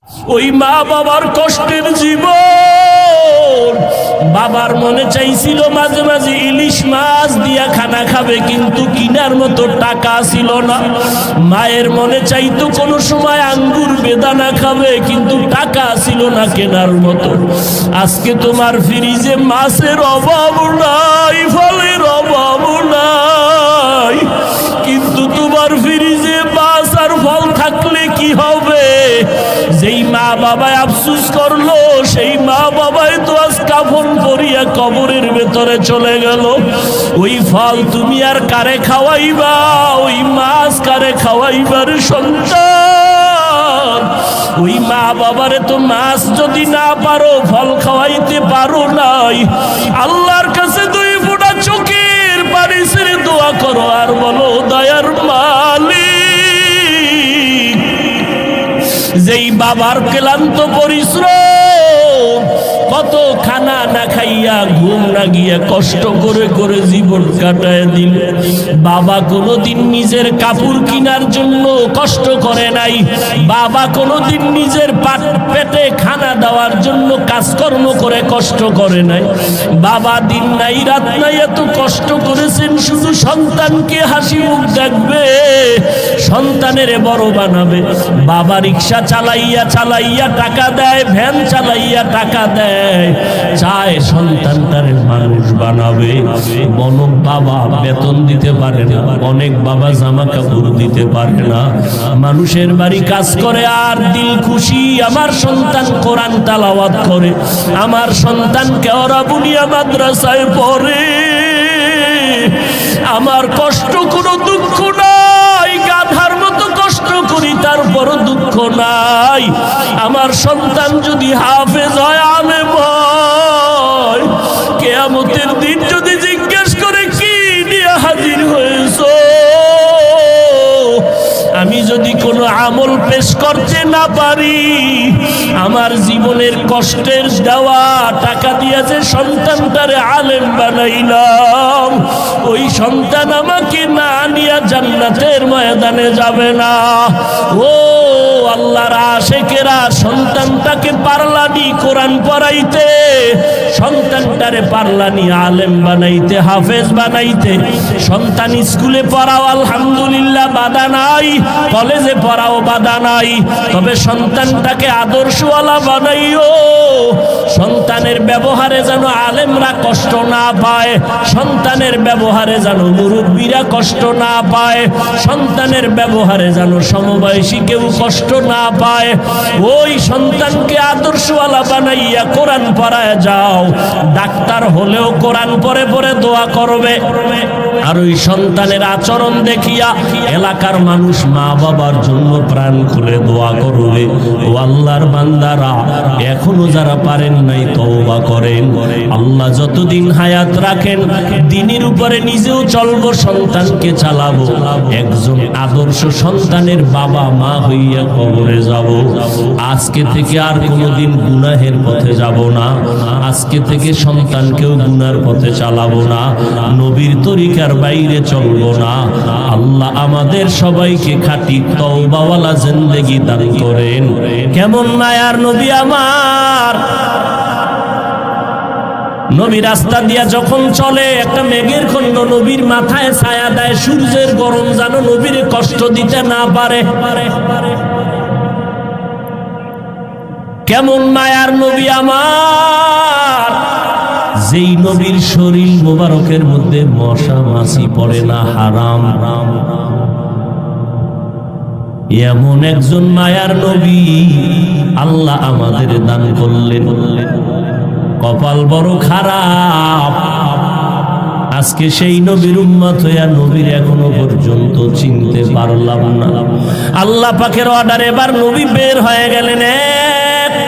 ওই মা বাবার কষ্টের জীবন। বাবার মনে চাইছিল মাঝে মাঝে ইলিশ মাছ দিয়া খানা খাবে, কিন্তু কিনার মতো টাকা ছিল না। মায়ের মনে চাইতো কোনো সময় আঙ্গুর বেদানা খাবে, কিন্তু টাকা ছিল না কেনার মতো। আজকে তোমার ফ্রিজে মাছের অভাব নাই, ফলের অভাব নাই, কিন্তু তোমার ফ্রিজে মাছ আর ফল থাকলে কি হবে? যেই মা বাবায় আফসুস করলো, সেই মা বাবাই তো আজ কাফন পরিয়া কবরের ভেতরে চলে গেল। ওই ফল তুমি আর কারে খাওয়াইবা? ওই মাছ কারে খাওয়াইবার সন্তান? ওই মা বাবারে তো মাছ যদি না পারো, ফল খাওয়াইতে পারো নাই। আল্লাহর কাছে দুই ফোঁটা চোখের পানি ছেড়ে দোয়া করো আর বলো, দয়ার মালিক, যেই বাবার ক্লান্ত পরিশ্রম, কত খানা না খাইয়া ঘুম না গিয়া কষ্ট করে করে জীবন কাটায় দিল। বাবা কোনোদিন নিজের কাপড় কেনার জন্য কষ্ট করে নাই, বাবা কোনোদিন নিজের পেটে খানা দেওয়ার জন্য কাজকর্ম করে কষ্ট করে নাই। বাবা দিন নাই রাত নাই এত কষ্ট করেছেন শুধু সন্তানকে হাসি মুখ দেখবে, সন্তানের বড় বানাবে। বাবা রিক্সা চালাইয়া চালাইয়া টাকা দেয়, ভ্যান চালাইয়া টাকা দেয়, চায় সন্তানটারে মানুষ বানাবে। অনেক বাবা বেতন দিতে পারে না, অনেক বাবা জামা কাপড় দিতে পারে না, মানুষের বাড়ি কাজ করে আর দিল খুশি আমার সন্তান কোরআন তেলাওয়াত করে, আমার সন্তান কেওড়া বুনিয়া মাদ্রাসায় পড়ে, আমার কষ্ট কোনো দুঃখ নাই, গাধার মতো কষ্ট করি তারপরও দুঃখ নাই। আমার সন্তান যদি হাফেজ হয়, আলেম হয়, কিয়ামতের দিন যদি জিজ্ঞেস করে কি নিয়ে হাজির হয়েছো, আমি যদি কোনো আমল পেশ করতে না পারি, আমার জীবনের কষ্টের দেওয়া টাকা দিয়ে যে সন্তানটারে আলেম বানাইলাম, ওই সন্তান আমাকে না নিয়ে জান্নাতের ময়দানে যাবে না। ও আল্লাহর আশেকেরা, সন্তানটাকে পারলানি কোরআন পড়াইতে, সন্তানটারে পারলানি আলেম বানাইতে, হাফেজ বানাইতে। সন্তান স্কুলে পড়াও আলহামদুলিল্লাহ, বাধা নাই, কলেজে পড়াও বাধা নাই, তবে সন্তানটাকে আদর্শওয়ালা বানাইও। সন্তানের ব্যবহারে যেন আলেমরা কষ্ট না পায়, সন্তানের ব্যবহারে যেন মুরব্বীরা কষ্ট না পায়, সন্তানের ব্যবহারে যেন সমবয়সী কেউ কষ্ট না পায়। ওই সন্তানকে আদর্শওয়ালা বানাইয়া কোরআন পড়ায় যাও। ডাক্তার হলেও কোরআন পড়ে পড়ে দোয়া করবে, আর ওই সন্তানের আচরণ দেখিয়া এলাকার মানুষ মা বাবার জন্য প্রাণ খুলে দোয়া করবে। ও আল্লাহর বান্দারা, এখনো যারা পারেন নাই তওবা করেন। আল্লাহ যতদিন হায়াত রাখেন, দিনের উপরে নিজেও চলবো, সন্তানকে চালাবো, একজন আদর্শ সন্তানের বাবা মা হইয়া কবরে যাব। আজকে থেকে আর কোনোদিন গুনাহের পথে যাব না, আজকে থেকে সন্তানকেও গুনার পথে চালাবো না, নবীর তরিকার বাইরে চলবো না। আল্লাহ আমাদের সবাইকে খাঁটি তওবাওয়ালা জিন্দেগি দান করেন। কেমন মায়ার নবী আমার! নবী রাস্তা দিয়া যখন চলে, একটা মেঘের খণ্ড নবীর মাথায় ছায়া দেয়, সূর্যের গরম যেন নবীর কষ্ট দিতে না পারে। কেমন মায়ার নবী আমার! যেই নবীর শরীর মোবারকের মধ্যে মশা মাছি পড়ে না, হারাম। এমন একজন মায়ার নবী আল্লাহ আমাদের দান করলেন। কপাল বড় খারাপ, আজকে সেই নবীর উম্মত হইয়া নবীর এখনো পর্যন্ত চিনতে পারলাম না। আল্লাহ পাকের অর্ডারে এবার নবী বের হয়ে গেলেন,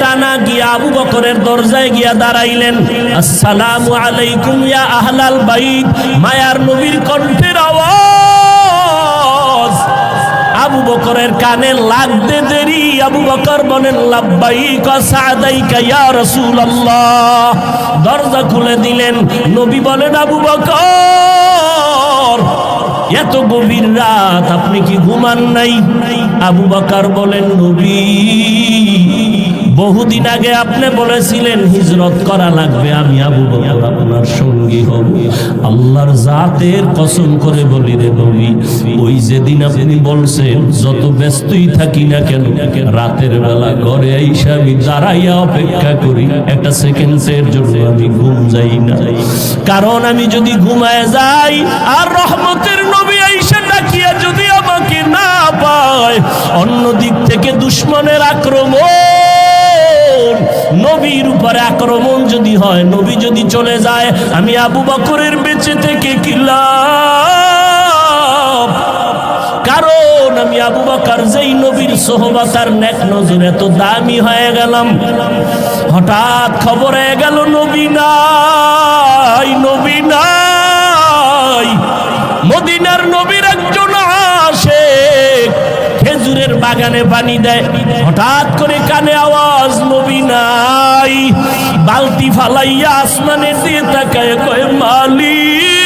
টানা গিয়া আবু বকরের দরজায় গিয়া দাঁড়াইলেন। আসসালামু আলাইকুম ইয়া আহলাল বাইত। মায়ার নবীর কণ্ঠের আওয়াজ আবু বকরের কানে লাগতে দেরি। আবু বকর বলেন, লাব্বাইক ওয়া সাদাইকা ইয়া রাসূলুল্লাহ। দরজা খুলে দিলেন। নবী বলেন, আবু বকর, এত গভীর রাত আপনি কি ঘুমান নাই? আবু বকর বলেন, নবী বহুদিন আগে আপনি বলেছিলেন হিজরত করা লাগবে, আমি আবু বকর আপনার সঙ্গী হব। আল্লাহর জাতের কসম করে বলি রে নবী, ওই যেদিন আপনি বলছেন যত ব্যস্তই থাকি না কেন রাতের বেলা ঘরে আইসা আমি দাঁড়াইয়া অপেক্ষা করি, একটা সেকেন্ডের জন্য আমি ঘুম যাই না। কারণ আমি যদি ঘুমায় যাই আর রহমতের নবী আইসা ডাকিয়া যদি আমাকে না পায়, অন্য দিক থেকে দুশমনের আক্রমণ, নবীর উপরে আক্রমণ যদি হয়, নবী যদি চলে যায়, আমি আবু বকরের বেঁচে থেকে কি লাভ? কারণ আমি আবু বকর যেই নবীর সোহবত আর নেক নজর এত দামি হয়ে গেলাম, হঠাৎ খবর হয়ে গেল নবী নাই, নবী নাই। মদিনার নবীর একজন আশিক খেজুরের বাগানে পানি দেয়, হঠাৎ করে কানে আওয়াজ নবী নাই। বালতি ফালাইয়া আসমানের দিয়ে তাকায় কয়, মালিক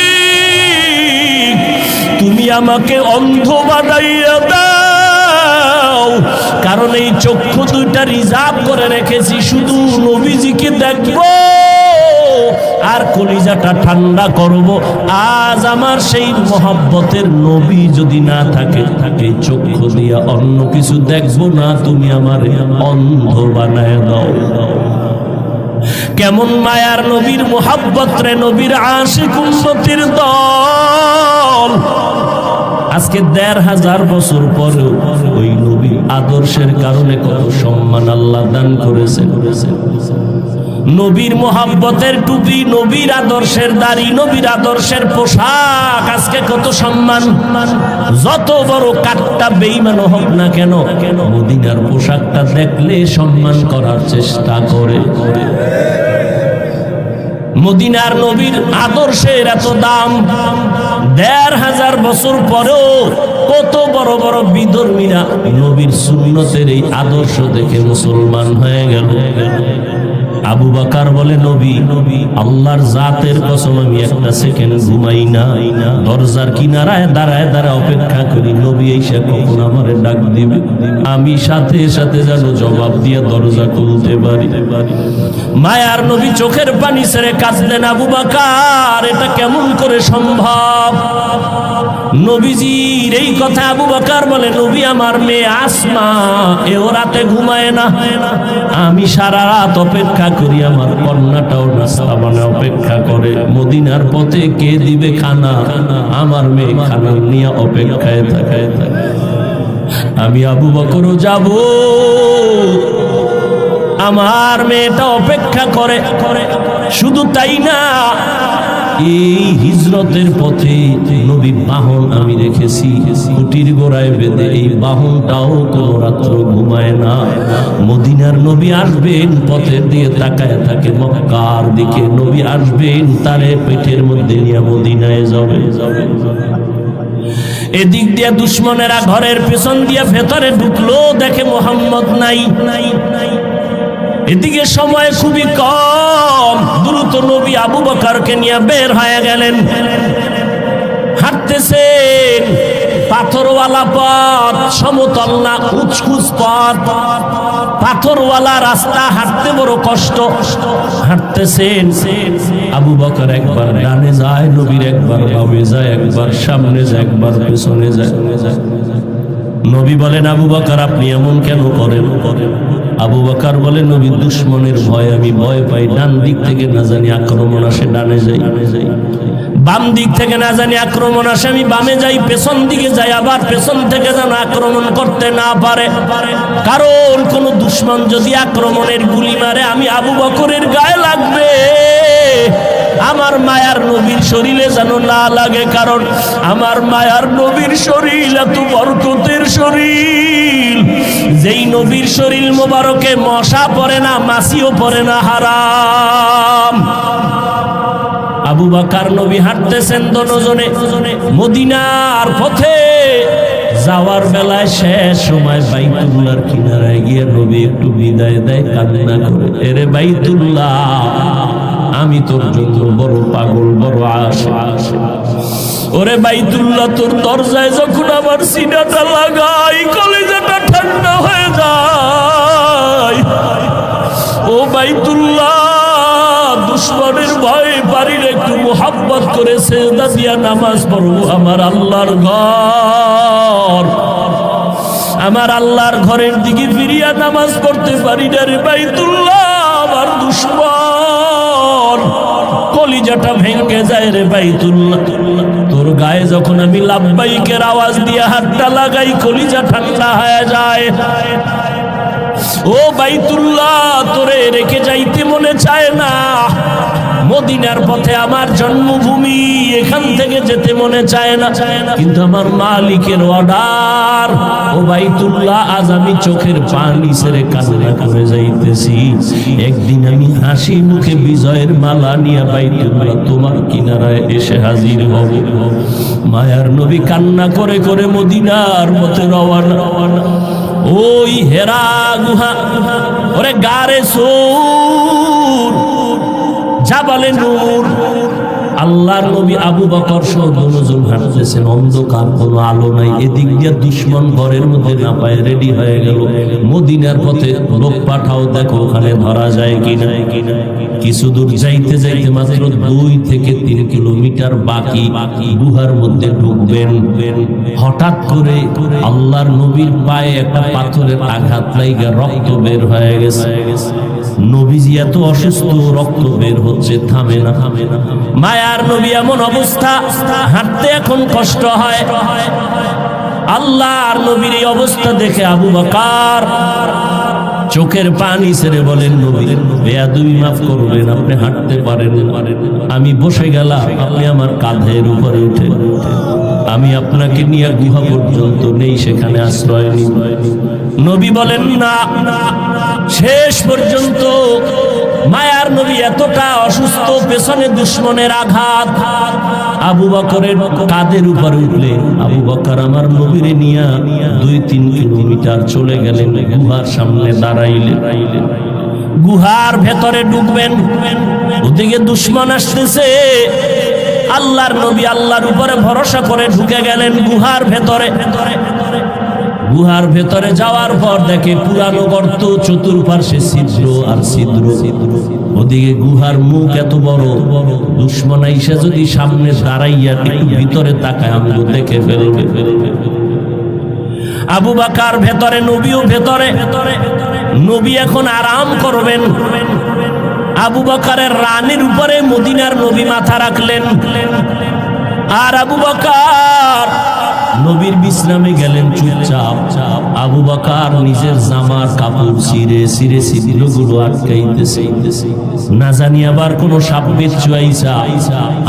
তুমি আমাকে অন্ধ বানাইয়া দাও, কারণ এই চক্ষু দুইটা রিজার্ভ করে রেখেছি শুধু নবীজিকে দেখবো আর কলিজাটা ঠান্ডা করব। আজ আমার সেই মহব্বতের নবী যদি না থাকে, থাকে চক্ষু দিয়া অন্য কিছু দেখবো না, তুমি আমারে অন্ধ বানায় দাও। কেমন মায়ার নবীর মহব্বত রে, নবীর আশিক উম্মতের দল। আজকে ১৫০০ বছর পরেও ওই নবীর আদর্শের কারণে কত সম্মান আল্লাহ দান করেছেন। নবীর মোহাব্বতের টুপি, নবীর আদর্শের দাড়ি, নবীর আদর্শের পোশাক, আজকে কত সম্মান। যত বড় কাটটা বেঈমান হোক না কেন, মদিনার পোশাকটা দেখলে সম্মান করার চেষ্টা করে। মদিনার নবীর আদর্শের এত দাম, ১৫০০ বছর পরেও কত বড় বড় বিধর্মীরা নবীর সুন্নতের এই আদর্শ দেখে মুসলমান হয়ে গেল। আবু বকর বলে, নবী আল্লাহর জাতের কসম আমি একটা সেকেন্ড ঘুমাই না, দরজার কিনারায় দাঁড়ায় দাঁড়ায় অপেক্ষা করি নবী এসে কখন আমারে ডাক দিবে, আমি সাথে সাথে যেন জবাব দিয়ে দরজা খুলতে পারি। মায়ার নবী চোখের পানি ছেড়ে কাঁদলেন। আবু বকর, এটা কেমন করে সম্ভব? নবীজির এই কথা আবু বকর বলে, নবী আমার মেয়ে আসমা এও রাতে ঘুমায় না, আমি সারা রাত অপেক্ষা করি, আমার কন্যাটাও নাস্তা বানায় অপেক্ষা করে, মদিনার পথে কে দিবে খানা, আমার মেয়ে খানা নিয়ে অপেক্ষায় থাকে। আমি আবু বকরও যাব, আমার মেয়েটা অপেক্ষা করে। শুধু তাই না, এই হিজরতের পথে নবীর বাহন আমি রেখেছি কুটির গোড়ায় বেঁধে, এই বাহনটাও কোন রাত্র ঘুমায় না। মদিনার নবী আসবেন, পথের দিয়ে তাকায় থাকে মক্কার দিকে, নবী আসবেন তারে পেটের মধ্যে নিয়ে মদিনায় যাবে। এদিক দিয়ে দুশমনেরা ঘরের পেছন দিয়ে ভেতরে ঢুকলো, দেখে মোহাম্মদ নাই। এদিকে সময় খুবই কম, দ্রুত নবী আবু বকরকে নিয়ে বের হয়ে গেলেন। হাঁটতেছেন, পাথরওয়ালা পথ, সমতল না, উঁচকুচ পথ, পাথরওয়ালা রাস্তা, হাঁটতে বড় কষ্ট। হাঁটতেছেন, আবু বকর একবার ডানে যায়, নবীর একবার বামে যায়, একবার সামনে যায়, একবার পেছনে যায়। নবী বলেন, আবু বকর আপনি এমন কেন করেন? আবু বকর বলে, নবী দুশমনের ভয় আমি ভয় পাই, ডান দিক থেকে না জানি আক্রমণ আসে ডানে যাই, বাম দিক থেকে না জানি আক্রমণ আসে আমি বামে যাই, পেছন দিকে যাই, আবার পেছন থেকে যেন আক্রমণ করতে না পারে, কারণ কোন দুশমন যদি আক্রমণের গুলি মারে আমি আবু বকরের গায়ে লাগবে, আমার মায়ার নবীর শরীরে যেন না লাগে, কারণ আমার মায়ার নবীর শরীর এত বরকতের শরীর, যেই নবীর শরীর মোবারকে মশা পড়ে না, মাছিও পড়ে না, হারাম। আবু বকর নবী হাঁটতেছেন দুজনে মদিনার পথে। যাওয়ার বেলায় শেষ সময় বাইতুল্লাহর কিনারায় গিয়ে নবী একটু বিদায় দেয়, কান্না করে, এরে বাইতুল্লাহ আমি তোর জন্য বড় পাগল, বড় আশিক। ওরে বাইতুল্লাহ, তোর দরজায় যখন আমার সিনাটা লাগাই, কলিজাটা ঠান্ডা হয়ে যায়। সেজদা দিয়া নামাজ পড়বো। আমার আল্লাহর ঘর, আমার আল্লাহর ঘরের দিকে ফিরিয়া নামাজ পড়তে পারি না রে বাইতুল্লাহ। আমার দুশ্মন কলিজাটা ভেঙে যায় রে বাইতুল্লাহ। তোর গায়ে যখন আমি লাব্বাইকের আওয়াজ দিয়ে হাতটা লাগাই, কলিজা ঠান্ডা হয়ে যায়। ও বাইতুল্লাহ, তোরে রেখে যাইতে মনে চায় না। মদিনার পথে আমার জন্মভূমি, এখান থেকে যেতে মনে চায় না, কিন্তু আমার মালিকের অর্ডার। ও বাইতুল্লাহ, আজ আমি চোখের পানি ছেড়ে কান্না করে যাইতেছি। একদিন আমি হাসি মুখে বিজয়ের মালা নিয়ে বাইতুল্লাহ তোমার কিনারায় এসে হাজির হব। মায়ার নবী কান্না করে করে মদিনার পথে রওয়ানা। ওই হেরা গুহা, ওরে গারে সূর, জাবালে নূর, আল্লাহর নবী আবু বকর সহ দুজন হাঁটতেছেন, অন্ধকার, কোনো আলো নাই। এদিক দিয়ে দুশ্মন ঘরের মধ্যে না পায় রেডি হয়ে গেল। মদিনার পথে লোক পাঠাও, দেখো ওখানে ধরা যায় কিনা। কিছু দূর যাইতে যাইতে মাত্র 2 থেকে 3 কিলোমিটার বাকি গুহার মধ্যে ঢুকবেন। হঠাৎ করে আল্লাহর নবীর পায়ে একটা পাথরের আঘাত লাগা রক্ত বের হয়ে গেছে। নবীজি এত অসুস্থ, রক্ত বের হচ্ছে, থামে না। মায়ার নবী এমন অবস্থা, হাঁটতে এখন কষ্ট হয়। আল্লাহর নবীর এই অবস্থা দেখে আবু বকর চোখের পানি ছেড়ে বলেন, নবী বেয়াদবি মাফ করবেন, আপনি হাঁটতে পারেন, আমি বসে গেলাম, আপনি আমার কাঁধের উপরে উঠে, আমি আপনাকে নিয়ে গুহা পর্যন্ত নেই, সেখানে আশ্রয় নিব। নবী বলেন না। শেষ পর্যন্ত মায়ার নবী এতটা অসুস্থ, পেছনে দুশ্মনের আঘাত, আবু বকরের কাঁধের উপরে উঠলে আবু বকর আমার নবীরে নিয়ে 2-3 কিলোমিটার চলে গেলেন। গুহার সামনে দাঁড়াইলেন। গুহার ভেতরে ঢুকবেন, ওদিকে দুশ্মন আসতেছে। আল্লাহর নবী আল্লাহর উপরে ভরসা করে ঢুকে গেলেন গুহার ভেতরে। গুহার ভেতরে যাওয়ার পর দেখে পুরানো গর্ত, চতুর্পার্শ্বে ছিদ্র আর ছিদ্র। ওদিকে গুহার মুখ এত বড়, দুশ্মন আইসা যদি সামনে দাঁড়াইয়া একটু ভিতরে তাকায় আমগো দেখে ফেলবে। আবু বকর ভেতরে, নবীও ভেতরে। নবী এখন আরাম করবেন। আবু বকরের রানের উপরে মদিনার নবী মাথা রাখলেন, আর আবু বকর নবীর বিশ্রামে গেলেন চুপচাপ। আবু বকর নিজের জামার কাপড় ছিঁড়ে ছিঁড়ে ছিদ্রগুলো আটকাইতেছে, না জানি আবার কোন সাপ বিচ্ছু আইসা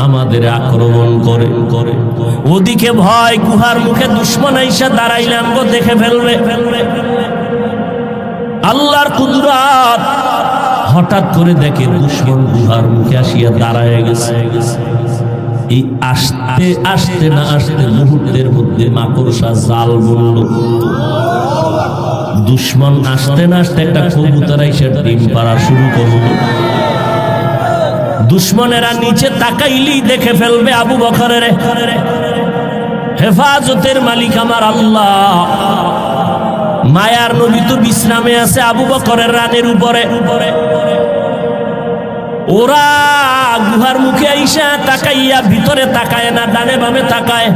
আমাদের আক্রমণ করে। ওদিকে ভয়, গুহার মুখে দুশ্মন আইসা দাঁড়াইলে আমগো দেখে ফেলবে। আল্লাহর কুদরত, হঠাৎ করে দেখে দুশ্মন গুহার মুখে আসিয়া দাঁড়ায় গেছে। এই আসতে আসতে না আসতে মুহূর্তের মধ্যে মাকড়সা জাল বলল। দুশ্মন আসতে না আসতে একটা কবুতর এসে ডিম পাড়া শুরু করল। দুশ্মনেরা নিচে তাকাইলেই দেখে ফেলবে আবু বকরের। হেফাজতের মালিক আমার আল্লাহ। মায়ার নবী তো বিশ্রামে আছে আবু বকরের রানের উপরে। ওরা গুহার মুখে আইসা তাকাইয়া ভিতরে তাকায় না, ডানে বামে তাকায়।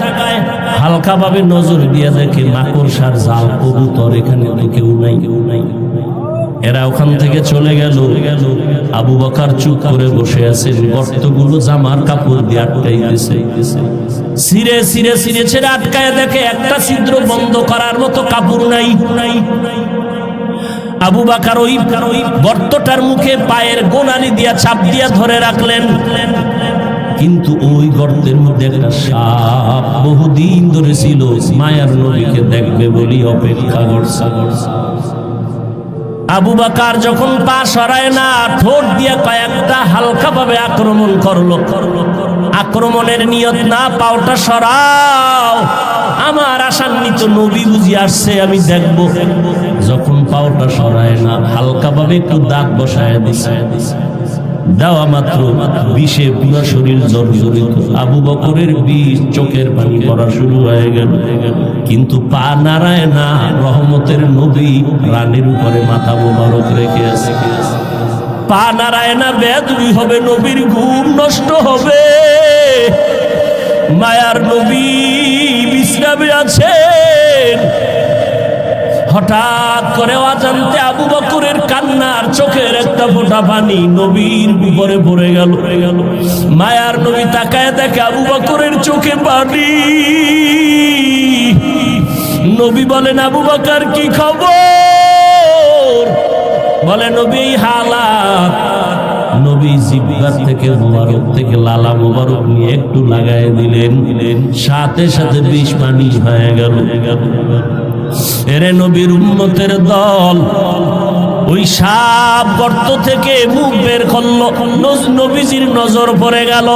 হালকা ভাবে নজর দিয়া দেখে মাকড়সার জাল, কবুতর, এখানে তো কেউ নাই। এরা ওখান থেকে চলে গেল। আবু বকর চুপ করে বসে আছেন। গর্তগুলো জামার কাপড় দিয়ে আটকাইতেছে। সিরে সিরে সিরে ছেড়ে আটকায় দেখে একটা ছিদ্র বন্ধ করার মতো কাপড় নাই। আবু বকর ওই গর্তটার মুখে পায়ের গোনালি দিয়া চাপ দিয়া ধরে রাখলেন, কিন্তু ওই গর্তের মধ্যে একটা সাপ বহুদিন ধরে ছিল, মায়ার নবীকে দেখবে বলি অপেক্ষা করছে। আবু বকর যখন পা সরায় না, ঠোঁট দিয়া কয়েকটা হালকা ভাবে আক্রমণ করলো। আক্রমণের নিয়ত না, পাওটা সরাও, আমার আশান্বিত নবী বুঝি আসছে, আমি দেখবো। যখন পাওটা সরায় না, হালকা ভাবে একটু দাগ বসায় দিছে। দেওয়া মাত্র বিষে পুরো শরীর জর্জরিত। আবু বকরের বিষ, চোখের পানি পড়া শুরু হয়ে গেল, কিন্তু পা নাড়ায় না। রহমতের নবী রানের উপরে মাথা মোবারক রেখে আছে। পা নাড়ায় না, বেদবি হবে, নবীর ঘুম নষ্ট হবে। মায়ার নবী বিশ্রামে আছেন। হঠাৎ করে অজান্তে আবু বকরের কান্নার চোখের একটা ফোঁটা পানি নবীর উপরে পড়ে গেল। মায়ার নবী তাকায় দেখে আবু বকরের চোখে পানি। নবী বলেন, আবু বকর কি খবর? বলে, নবী হালাত। নবী জিহ্বা থেকে মোবারক থেকে লালা মোবারক নিয়ে একটু লাগায় দিলেন, সাথে সাথে বিষ পানি হয়ে গেল। এরে নবীর উম্মতের দল ওই সাপ গর্ত থেকে মুখ বের করলো, নবীজির নজর পড়ে গেল।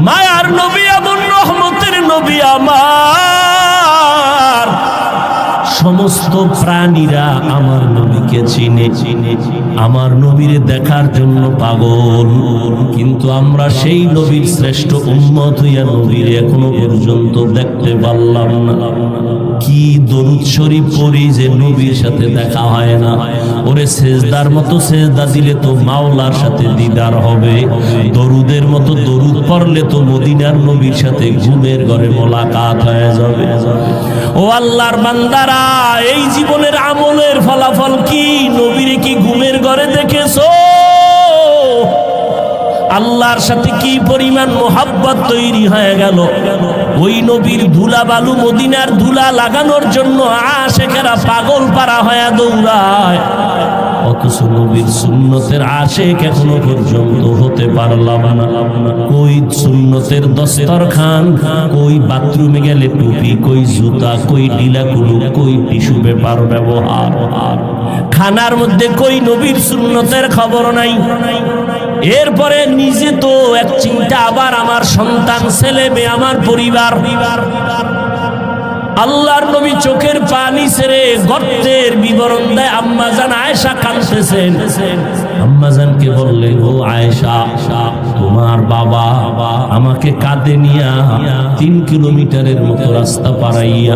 মায়ার নবী এমন রহমতের নবী আমার, সমস্ত প্রাণীরা আমার নবীকে চিনে, আমার নবীরে দেখার জন্য পাগল। কিন্তু আমরা সেই নবীর শ্রেষ্ঠ উম্মত হইয়া নবীর এখনো পর্যন্ত দেখতে পারলাম না। কি দরুদ শরীফ পড়ি যে নবীর সাথে দেখা হয় না। ওরে সেজদার মতো সেজদা দিলে তো মাওলার সাথে দিদার হবে, দরুদের মতো দরুদ পড়লে তো মদিনার নবীর সাথে ঘুমের ঘরে মোলাকাত হয়ে যাবে। ও আল্লাহর বান্দারা, এই জীবনের আমলের ফলাফল কি? নবীরে কি ঘুমের ঘরে দেখেছো? আল্লাহর সাথে কি পরিমাণ মোহাব্বত তৈরি হয়ে গেল। ওই নবীর ধুলা বালু মদিনার ধুলা লাগানোর জন্য আশেকেরা পাগল পারা হয়ে দৌড়ায়, অথচ নবীর সুন্নতের আশেক এখনো পর্যন্ত হতে পারলাম না। কই সুন্নতের দস্তরখান, কই বাথরুমে গেলে টুপি, কই জুতা, কই ঢিলা কুলু, কই টিস্যু পেপার ব্যবহার, খানার মধ্যে কই নবীর সুন্নতের খবর নাই। এরপরে নিজে তো এক চিন্তা, আবার আমার সন্তান, ছেলে মেয়ে, আমার পরিবার। আল্লাহর নবী চোখের পানি ছেড়ে গর্তের বিবরণ দেয়। আম্মাজান আয়েশা কাঁদতেছেন। আম্মাজানকে বললেন, ও আয়েশা, তোমার বাবা আমাকে কাঁধে নিয়া 3 কিলোমিটারের মতো রাস্তা পারাইয়া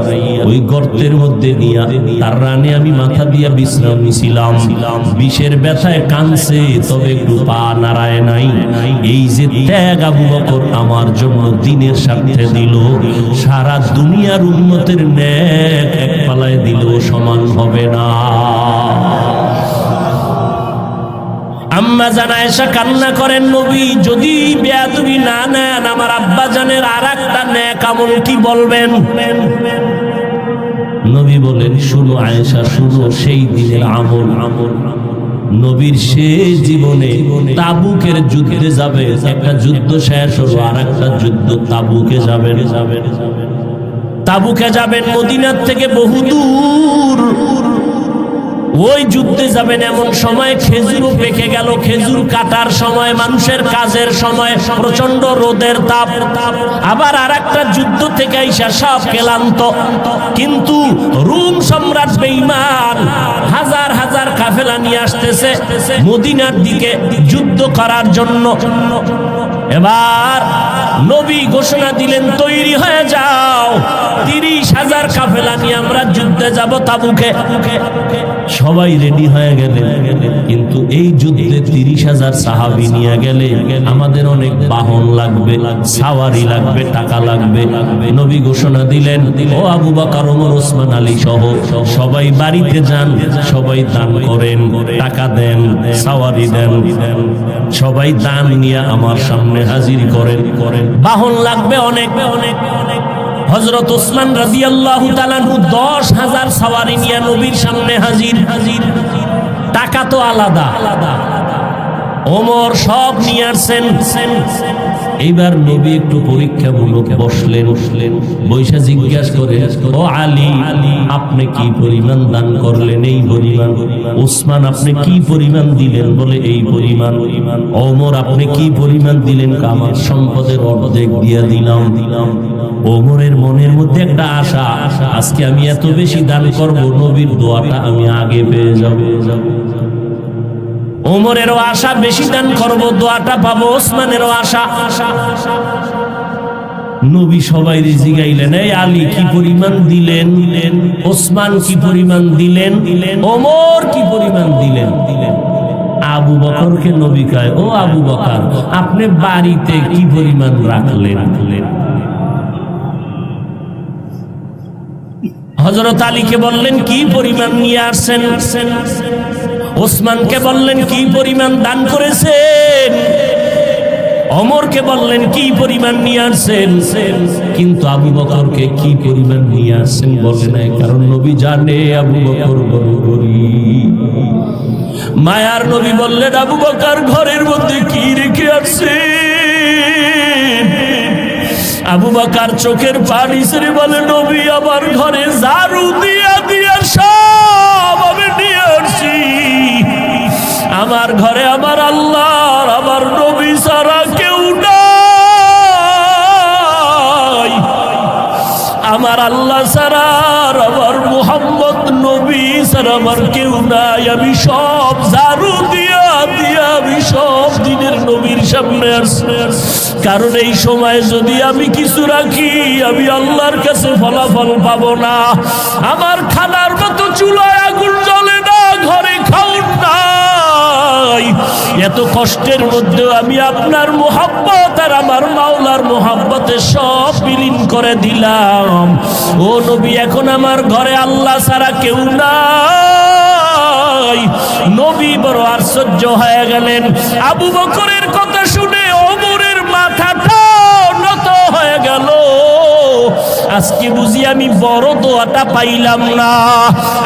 ওই গর্তের মধ্যে নিয়া তার রানে আমি মাথা দিয়া বিশ্রাম নিছিলাম। বিষের ব্যথায় কাঁদছে, তবে একটু পা নাড়ায় নাই। এই যে ত্যাগ আবু বকর আমার জন্য দিনের স্বার্থে দিল, সারা দুনিয়ার উম্মতের নেক এক পালায় দিলেও সমান হবে না। আম্মা জান আয়েশা কান্না করেন, নবী যদি বেয়াদবি না নেন, আমার আব্বা জানের আর একটা নেক আমল কি বলবেন? নবী বলেন, শুনো আয়েশা, শুনো সেই দিনের আমল। নবীর শেষ জীবনে তাবুকের যুদ্ধে যাবে। একটা যুদ্ধ শেষ হলো, আর একটা যুদ্ধ তাবুকে যাবেন। তাবুকে যাবেন মদিনার থেকে বহুদূর। ওই যুদ্ধে যাবেন এমন সময় খেজুরও পেকে গেল, খেজুর কাটার সময়, মানুষের কাজের সময়, প্রচন্ড রোদের তাপ। আবার আর একটা যুদ্ধ থেকে আইসা সব ক্লান্ত। কিন্তু রোম সম্রাট বেঈমান হাজার হাজার কাফেলা নিয়ে আসতেছে মদিনার দিকে যুদ্ধ করার জন্য। এবার নবী ঘোষণা দিলেন, তৈরি হয়ে যাও, 30,000 কাফেলা নিয়ে আমরা যুদ্ধে যাব তাবুকে। সবাই রেডি হয়ে গেলেন, কিন্তু এই যুদ্ধে 30,000 সাহাবী নিয়ে গেলে আমাদের অনেক বাহন লাগবে, সাওয়ারি লাগবে, টাকা লাগবে। নবী ঘোষণা দিলেন, ও আবু বকর, ওমর, ওসমান, আলী সহ সবাই বাড়িতে যান, সবাই দান করেন, টাকা দেন, সাওয়ারি দেন, সবাই দান নিয়ে আমার সামনে হাজির করেন। বাহন লাগবে অনেক। হযরত ওসমান রাদিয়াল্লাহু তাআলা 10,000 সাওয়ারি নিয়ে নবীর সামনে হাজির। টাকা তো আলাদা। ওমর সব নিয়ে আসছেন। এইবার নবী একটু পরীক্ষামূলক বসলেন। বৈশা জিজ্ঞাসা করে, ও আলী, আপনি কি পরিমাণ দান করলেন? এই পরিমাণ। ওসমান, আপনি কি পরিমাণ দিলেন? বলে এই পরিমাণ। ওমর, আপনি কি পরিমাণ দিলেন? আমার সম্পদের অর্ধেক দিয়ে দিলাম। ওমরের মনের মধ্যে একটা আশা, আজকে আমি এত বেশি দান করব, নবীর দোয়াটা আমি আগে পেয়ে যাব। ওমরেরও আশা, বেশি দান করব, দোয়াটা পাবো। ওসমানেরও আশা। নবী সবাই জিগাইলেন, এই আলী কি পরিমাণ দিলেন? ওসমান কি পরিমাণ দিলেন? ওমর কি পরিমাণ দিলেন? আবু বকরকে নবী কয়, ও আবু বকর, আপনি বাড়িতে কি পরিমাণ রাখলেন? হযরত আলীকে বললেন কি পরিমাণ নিয়ে আসছেন, ওসমানকে বললেন কি পরিমাণ দান করেছেন, ওমরকে বললেন কি পরিমাণ নিয়ে আসছেন, কিন্তু আবু বকরকে কি পরিমাণ নিয়ে আসছেন বলে নাই, কারণ নবী জানে আবু বকর বড় গরীব। মায়ার নবী বললেন আবু বকর ঘরের মধ্যে কি রেখে আসছেন? আবু বকর চোখের পানি ছেড়ে বলে নবী আমার ঘরে ঝাড়ু দিয়া দিয়া সব আমি নিয়ে আসছি। আমার ঘরে আমার আল্লাহ আমার নবী ছাড়া কেউ নাই, আমার আল্লাহ ছাড়া আমার মুহাম্মদ নবী ছাড়া আমার কেউ নাই। আমি সব ঝাড়ু দিয়া দিয়া আমি সব দিনের নবীর সামনে আসছি, কারণ এই সময় যদি আমি কিছু রাখি আমি আল্লাহর কাছে ফলাফল পাবো না। আমার খানার মতো চুলায় আগুন জ্বলে না, ঘরে খাউন নাই। এত কষ্টের মধ্যেও আমি আপনার মুহাব্বত আর আমার মাওলার মুহাব্বতে সব বিলীন করে দিলাম। ও নবী এখন আমার ঘরে আল্লাহ ছাড়া কেউ নাই। নবী বড় আশ্চর্য হয়ে গেলেন। আবু বকরের কথা শুনে ওমরের মাথাটা নত হয়ে গেল। আজকে বুঝি আমি বড় দোয়াটা পাইলাম না।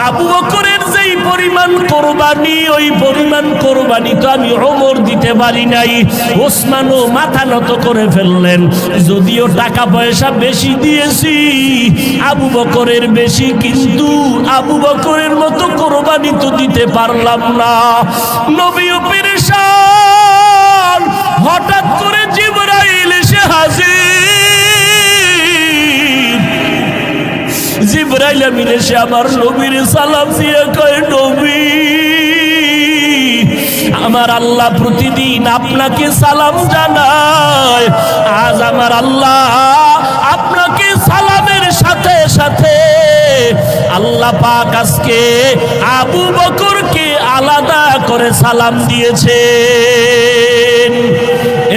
আবু বকরের যেই পরিমাণ কোরবানি ওই পরিমাণ কোরবানি তো আমি ওমর দিতে পারি নাই। ওসমানও মাথা নত করে ফেললেন, যদিও টাকা পয়সা বেশি দিয়েছি আবু বকরের বেশি, কিন্তু আবু বকরের মতো কোরবানি তো দিতে পারলাম না। নবীও পেরেশান। হঠাৎ করে জিবরাইল এসে হাজির। জিবরাইল আমিন এসে আমার নবীর সালাম দিয়ে কয় নবী আমার আল্লাহ প্রতিদিন আপনাকে সালাম জানায়, আজ আমার আল্লাহ আপনাকে সালামের সাথে সাথে আল্লাহ পাক আজকে আবু বকরকে আলাদা করে সালাম দিয়েছেন।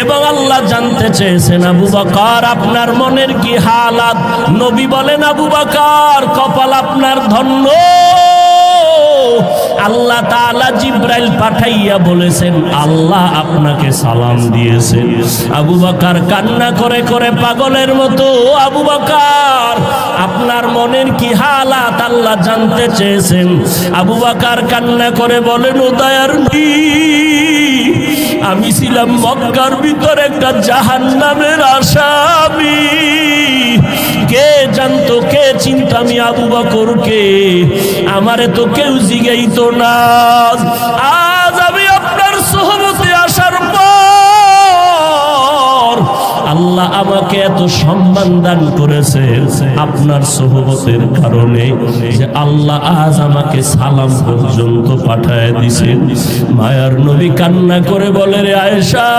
এবং আল্লাহ জানতে চেয়েছেন আবু বকর আপনার মনের কি হালাত। নবী বলেন আবু বকর কপাল আপনার ধন্য, আল্লাহ তাআলা জিবরাইল পাঠাইয়া বলেছেন আল্লাহ আপনাকে সালাম দিয়েছেন। আবু বকর কান্না করে করে পাগলের মতো, আবু বকর আপনার মনের কি হালাত আল্লাহ জানতে চেয়েছেন। আবু বকর কান্না করে বলেন ও দয়ার নবী আমি ছিলাম মক্কার ভিতর একটা জাহান্নামের আসামি। কে জানতো কে চিন্তা আমি আবু বকরকে, আমারে তো কেউ জিগাইতো না। আজ আমি আপনার সোহবতে আসার পর আল্লাহ আমাকে এত সম্মান দান করেছে আপনার সোহবতের কারণে, যে আল্লাহ আজ আমাকে সালাম পর্যন্ত পাঠায় দিছে। মায়ার নবী কান্না করে বলে রে আয়েশা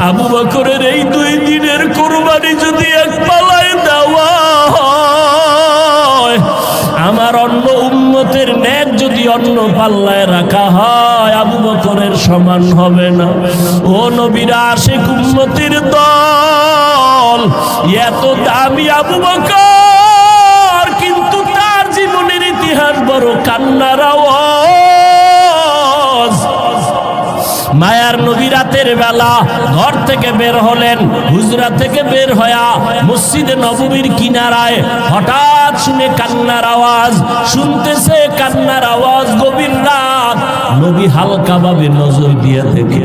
আবু বকরের এই 2 দিনের কুরবানি যদি এক পালায় দেওয়া হয়, আমার অন্য উম্মতের নেক যদি অন্য পাল্লায় রাখা হয় আবু বকরের সমান হবে না। ও নবীর আশিক উম্মতের দল, এত দামি আবু বকর কিন্তু তার জীবনের ইতিহাস বড় কান্নার আওয়াজ। মায়ার নবী রাতের বেলা ঘর থেকে বের হলেন, হুজরা থেকে বের হয়া মসজিদে নববীর কিনারায় হঠাৎ শুনে কান্নার আওয়াজ, শুনতেছে কান্নার আওয়াজ। গভীর রাত, নবী হালকা ভাবে নজর দিয়ে দেখে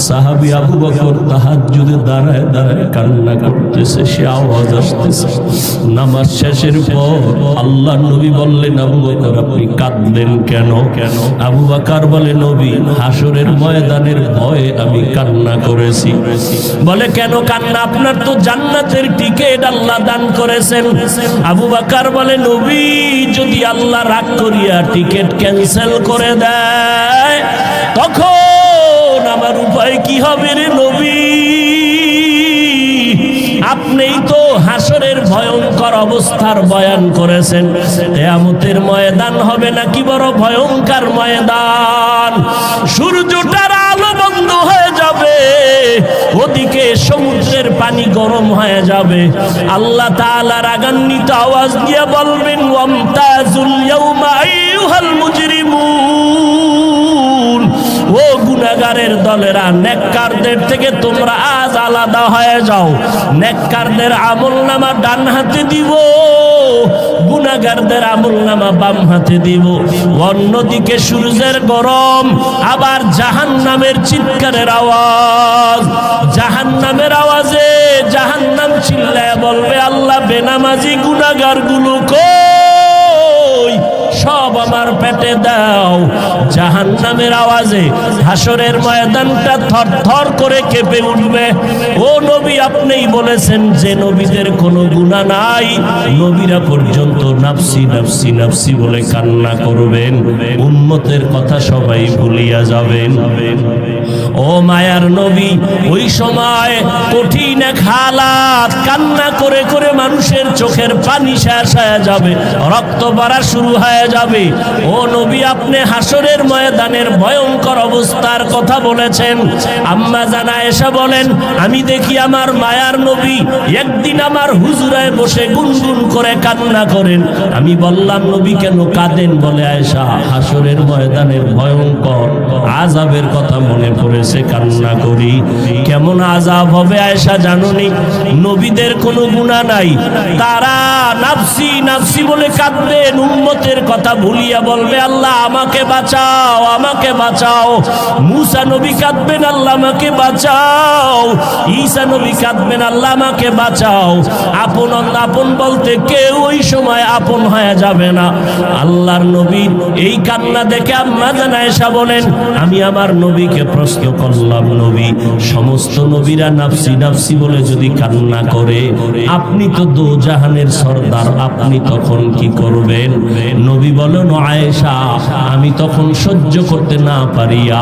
সাহাবী আবু বকর তাহাজ্জুদে দাঁড়ায় দাঁড়ায় কান্না করতেছে, সে আওয়াজ আসতেছে। নামাজ শেষের পর আল্লাহ নবী বললেন আবু বকর আপনি কাঁদলেন কেন? আবু বকর বলে নবী হাসরের ময়দানের ভয়ে আমি কান্না করেছি। বলে কেন কান্না? আপনার তো জান্নাতের টিকিট আল্লাহ দান করেছেন। আবু বকর বলে নবী যদি আল্লাহ রাগ করিয়া টিকিট ক্যান্সেল করে দেয় তখন আমার উপায় কি হবে রে নবী? আপনিই তো হাসরের ভয়ঙ্কর অবস্থার বয়ান করেছেন। কিয়ামতের ময়দান হবে নাকি বড় ভয়ঙ্কর ময়দান। সূর্যটার আলো বন্ধ হয়ে যাবে, ওদিকে সমুদ্রের পানি গরম হয়ে যাবে। আল্লাহ তাআলা রাগান্বিত আওয়াজ দিয়ে বলবেন, ওয়ামতাজুল ইয়াউমা আইয়ুহাল মুজরিমুন, ও গুনাহগারের দলেরা, নেককারদের থেকে তোমরা আজ আলাদা হয়ে যাও। নেককারদের আমলনামা ডান হাতে দিব, গুনাহগারদের আমলনামা বাম হাতে দিব। অন্যদিকে সূর্যের গরম, আবার জাহান্নামের চিৎকারের আওয়াজ। জাহান্নামের আওয়াজে জাহান্নাম চিল্লায় বলবে, আল্লাহ বেনামাজি গুনাহগারগুলো কই, সব আমার পেটে দাও। জাহান্নামের আওয়াজে হাসরের ময়দানটা থরথর করে কেঁপে উঠবে। ও নবী, আপনিই বলেছেন যে নবীদের কোনো গুনাহ নাই, নবীরা পর্যন্ত নাফসি নাফসি নাফসি বলে কান্না করবেন, উম্মতের কথা সবাই ভুলিয়া যাবেন। ও মায়ার নবী, ওই সময় কঠিন এক হালাত, কান্না করে করে মানুষের চোখের পানি শেষ হয়ে যাবে, রক্ত পড়া শুরু হয়ে যাবে। ও নবী, আপনি হাসরের ময়দানের ভয়ঙ্কর অবস্থার কথা বলেছেন। আম্মা জান আয়েশা বলেন, আমি দেখি আমার মায়ার নবী একদিন আমার হুজুরায় বসে গুনগুন করে কান্না করেন। আমি বললাম, নবী কেন কাঁদেন? বলে, আয়েশা, হাসরের ময়দানের ভয়ঙ্কর আযাবের কথা মনে পড়েছে, কান্না করি। কেমন আযাব হবে আয়েশা জানুনি? নবীদের কোনো গুনাহ নাই, তারা নাফসি নাফসি বলে কাঁদবেন, উম্মতের কথা ভুলিয়া বলবে, আল্লাহ আমাকে বাঁচাও, আমাকে বাঁচাও। মুসা নবী কাঁদবেন, আল্লাহ আমাকে বাঁচাও। ঈসা নবী কাঁদবেন, আল্লাহ আমাকে বাঁচাও। আপন আপন বলতে কেউ ওই সময় আপন হয়ে যাবে না। আল্লাহর নবী এই কান্না দেখে আম্মা জান আয়েশা বলেন, আমি আমার নবীকে প্রশ্ন করলাম, নবী, সমস্ত নবীরা নাফসি নাফসি বলে যদি কান্না করে, আপনি তো দোজাহানের সরদার, আপনি তখন কি করবেন? নবী বলেন, আয়েশা, আমি তখন সহ্য করতে না পারিয়া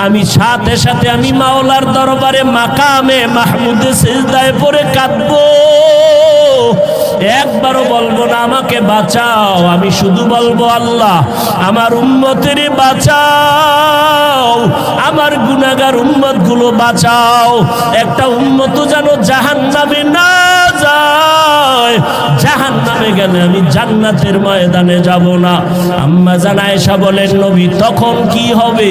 আমি সাথে সাথে আমি মাওলার দরবারে মাকামে মাহমুদে সিজদায় পড়ে কাঁদবো। একবারও বলবো না আমাকে বাঁচাও, আমি শুধু বলবো, আল্লাহ আমার উম্মতের বাঁচাও, আমার গুনাহগার উম্মত গুলো বাঁচাও। একটা উম্মত যেন জাহান্নামে না যায়, জাহান্নামে গেলে আমি জান্নাতের ময়দানে যাব না। আম্মা জান আয়েশা বলেন, নবী তখন কি হবে?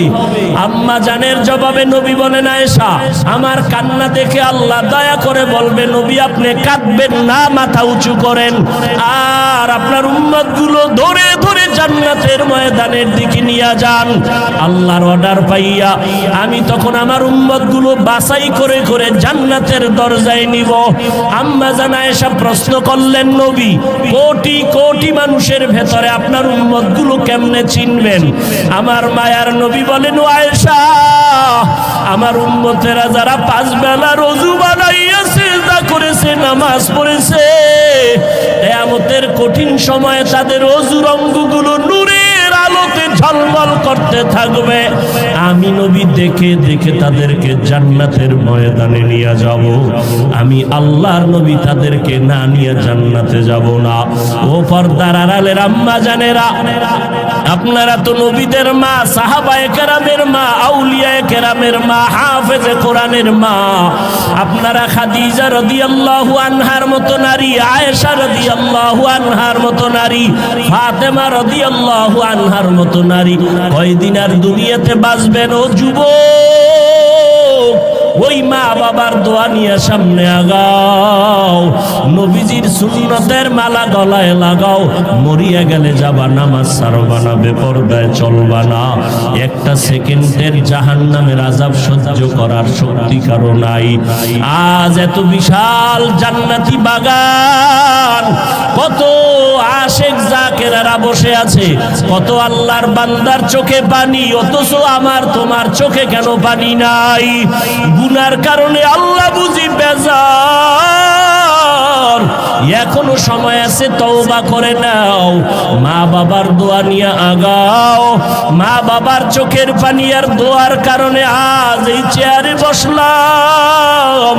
আম্মা জানের জবাবে নবী বলেন, আয়েশা, আমার কান্না দেখে আল্লাহ দয়া করে বলবে, নবী আপনি কাঁদবেন না, মাথা উঁচু করেন, আর আপনার উম্মত গুলো ধরে ধরে জান্নাতের ময়দানের দিকে নিয়ে যান। আল্লাহর অর্ডার পাইয়া আমি তখন আমার উম্মত গুলো বাছাই করে করে জান্নাতের দরজায় নিব। আম্মা জান আয়েশা প্রশ্ন করলেন, নবী কোটি কোটি মানুষের ভেতরে আপনার উম্মত গুলো কেমনে চিনবেন? আমার মায়ার নবী বলেন, ও আয়েশা, আমার উম্মতেরা যারা 5 বেলা রোজু বানাইয়া সিজদা করেছে, নামাজ পড়েছে, কিয়ামতের কঠিন সময়ে তাদের ওযুর অঙ্গগুলো নূরের আলোতে ঝলমল করতে থাকবে। আমি নবী দেখে দেখে তাদেরকে জান্নাতের ময়দানে নিয়ে যাব। আমি আল্লাহর নবী তাদেরকে না নিয়ে জান্নাতে যাব না। ও পর্দার আড়ালের আম্মা জানেরা, আপনারা তো নবীদের মা, সাহাবায়ে কেরামের মা, আউলিয়ায়ে কেরামের মা, হাফেজে কোরআনের মা। আপনারা খাদিজা রাদিয়াল্লাহু আনহার মতো নারী, আয়েশা রাদিয়াল্লাহু আনহার মতো নারী, ফাতেমা রাদিয়াল্লাহু আনহার মতো নারী কয়দিন আর দুনিয়াতে বাঁচবেন? ও যুবক, ওই মা বাবার দোয়া নিয়ে সামনে আগাও, নবীজির সুন্নতের মালা গলায় লাগাও। মরিয়া গেলে যাবা, নামাজ ছাড়বা না, বেপরদায় চলবা না। একটা সেকেন্ডের জাহান্নামের আযাব সহ্য করার শক্তি কারো নাই। আজ এত বিশাল জান্নাতি বাগান, কত আশেক জাকেরারা বসে আছে, কত আল্লাহর বান্দার চোখে পানি, অথচ আমার তোমার চোখে কেন পানি নাই? গুনার কারণে আল্লাহ বুঝি বেজার। এখনো সময় আছে, তওবা করে নাও, মা বাবার দোয়া নিয়ে আগাও। মা বাবার চোখের পানি আর দোয়ার কারণে আজ এই চেয়ারে বসলাম।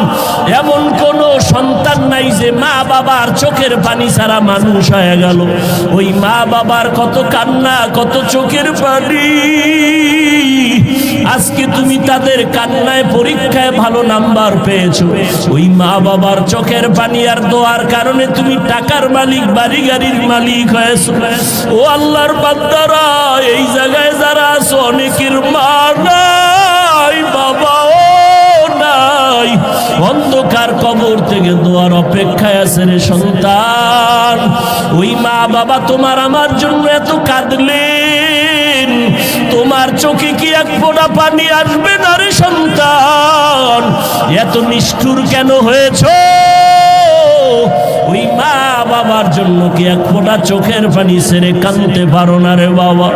এমন কোন সন্তান নাই যে মা বাবার চোখের পানি ছাড়া মানুষ হয়ে গেল। ওই মা বাবার কত কান্না, কত চোখের পানি, আজকে তুমি তাদের কান্নায় পরীক্ষায় ভালো নাম্বার পেয়েছো, ওই মা বাবার চোখের পানি আর দোয়ার কারণে তুমি টাকার মালিক, বাড়ি গাড়ির মালিক হয়েছো। ও আল্লাহর বান্দারা, এই জায়গায় যারা আছো অনেকের মা নাই, বাবাও নাই, অন্ধকার কবর থেকে দোয়ার অপেক্ষায় আছে রে সন্তান। ওই মা বাবা তোমার আমার জন্য এত কাঁদলেন, তোমার চোখে কি এক ফোঁটা পানি আসবে না রে সন্তান? এত নিষ্ঠুর কেন হয়েছো? ওই মা বাবার জন্য কি এক ফোঁটা চোখের পানি ছেড়ে কাঁদতে পারো না রে বাবা?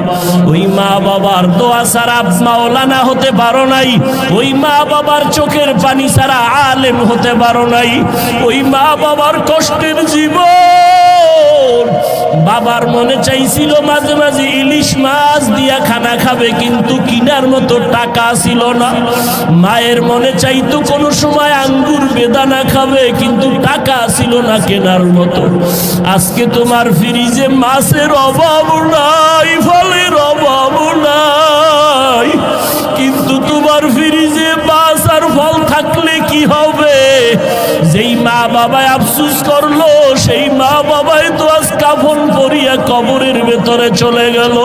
ওই মা বাবার দোয়া ছাড়া মাওলানা হতে পারো নাই, ওই মা বাবার চোখের পানি ছাড়া আলেম হতে পারো নাই। ওই মা বাবার কষ্টের জীবন, বাবার মনে চাইছিল মাঝে মাঝে ইলিশ মাছ দিয়া খানা খাবে, কিন্তু কিনার মতো টাকা ছিল না। মায়ের মনে চাইতো কোনো সময় আঙ্গুর বেদানা খাবে, কিন্তু টাকা ছিল না কেনার মতো। আজকে তোমার ফ্রিজে মাছের অভাব নাই, ফলের অভাব নাই, কিন্তু তোমার ফ্রিজে মাছ আর ফল থাকলে কি হবে? যেই মা বাবায় আফসুস করলো, সেই মা বাবাই তো আজ কাফন পরিয়া কবরের ভেতরে চলে গেল।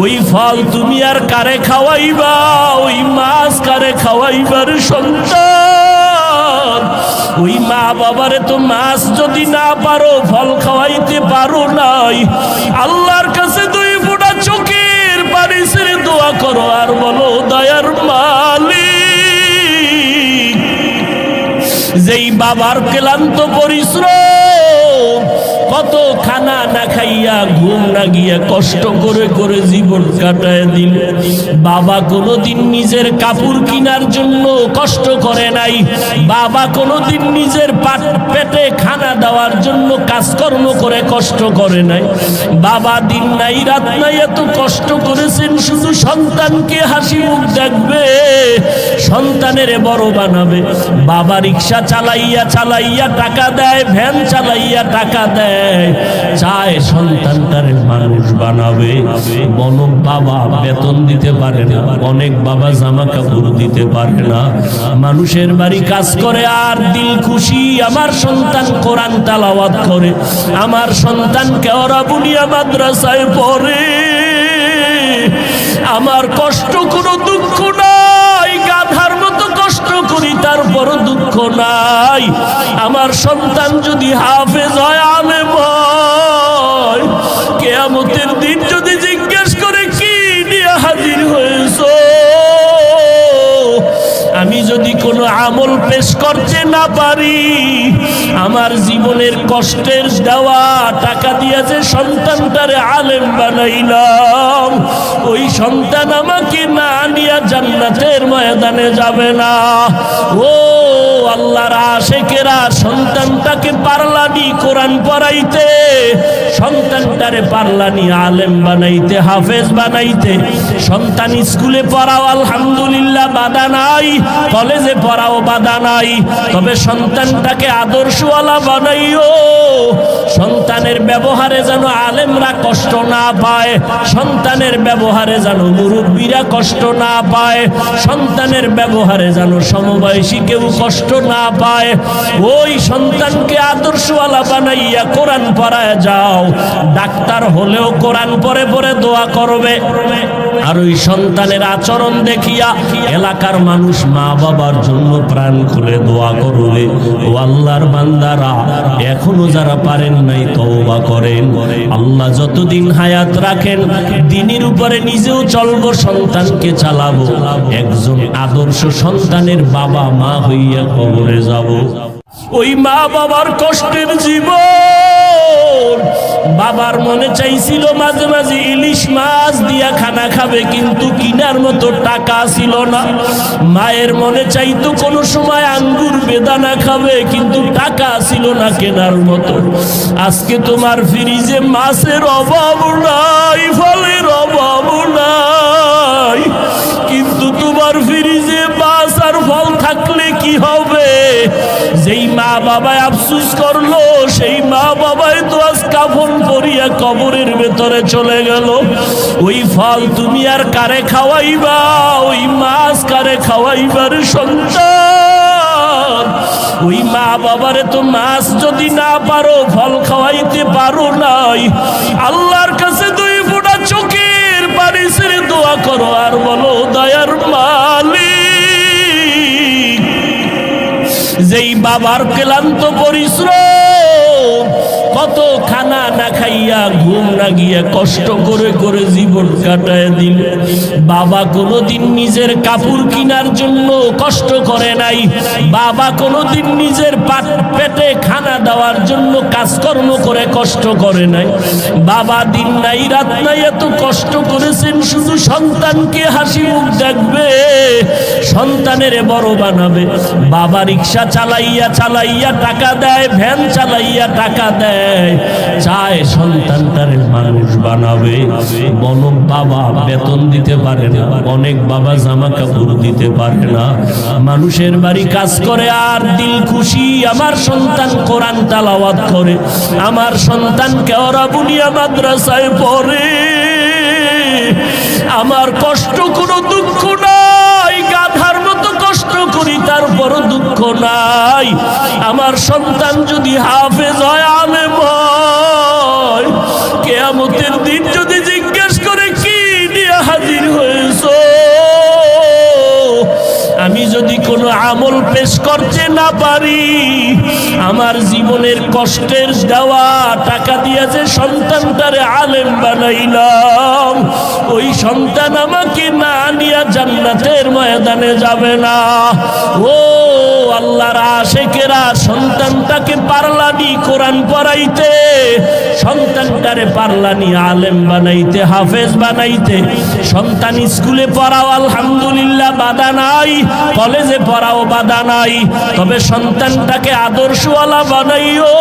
ওই ফল তুমি আর কারে খাওয়াইবা? ওই মাছ কারে খাওয়াইবার সন্তান? ওই মা বাবারে তো মাছ যদি না পারো, ফল খাওয়াইতে পারো নাই, আল্লাহর কাছে দুই ফোঁটা চোখের পানি ছেড়ে দোয়া করো আর বলো, দয়ার মালিক, যেই বাবার ক্লান্ত পরিশ্রম, কত খানা না খাইয়া ঘুম না গিয়া কষ্ট করে করে জীবন কাটায় দিল। বাবা কোনোদিন নিজের কাপড় কেনার জন্য কষ্ট করে নাই, বাবা কোনোদিন নিজের পেটে খানা দেওয়ার জন্য কাজকর্ম করে কষ্ট করে নাই। বাবা দিন নাই রাত নাই এত কষ্ট করেছেন শুধু সন্তানকে হাসি মুখ দেখবে, সন্তানের বড় বানাবে। বাবা রিক্সা চালাইয়া চালাইয়া টাকা দেয়, ভ্যান চালাইয়া টাকা দেয়, চায় সন্তানটারে মানুষ বানাবে। অনেক বাবা বেতন দিতে পারে না, অনেক বাবা জামা কাপড় দিতে পারে না, মানুষের বাড়ি কাজ করে আর দিল খুশি আমার সন্তান কোরআন তেলাওয়াত করে, আমার সন্তান কেওড়া বুনিয়া মাদ্রাসায় পড়ে, আমার কষ্ট কোনো দুঃখ নাই, গাধার মতো কষ্ট করি তারপরও দুঃখ নাই। আমার সন্তান যদি হাফেজ হয়, আলেম হয়, কিয়ামতের দিন যদি জিজ্ঞেস করে কি নিয়ে হাজির হয়েছো, আমি যদি কোনো আমল পেশ করতে না পারি, আমার জীবনের কষ্টের দেওয়া টাকা দিয়ে যে সন্তানটারে আলেম বানাইলাম, ওই সন্তান আমাকে না নিয়ে জান্নাতের ময়দানে যাবে না। ও আল্লাহর আশেকেরা, সন্তানটাকে পারলানি কোরআন পড়াইতে, সন্তানটারে পারলানি আলেম বানাইতে, হাফেজ বানাইতে। সন্তান স্কুলে পড়াও আলহামদুলিল্লাহ বাধা নাই, কলেজে পড়াও বাধা নাই, তবে সন্তানটাকে আদর্শওয়ালা বানাইও। সন্তানের ব্যবহারে যেন আলেমরা কষ্ট না পায়, সন্তানের ব্যবহারে যেন মুরব্বীরা কষ্ট না পায়, সন্তানের ব্যবহারে যেন সমবয়সী কেউ কষ্ট না পায়। ওই সন্তানকে আদর্শওয়ালা বানাইয়া কোরআন পড়ায় যাও, ডাক্তার হলেও কোরআন পড়ে পড়ে দোয়া করবে। আর ওই সন্তানের আচরণ দেখিয়া এলাকার মানুষ মা বাবার জন্য প্রাণ খুলে দোয়া করবে। ও আল্লাহর বান্দারা, এখনো যারা পারেন নাই তওবা করেন। আল্লাহ যতদিন হায়াত রাখেন দ্বীনের উপরে নিজেও চলবো, সন্তানকে চালাবো, একজন আদর্শ সন্তানের বাবা মা হইয়া কবরে যাব। ওই মা বাবার কষ্টের জীবন, বাবার মনে চাইছিল মাঝে মাঝে ইলিশ মাছ দিয়া খানা খাবে, কিন্তু কিনার মতো টাকা ছিল না। মায়ের মনে চাইতো কোনো সময় আঙ্গুর বেদানা খাবে, কিন্তু টাকা ছিল না কেনার মতো। আজকে তোমার ফ্রিজে মাছের অভাব নাই, ফলের অভাব নাই, কিন্তু তোমার ফ্রিজে মাছ আর ফল থাকলে কি হবে? যেই মা বাবায় আফসুস করলো, সেই মা বাবাই তো আজ কাফন পরিয়া কবরের ভেতর ভিতরে চলে গেল। ওই ফল তুমি আর কারে খাওয়াইবা? ওই মাছ কারে খাওয়াইবার সন্তান? ওই মা বাবারে তো মাছ যদি না পারো ফল খাওয়াইতে পারো নাই, আল্লাহর কাছে 2 ফোঁটা চোখের পানি ছেড়ে দোয়া করো আর বলো, দয়ার মালিক, যেই বাবার ক্লান্ত পরিশ্রম, কত খানা না খাইয়া ঘুম না গিয়া কষ্ট করে করে জীবন কাটায় দিল। বাবা কোনোদিন নিজের কাপড় কেনার জন্য কষ্ট করে নাই, বাবা কোনোদিন নিজের পেটে খানা দেওয়ার জন্য কাজকর্ম করে কষ্ট করে নাই। বাবা দিন নাই রাত নাই এত কষ্ট করেছেন শুধু সন্তানকে হাসি মুখ দেখবে, সন্তানের বড় বানাবে। বাবা রিক্সা চালাইয়া চালাইয়া টাকা দেয়, ভ্যান চালাইয়া টাকা দেয়, চায় সন্তানটারে মানুষ বানাবে। বলক বাবা বেতন দিতে পারে না, অনেক বাবা জামা কাপড় দিতে পারে না, মানুষের বাড়ি কাজ করে আর দিল খুশি আমার সন্তান কোরআন তেলাওয়াত করে, আমার সন্তান কেওড়া বুনিয়া মাদ্রাসায় পড়ে, আমার কষ্ট কোনো দুঃখ নাই, গাধার মতো কষ্ট করি তারপরও দুঃখ নাই। আমার সন্তান যদি হাফেজ হয়, আলেম হয়, কিয়ামতের দিন যদি জিজ্ঞেস করে কি নিয়ে হাজির হয়েছো, আমি যদি কোনো আমল পেশ করতে না পারি, আমার জীবনের কষ্টের দেওয়া টাকা দিয়ে যে সন্তানটারে আলেম বানাইলাম, ওই সন্তান আমাকে না নিয়ে জান্নাতের ময়দানে যাবে না। ও আল্লাহর আশিকেরা, সন্তানটাকে পারলানি কোরআন পড়াইতে, সন্তানটারে পারলানি আলেম বানাইতে, হাফেজ বানাইতে। সন্তান স্কুলে পড়াও আলহামদুলিল্লাহ, বাধা নাই, কলেজে পড়াও বাধা নাই, তবে সন্তানটাকে আদর্শওয়ালা বানাইও।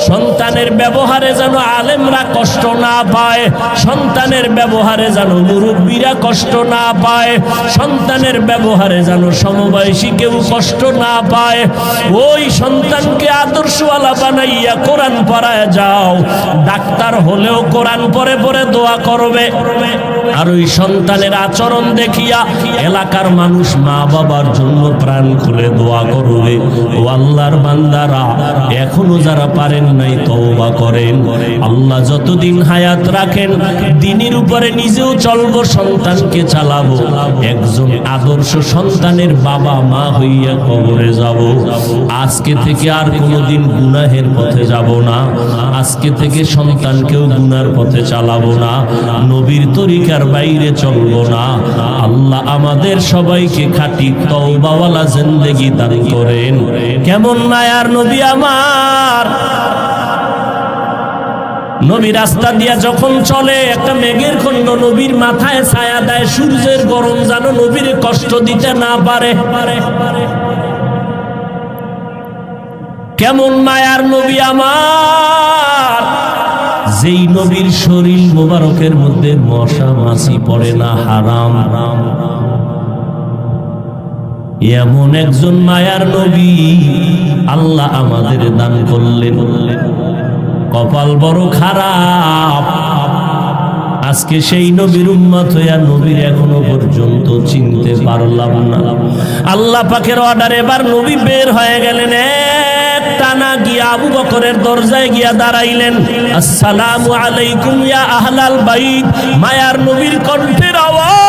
সন্তানের ব্যবহারে যেন আলেমরা কষ্ট না পায়, সন্তানের ব্যবহারে যেন মুরব্বীরা কষ্ট না পায়, সন্তানের ব্যবহারে যেন সমবয়সী কেউ কষ্ট না পায়। ওই সন্তানকে আদর্শওয়ালা বানাইয়া কোরআন পড়ায় যাও। ডাক্তার হলেও কোরআন পড়ে পড়ে দোয়া করবে, আর ওই সন্তানের আচরণ দেখিয়া এলাকার মানুষ মা বাবার জন্য প্রাণ খুলে দোয়া করবে। ও আল্লাহর বান্দারা, এখনো যারা পারেন নাই তওবা করেন। আল্লাহ যতদিন হায়াত রাখেন দিনের উপরে নিজেও চলবো, সন্তানকে চালাবো, একজন আদর্শ সন্তানের বাবা মা হইয়া কবরে যাব। আজকে থেকে আর কোনোদিন গুনাহের পথে যাব না, আজকে থেকে সন্তানকেও গুনার পথে চালাবো না, নবীর তরিকার বাইরে চলবো না। আল্লাহ আমাদের সবাইকে খাঁটি তওবাওয়ালা জিন্দেগি দান করেন। কেমন মায়ার নবী আমার! নবী রাস্তা দিয়া যখন চলে, একটা মেঘের খণ্ড নবীর মাথায় ছায়া দেয়, সূর্যের গরম যেন নবীর কষ্ট দিতে না পারে। কেমন মায়ার নবী আমার! যেই নবীর শরীর মোবারকের মধ্যে মশা মাছি পড়ে না, হারাম। এমন একজন মায়ার নবী আল্লাহ আমাদের দান করলেন। কপাল বড় খারাপ, আজকে সেই নবীর উম্মত হইয়া নবীর এখনো পর্যন্ত চিনতে পারলাম না। আল্লাহ পাকের অর্ডারে এবার নবী বের হয়ে গেলেন, টানা গিয়া আবু বকরের দরজায় গিয়া দাঁড়াইলেন। আসসালামু আলাইকুম ইয়া আহলাল বাইত। মায়ার নবীর কণ্ঠের আওয়াজ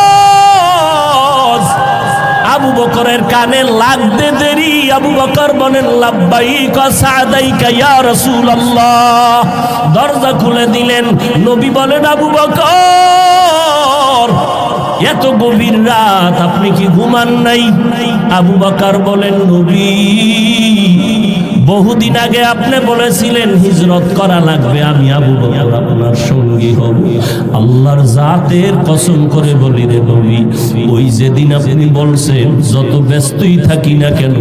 আবু বকরের কানে লাগতে দেরি। আবু বকর বলেন, লাব্বাইক ওয়া সাদাইকা ইয়া রাসূলুল্লাহ। দরজা খুলে দিলেন। নবী বলেন, আবু বকর, এত গভীর রাত আপনি কি ঘুমান নাই? আবু বকর বলেন, নবী, বহুদিন আগে আপনি বলেছিলেন হিজরত করা লাগবে, আমি আবু বকর আপনার সঙ্গী হব। আল্লাহর জাতের কসম করে বলি রে নবী, ওই যেদিন আপনি বলছেন, যত ব্যস্তই থাকি না কেন,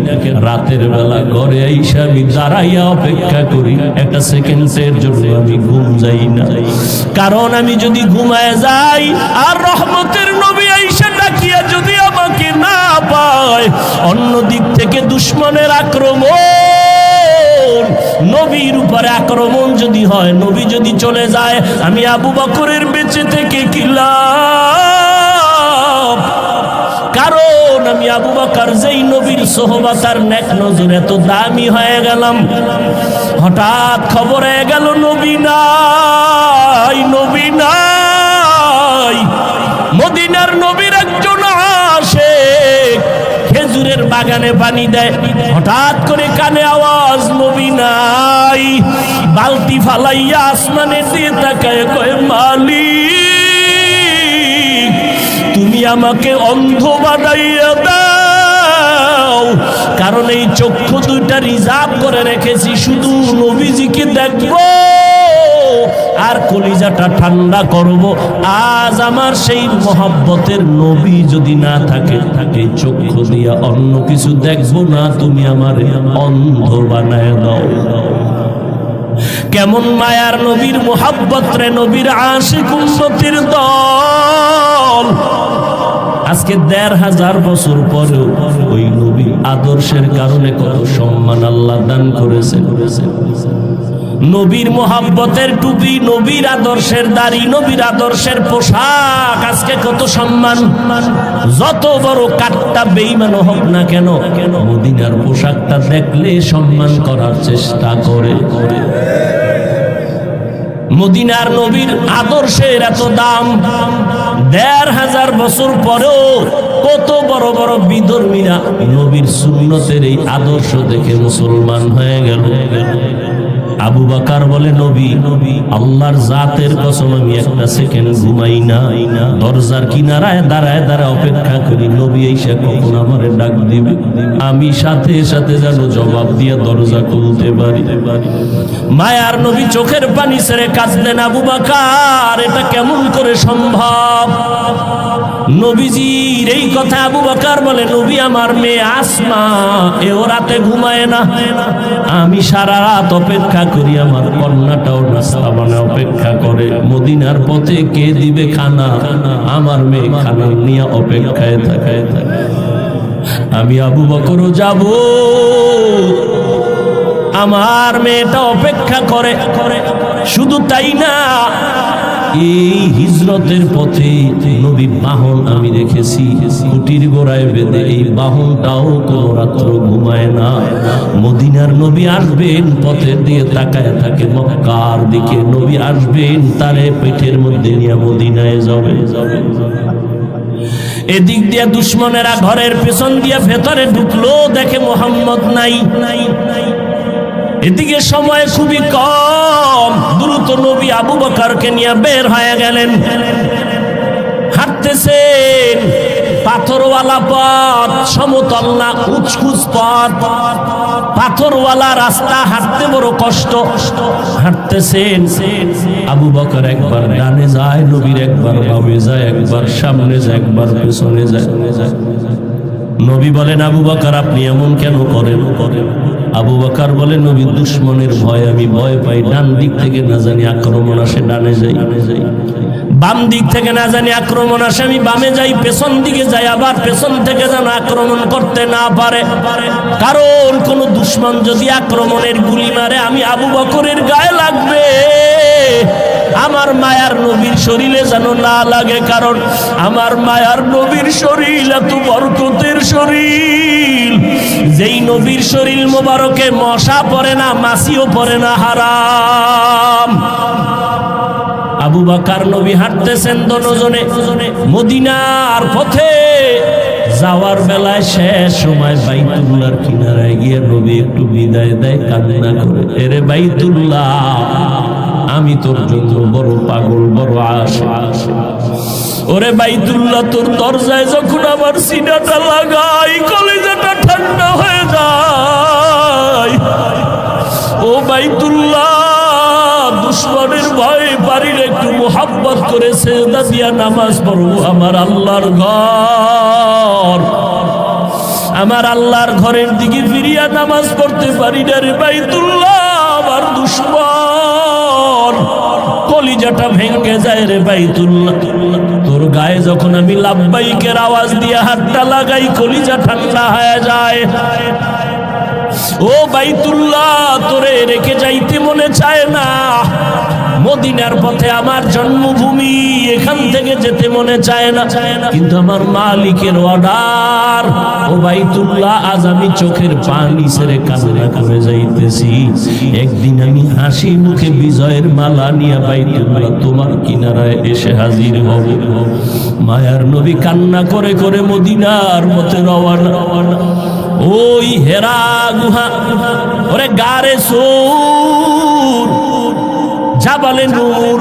রাতের বেলা ঘরে আইসা আমি দাঁড়াইয়া অপেক্ষা করি, একটা সেকেন্ডের জন্য আমি ঘুম যাই না। কারণ আমি যদি ঘুমায় যাই আর রহমতের নবী আইসা ডাকিয়া যদি আমাকে না পায়, অন্য দিক থেকে দুশমনের আক্রমণ, নবীর উপরে আক্রমণ যদি হয়, নবী যদি চলে যায়, আমি আবু বকরের বেঁচে থেকে কি লাভ? কারণ আমি আবু বকর যেই নবীর সোহবত আর নেক নজর এত দামি হয়ে গেলাম, হঠাৎ খবর হয়ে গেল নবী নাই, নবী নাই। মদিনার নবীর একজন আশিক খেজুরের বাগানে পানি দেয়, হঠাৎ করে কানে আওয়াজ নবী নাই। বালতি ফালাইয়া আসমানে দিয়ে তাকায় কয়, মালিক তুমি আমাকে অন্ধ বানাইয়া দাও, কারণ এই চক্ষু দুইটা রিজার্ভ করে রেখেছি শুধু নবীজিকে দেখবো আর কলিজাটা ঠান্ডা করব। আজ আমার সেই মহব্বতের নবী যদি না থাকে, এই চক্ষু দিয়া অন্য কিছু দেখবো না, তুমি আমার অন্ধ বানায় দাও। কেমন মায়ার নবীর মোহাব্বত রে, নবীর আশিক উম্মতের দল। আজকে ১৫০০ বছর পরেও ওই নবীর আদর্শের কারণে কত সম্মান আল্লাহ দান করেছেন। নবীর মোহাব্বতের টুপি, নবীর আদর্শের দাড়ি, নবীর আদর্শের পোশাক, আজকে কত সম্মান। যত বড় কাট্টা বেঈমান হোক না কেন, মদিনার পোশাকটা দেখলে সম্মান করার চেষ্টা করে। মদিনার নবীর আদর্শের এত দাম, ১৫০০ বছর পরেও কত বড় বড় বিধর্মীরা নবীর সুন্নতের এই আদর্শ দেখে মুসলমান হয়ে গেল। আবু বকর বলে, নবী আল্লাহর জাতের কসম আমি একটা সেকেন্ড ঘুমাই না, দরজার কিনারায় দাঁড়ায় দাঁড়ায় অপেক্ষা করি নবী এসে কখন আমারে ডাক দিবে, আমি সাথে সাথে যেন জবাব দিয়ে দরজা খুলতে পারি। মায়ার নবী চোখের পানি ছেড়ে কাঁদলেন। আবু বকর, এটা কেমন করে সম্ভব? নবীজির এই কথা আবু বকর বলে, নবী আমার মেয়ে আসমা এও রাতে ঘুমায় না, আমি সারা রাত অপেক্ষা করি, আমার কন্যাটাও নাস্তা বানায় অপেক্ষা করে, মদিনার পথে কে দিবে খানা, আমার মেয়ে খানা নিয়ে অপেক্ষায় থাকে। আমি আবু বকরও যাব, আমার মেয়েটা অপেক্ষা করে। শুধু তাই না, এই হিজরতের পথে নবীর বাহন আমি দেখেছি, কুটির গোড়ায় বেঁধে, এই বাহনটাও কোনো রাত্র ঘুমায় না। মদিনার নবী আসবেন, পথের দিকে তাকায় থাকে, মক্কার দিকে নবী আসবেন, তারে পেটের মধ্যে নিয়ে মদিনায় যাবে। এদিক দিয়ে দুশ্মনেরা ঘরের পেছন দিয়ে ভেতরে ঢুকলো, দেখে মোহাম্মদ নাই। এদিকে সময় খুবই কম, দ্রুত নবী আবু বকরকে নিয়ে বের হয়ে গেলেন। হাঁটতেছেন, পাথরওয়ালা পথ, সমতল না, উঁচকুচ পথ, পাথরওয়ালা রাস্তা, হাঁটতে বড় কষ্ট। হাঁটতেছেন, আবু বকর একবার ডানে যায়, নবীর একবার বামে যায়, একবার সামনে যায়, একবার পেছনে যায়। নবী বলেন, আবু বকর আপনি এমন কেন করেন? আবু বকর বলে, নবী দুশ্মনের ভয় আমি ভয় পাই, ডান দিক থেকে না জানি আক্রমণ আসে ডানে যাই, বাম দিক থেকে না জানি আক্রমণ আসে আমি বামে যাই, পেছন দিকে যাই, আবার পেছন থেকে যেন আক্রমণ করতে না পারে, কারণ কোন দুশ্মন যদি আক্রমণের গুলি মারে আমি আবু বকরের গায়ে লাগবে, আমার মায়ার নবীর শরীরে যেন না লাগে, কারণ আমার মায়ার নবীর শরীর এত বরকতের শরীর, যেই নবীর শরীর মোবারকে মশা পড়ে না, মাছিও পড়ে না, হারাম। আবু বকর নবী হাঁটতেছেন দুজনে মদিনার পথে। যাওয়ার বেলায় শেষ সময় বাইতুল্লাহর কিনারায় গিয়ে নবী একটু বিদায় দেয়, কান্না করে, এরে বাইতুল্লাহ আমি তোর জন্য বড় পাগল, বড় আশিক। ওরে বাইতুল্লাহ, তোর দরজায় যখন আমার সিনাটা লাগাই, কলিজাটা ঠান্ডা হয়ে যায়। ও বাইতুল্লাহ, দুশ্মনের ভয়ে বাড়ির একটু মোহাব্বত করে সেজদা দিয়া নামাজ পড়বো, আমার আল্লাহর ঘর, আমার আল্লাহর ঘরের দিকে ফিরিয়া নামাজ পড়তে পারি না রে বাইতুল্লাহ, আমার দুশ্মন, কলিজাটা ভেঙে যায় রে বাইতুল্লাহ। তোর গায়ে যখন আমি লাব্বাইকের আওয়াজ দিয়ে হাতটা লাগাই, কলিজা ঠান্ডা হয়ে যায়। ও বাইতুল্লাহ, তোরে রেখে যাইতে মনে চায় না। মদিনার পথে আমার জন্মভূমি, এখান থেকে যেতে মনে চায় না, কিন্তু আমার মালিকের অর্ডার। ও বাইতুল্লাহ, আজ আমি চোখের পানি ছেড়ে কান্না করে যাইতেছি। একদিন আমি হাসি মুখে বিজয়ের মালা নিয়ে বাইতুল্লাহ তোমার কিনারায় এসে হাজির হব। মায়ার নবী কান্না করে করে মদিনার পথে রওয়ানা। ওই হেরা গুহা, ওরে গারে সূর, জাবালে নূর,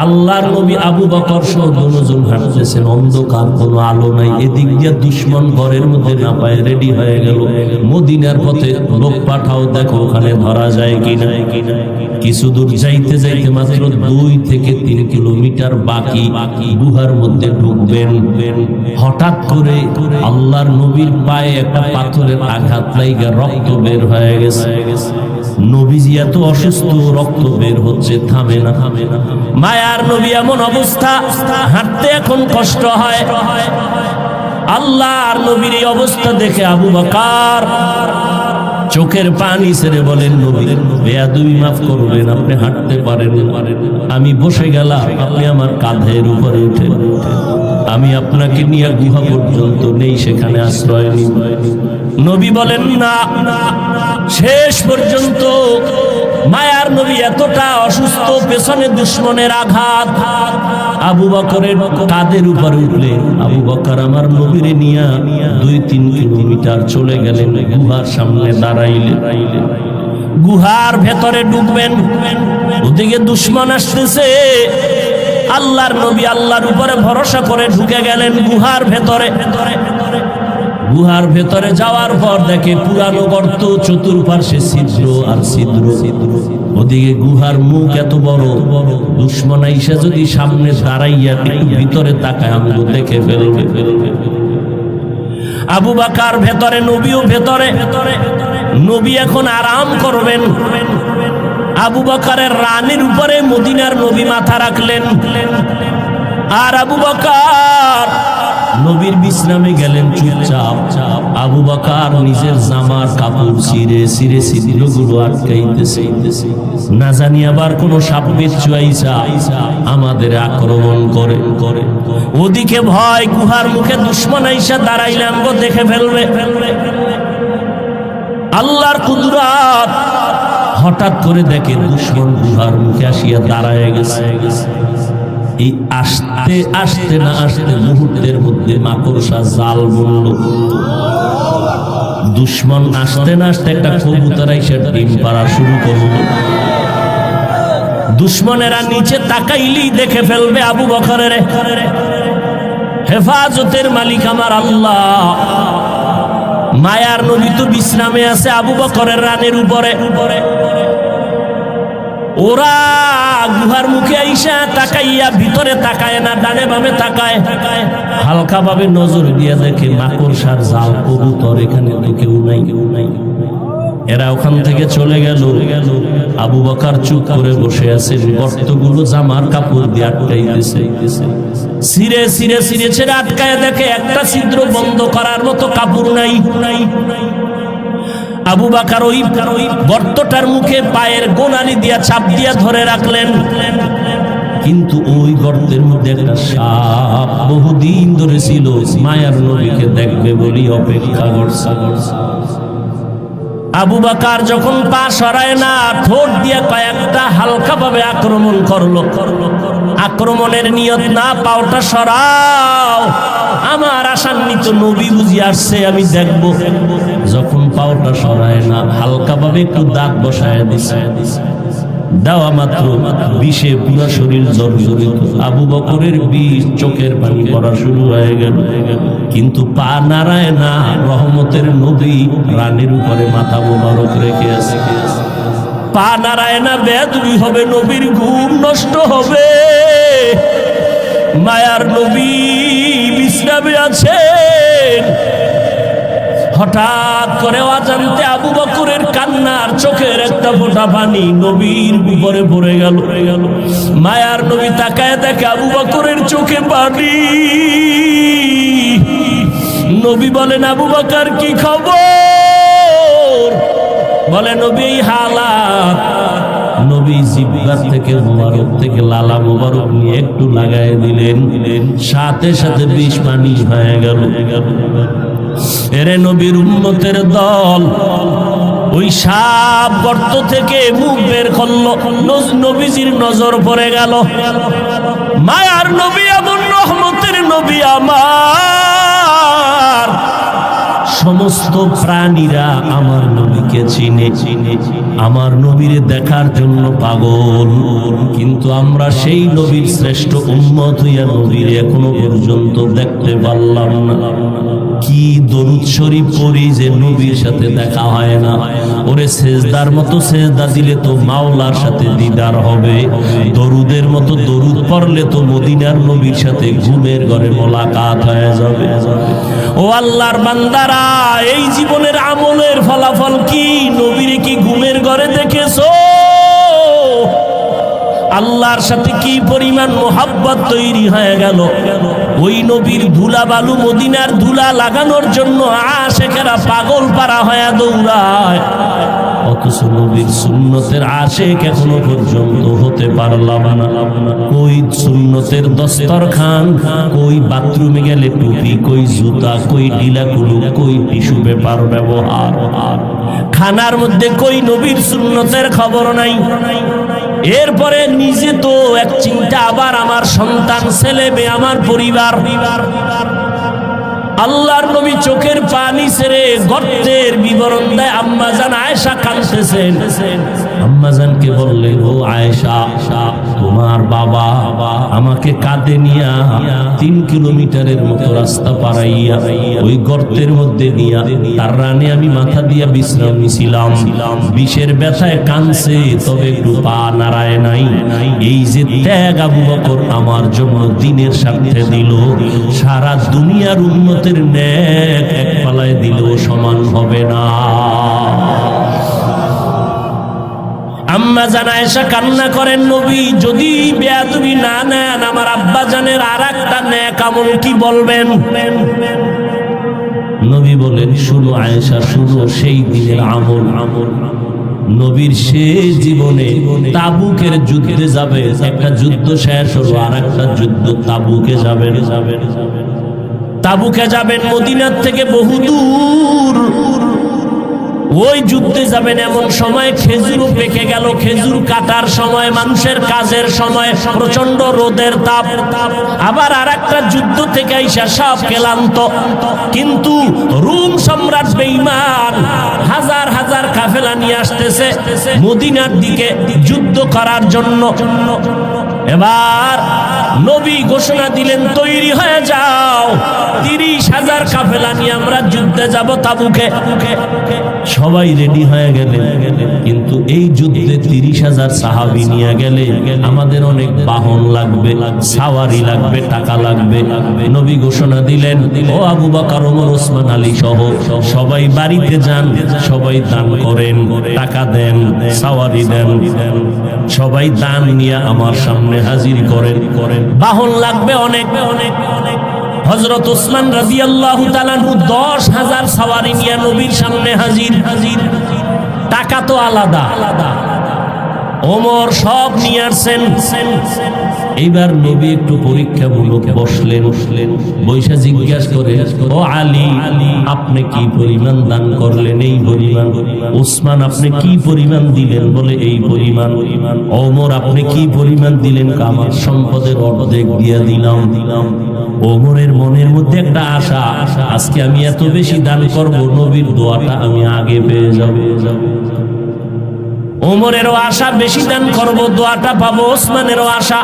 আল্লাহর নবী আবু বকর সহ দুজন হাঁটতেছেন, অন্ধকার, কোনো আলো নাই। এদিক দিয়ে দুশমন ঘরের মধ্যে না পায় রেডি হয়ে গেল। মদিনার পথে লোক পাঠাও, দেখো ওখানে ধরা যায় কিনা। কিছু দূর যাইতে যাইতে মাত্র 2 থেকে 3 কিলোমিটার বাকি, গুহার মধ্যে ঢুকবেন। হঠাৎ করে আল্লাহর নবীর পায়ে একটা পাথরের আঘাত লাগা রক্ত বের হয়ে গেছে। নবীজি এত অসুস্থ, রক্ত বের হচ্ছে, থামে না। মায়ার নবী এমন অবস্থা, হাঁটতে এখন কষ্ট হয়। আল্লাহর নবীর এই অবস্থা দেখে আবু বকর চোখের পানি ছেড়ে বলেন, নবী বেয়াদবি মাফ করবেন, আপনি হাঁটতে পারেন, আমি বসে গেলাম, আপনি আমার কাঁধের উপরে উঠে, আমি আপনাকে নিয়ে গুহা পর্যন্ত নেই, সেখানে আশ্রয় নিব। নবী বলেন না। শেষ পর্যন্ত মায়ার নবী এতটা অসুস্থ, পেছনে দুশমনের আঘাত, আবু বকরের কাঁধের উপরে উঠলে আবু বকর আমার নবীরে নিয়ে 2-3 কিলোমিটার চলে গেলেন। গুহার সামনে দাঁড়াইলেন। গুহার ভেতরে ঢুকবেন, ওদিকে দুশমন আসতেছে। আল্লাহর নবী আল্লাহর উপরে ভরসা করে ঢুকে গেলেন গুহার ভেতরে। গুহার ভেতরে যাওয়ার পর দেখে পুরানো গর্ত, চতুর্পার্শ্বে ছিদ্র আর ছিদ্র। ওদিকে গুহার মুখ এত বড়, দুশমন আইসা যদি সামনে দাঁড়াইয়া একটু ভিতরে তাকায় আমাকে দেখে ফেলবে। আবু বকর ভেতরে, নবীও ভেতরে। নবী এখন আরাম করবেন। আবু বকরের রানের উপরে মদিনার নবী মাথা রাখলেন, আর আবু বকর নবীর বিশ্রামে গেলেন চুপচাপ। আবু বকর নিজের জামার কাপড় ছিঁড়ে ছিঁড়ে ছিদ্রগুলো আটকাইতেছে, না জানি আবার কোন সাপের চুয়াইসা আমাদের আক্রমণ করে। ওদিকে ভয়, গুহার মুখে দুশমন আইসা দাঁড়াইলে আমগো দেখে ফেলবে। আল্লাহর কুদরত, হঠাৎ করে দেখে দুশমন গুহার মুখে আসিয়া দাঁড়ায় গেছে। এই আসতে আসতে না আসতে মুহূর্তের মধ্যে মাকড়সা জাল বলল। দুশমন আসতে না আসতে একটা কবুতর এসে ডিম পাড়া শুরু করলো। দুশমনেরা নিচে তাকাইলি দেখে ফেলবে আবু বকরের। হেফাজতের মালিক আমার আল্লাহ। মায়ার নবী তো বিশ্রামে আছে আবু বকরের রানের উপরে। ওরা গুহার মুখে আইসা তাকাইয়া ভিতরে তাকায় না, ডানে বামে তাকায়। হালকা ভাবে নজর দিয়া দেখে মাকড়সার জাল, কবুতর, এখানে কেউ নাই। এরা ওখান থেকে চলে গেল। আবু বকর চুপ করে বসে আছেন। গর্তগুলো জামার কাপড় দিয়ে আটকাইতেছে। সিরে সিরে সিরে ছেড়ে আটকায় দেখে একটা ছিদ্র বন্ধ করার মতো কাপড় নাই। আবু বকর ওই গর্তটার মুখে পায়ের গোনালি দিয়া চাপ দিয়া ধরে রাখলেন, কিন্তু ওই গর্তের মধ্যে একটা সাপ বহুদিন ধরে ছিল, মায়ার নবীকে দেখবে বলি অপেক্ষা করছে। আবু বকর যখন পা সরায় না, ঠোঁট দিয়ে কয়েকটা হালকা ভাবে আক্রমণ করলো। আক্রমণের নিয়ত না, পাওটা সরাও, আমার আশান্বিত নবী বুঝি আসছে, আমি দেখব। যখন পাওটা সরায় না, হালকা ভাবে একটু দাঁত বসায় দিছে। দেওয়া মাত্র বিষে পুরো শরীর জর্জরিত। আবু বকরের বিষ, চোখের পানি পড়া শুরু হয়ে গেল, কিন্তু পা নাড়ায় না। রহমতের নবী রানের উপরে মাথা মোবারক রেখে আছে। পা নাড়ায় না, বেয়াদবি হবে, নবীর ঘুম নষ্ট হবে। মায়ার নবী বিশ্রামে আছেন। হঠাৎ করে অজান্তে আবু বকরের কান্নার চোখের একটা ফোঁটা পানি নবীর উপরে পড়ে গেল। মায়ার নবী তাকায় দেখে আবু বকরের চোখে পানি। নবী বলেন, আবু বকর কি খবর? বলে নবী এই হালাত। নবী জিহ্বার থেকে মোবারক থেকে লালা মোবারক নিয়ে একটু লাগায় দিলেন, সাথে সাথে বিষ পানি হয়ে গেল। এরে নবীর উম্মতের দল ওই সাপ গর্ত থেকে মুখ বের করলো, নবীজির নজর পড়ে গেল। মায়ার নবী, এমন রহমতের নবী আমার, সমস্ত প্রাণীরা আমার নবীকে চিনে, আমার নবীরে দেখার জন্য পাগল। কিন্তু আমরা সেই নবীর শ্রেষ্ঠ উম্মত হইয়া নবীর এখনো পর্যন্ত দেখতে পারলাম না। কি দরুদ শরীফ পড়ি যে নবীর সাথে দেখা হয় না। ওরে সেজদার মতো সেজদা দিলে তো মাওলার সাথে দিদার হবে, দরুদের মতো দরুদ পড়লে তো মদিনার নবীর সাথে ঘুমের ঘরে মোলাকাত হয়ে যাবে। ও আল্লাহর বান্দারা, এই জীবনের আমলের ফলাফল কি? নবীরে কি ঘুমের ঘরে দেখেছো? আল্লাহর সাথে কি পরিমাণ মোহাব্বত তৈরি হয়ে গেল। ওই নবীর ধুলা বালু, মদিনার ধুলা লাগানোর জন্য আশেকেরা পাগল পারা হয়ে দৌড়ায়, অথচ নবীর সুন্নতের আশেক এখনো পর্যন্ত হতে পারলাম না। কই সুন্নতের দস্তরখান, কই বাথরুমে গেলে টুপি, কই জুতা, কই ঢিলাকুলু, কই টিস্যু পেপার ব্যবহার, খানার মধ্যে কই নবীর সুন্নতের খবর নাই। এরপরে নিজে তো এক চিন্তা, আবার আমার সন্তান, ছেলে মেয়ে, আমার পরিবার। আল্লাহর নবী চোখের পানি ছেড়ে গর্তের বিবরণ দেয়। আম্মাজান আয়েশা কাঁদতেছেন। আম্মাজানকে বললেন, ও আয়েশা, তোমার বাবা আমাকে কাঁধে নিয়া 3 কিলোমিটারের মতো রাস্তা পারাইয়া ওই গর্তের মধ্যে নিয়া তার রানে আমি মাথা দিয়া বিশ্রাম নিছিলাম। বিষের ব্যথায় কাঁদছে, তবে একটু পা নাড়ায় নাই। এই যে ত্যাগ আবু বকর আমার জন্য দিনের সাথে দিল, সারা দুনিয়ার উম্মতের নেক এক পালায় দিলেও সমান হবে না। আম্মা জান আয়েশা কান্না করেন, নবী যদি বেয়াদবি না নেন, আমার আব্বা জানের আর একটা নেক আমল কি বলবেন? নবী বলেন, শুনো আয়েশা, শুনো সেই দিনের আমল। নবীর শেষ জীবনে তাবুকের যুদ্ধে যাবে। একটা যুদ্ধ শেষ হলো, আর একটা যুদ্ধ তাবুকে যাবেন। তাবুকে যাবেন মদিনার থেকে বহুদূর। ওই যুদ্ধে যাবেন এমন সময় খেজুরও পেকে গেল, খেজুর কাটার সময়, মানুষের কাজের সময়, প্রচন্ড রোদের তাপ। আবার আর একটা যুদ্ধ থেকে আইসা সব ক্লান্ত, কিন্তু রোম সম্রাট বেঈমান হাজার হাজার কাফেলা নিয়ে আসতেছে মদিনার দিকে যুদ্ধ করার জন্য। এবার নবী ঘোষণা দিলেন, তৈরি হয়ে যাও, 30,000 কাফেলা নিয়ে আমরা যুদ্ধে যাব তাবুকে। সবাই রেডি হয়ে গেলেন, কিন্তু এই যুদ্ধে 30,000 সাহাবী নিয়ে গেলে আমাদের অনেক বাহন লাগবে, সাওয়ারি লাগবে, টাকা লাগবে। নবী ঘোষণা দিলেন, ও আবু বকর, ওমর, ওসমান, আলী সহ সবাই বাড়িতে যান, সবাই দান করেন, টাকা দেন, সাওয়ারি দেন, সবাই দান নিয়ে আমার সামনে হাজির করেন। বাহন লাগবে অনেক অনেক অনেক। হযরত ওসমান রাদিয়াল্লাহু তাআলা 10,000 সাওয়ারি নিয়ে নবীর সামনে হাজির। টাকা তো আলাদা, ওমর সব নিয়ে আসছেন। এইবার নবী একটু পরীক্ষামূলক বসলেন, বৈশা জিজ্ঞাসা করে, ও আলী, আপনি কি পরিমাণ দান করলেন? এই পরিমাণ। ওসমান, আপনি কি পরিমাণ দিলেন? বলে এই পরিমাণ। ওমর, আপনি কি পরিমাণ দিলেন? আমার সম্পদের অর্ধেক দিয়ে দিলাম। ওমরের মনের মধ্যে একটা আশা, আজকে আমি এত বেশি দান করব, নবীর দোয়াটা আমি আগে পেয়ে যাব। ওমরেরও আশা, বেশি দান করব, দোয়াটা পাবো। ওসমানেরও আশা।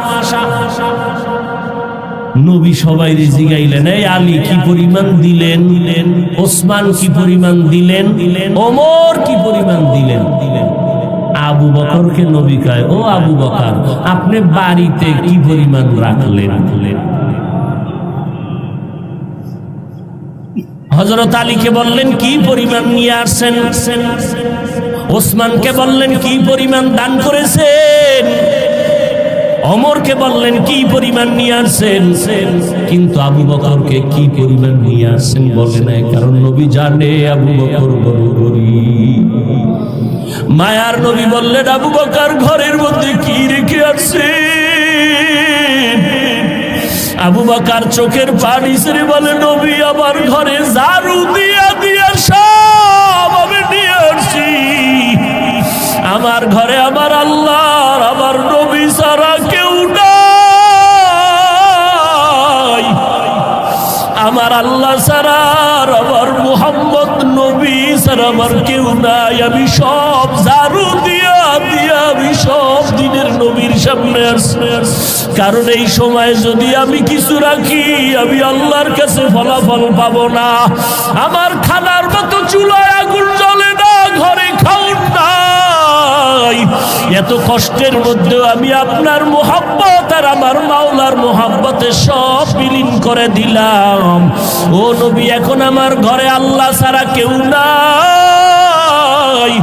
নবী সবাই জিগাইলেন, এই আলী কি পরিমাণ দিলেন? ওসমান কি পরিমাণ দিলেন? ওমর কি পরিমাণ দিলেন? আবু বকরকে নবী কয়, ও আবু বকর, আপনি বাড়িতে কি পরিমাণ রাখলেন? হযরত আলীকে বললেন, কি পরিমাণ নিয়ে আসছেন? ওসমানকে বললেন, কি পরিমাণ দান করেছেন? ওমরকে বললেন কি পরিমাণ নিয়ে আসছেন, কিন্তু আবু বকরকে কি পরিমাণ নিয়ে আসছেন বলে নাই, কারণ নবী জানে আবু বকর বড় গরীব। মায়ার নবী বললেন আবু বকর ঘরের মধ্যে কি রেখে আসছেন? আবু বকর চোখের পানি ছেড়ে বলে নবী আমার ঘরে ঝাড়ু দিয়া দিয়া সব আমি নিয়ে আসছি। আমার ঘরে আমার আল্লাহর আমার নবী ছাড়া কেউ নাই, আমার আল্লাহ ছাড়া আমার মুহাম্মদ নবী ছাড়া আমার কেউ নাই। আমি সব ঝাড়ু দিয়া দিয়া আমি সব দিনের নবীর সামনে আসছি, কারণ এই সময় যদি আমি কিছু রাখি আমি আল্লাহর কাছে ফলাফল পাবো না। আমার খানার মতো চুলায় আগুন জ্বলে না, ঘরে খাউন নাই। এত কষ্টের মধ্যেও আমি আপনার মোহাব্বত আর আমার মাওলার মোহাব্বতে সব বিলীন করে দিলাম। ও নবী এখন আমার ঘরে আল্লাহ ছাড়া কেউ নাই।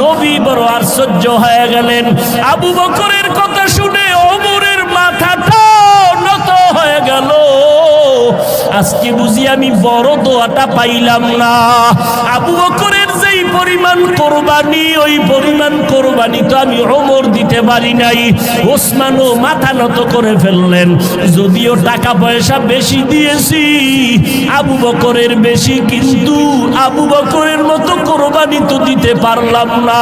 নবী বড় আশ্চর্য হয়ে গেলেন। আবু বকরের কথা শুনে ওমরের মাথাটা নত হয়ে গেল। আজকে বুঝি আমি বড় দোয়াটা পাইলাম না। আবু বকরের যেই পরিমাণ কোরবানি, ওই পরিমাণ কোরবানি তো আমি ওমর দিতে পারি নাই। ওসমানও মাথা নত করে ফেললেন, যদিও টাকা পয়সা বেশি দিয়েছি আবু বকরের বেশি, কিন্তু আবু বকরের মতো কোরবানি তো দিতে পারলাম না।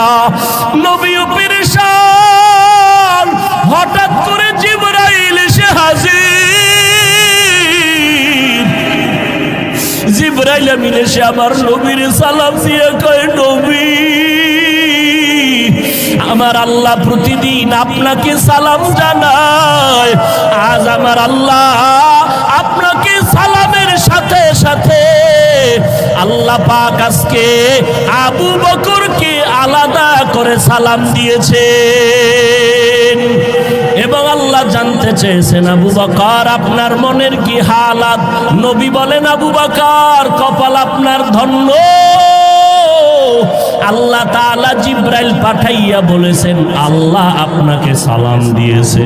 নবীও পেরেশান। হঠাৎ করে জিবরাইল এসে হাজির। জিবরাইল আমিন এসে আমার নবীর সালাম দিয়ে কয় নবী আমার আল্লাহ প্রতিদিন আপনাকে সালাম জানায়, আজ আমার আল্লাহ আপনাকে সালামের সাথে সাথে আল্লাহ পাক আজকে আবু বকরকে আলাদা করে সালাম দিয়েছেন। এবং আল্লাহ জানতে চেয়েছেন আবু বকর আপনার মনের কি হালাত। নবী বলেন আবু বকর কপাল আপনার ধন্য, আল্লাহ তাআলা জিবরাইল পাঠাইয়া বলেছেন আল্লাহ আপনাকে সালাম দিয়েছে।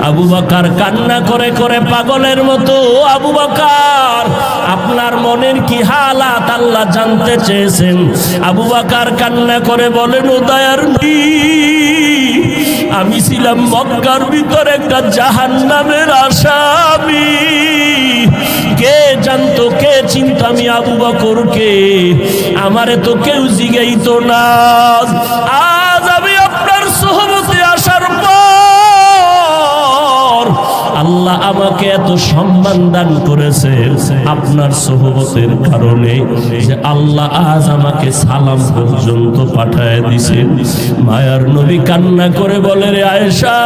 আবু বকর কান্না করে করে পাগলের মতো, আবু বকর আপনার মনের কি হালাত আল্লাহ জানতে চেয়েছেন। আবু বকর কান্না করে বলেন ও দয়ার নবী আমি ছিলাম মক্কার ভিতরে একটা জাহান্নামের আসামি। কে জানতো কে চিন্তা আমি আবু বকরকে, আমারে তো কেউ জিগাইতো না। আজ আমি আপনার সোহবতে আসার পর আল্লাহ আমাকে এত সম্মান দান করেছে আপনার সোহবতের কারণে, যে আল্লাহ আজ আমাকে সালাম পর্যন্ত পাঠায় দিছে। মায়ার নবী কান্না করে বলে রে আয়েশা,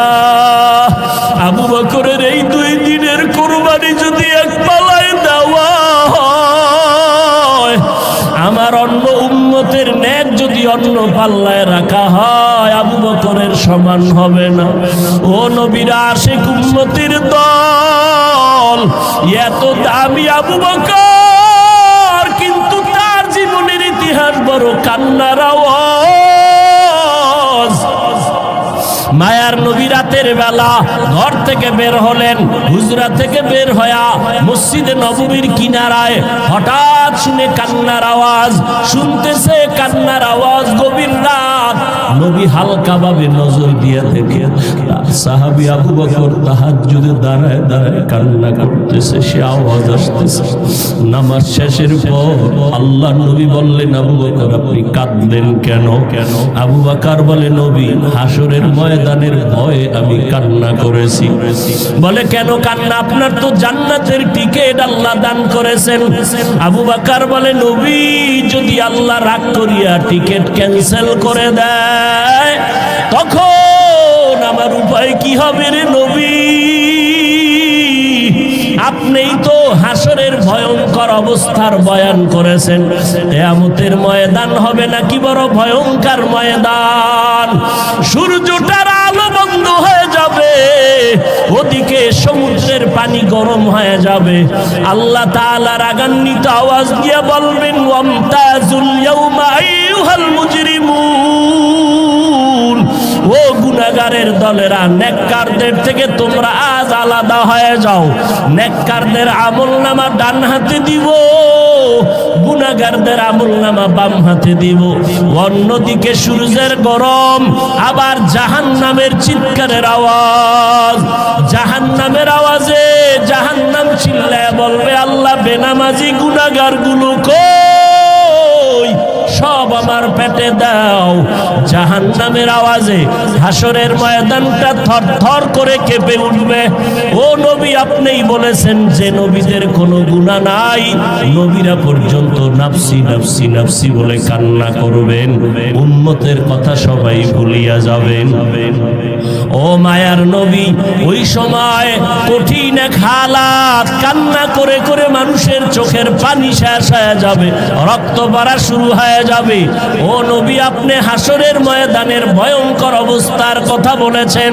আবু বকরের এই 2 দিনের কুরবানি যদি এক পালায় দেওয়া হয়, আমার অন্য উম্মতের নেক যদি অন্য পাল্লায় রাখা হয় আবু বকরের সমান হবে না। ও নবীর আশিক উম্মতের দল, এত দামি আবু বকর, কিন্তু তার জীবনের ইতিহাস বড় কান্নার আওয়াজ। মায়ার নবী রাতের বেলা ঘর থেকে বের হলেন, হুজরা থেকে বের হয়া মসজিদে নববীর কিনারায় হঠাৎ শুনে কান্নার আওয়াজ, শুনতেছে কান্নার আওয়াজ। গভীর রাত, নবী হালকা ভাবে নজর দিয়ে দেখে সাহাবী আবু বকর তাহাজ্জুদে দাঁড়ায় দাঁড়ায় কান্না করতেছে, সে আওয়াজ আসতেছে। নামাজ শেষের পর আল্লাহ নবী বললেন আবু বকর আপনি কাঁদলেন কেন? আবু বকর বলে নবী হাসরের ময়দানের ভয়ে আমি কান্না করেছি। বলে কেন কান্না? আপনার তো জান্নাতের টিকিট আল্লাহ দান করেছেন। আবু বকর বলে নবী যদি আল্লাহ রাগ করিয়া টিকিট ক্যান্সেল করে দেয় তখন আমার উপায় কি হবে রে নবী? আপনিই তো হাসরের ভয়ঙ্কর অবস্থার বয়ান করেছেন। কিয়ামতের ময়দান হবে নাকি বড় ভয়ঙ্কর ময়দান। সূর্যটার আলো বন্ধ হয়ে যাবে, ওদিকে সমুদ্রের পানি গরম হয়ে যাবে। আল্লাহ তাআলা রাগান্বিত আওয়াজ দিয়ে বলবেন ওয়ামতাজুল ইয়াউমা আইয়ুহাল মুজরিমুন, ও গুনাহগারের দলেরা, নেককারদের থেকে তোমরা আজ আলাদা হয়ে যাও। নেককারদের আমলনামা ডান হাতে দিব, গুনাহগারদের আমলনামা বাম হাতে দিব। অন্যদিকে সূর্যের গরম, আবার জাহান্নামের চিৎকারের আওয়াজ। জাহান্নামের আওয়াজে জাহান্নাম চিল্লায় বলবে, আল্লাহ বেনামাজি গুনাহগার গুলো কই, সব আমার পেটে দাও। জাহান্নামের আওয়াজে হাসরের ময়দানটা থরথর করে কেঁপে উঠবে। ও নবী, আপনিই বলেছেন যে নবীদের কোনো গুনাহ নাই, নবীরা পর্যন্ত নাফসি নাফসি নাফসি বলে কান্না করবেন, উম্মতের কথা সবাই ভুলিয়া যাবেন। ও মায়ার নবী, ওই সময় কঠিন এক হালাত, কান্না করে করে মানুষের চোখের পানি শেষ হয়ে যাবে, রক্ত পড়া শুরু হয়ে যাবে। ও নবী, আপনি হাসরের ময়দানের ভয়ঙ্কর অবস্থার কথা বলেছেন।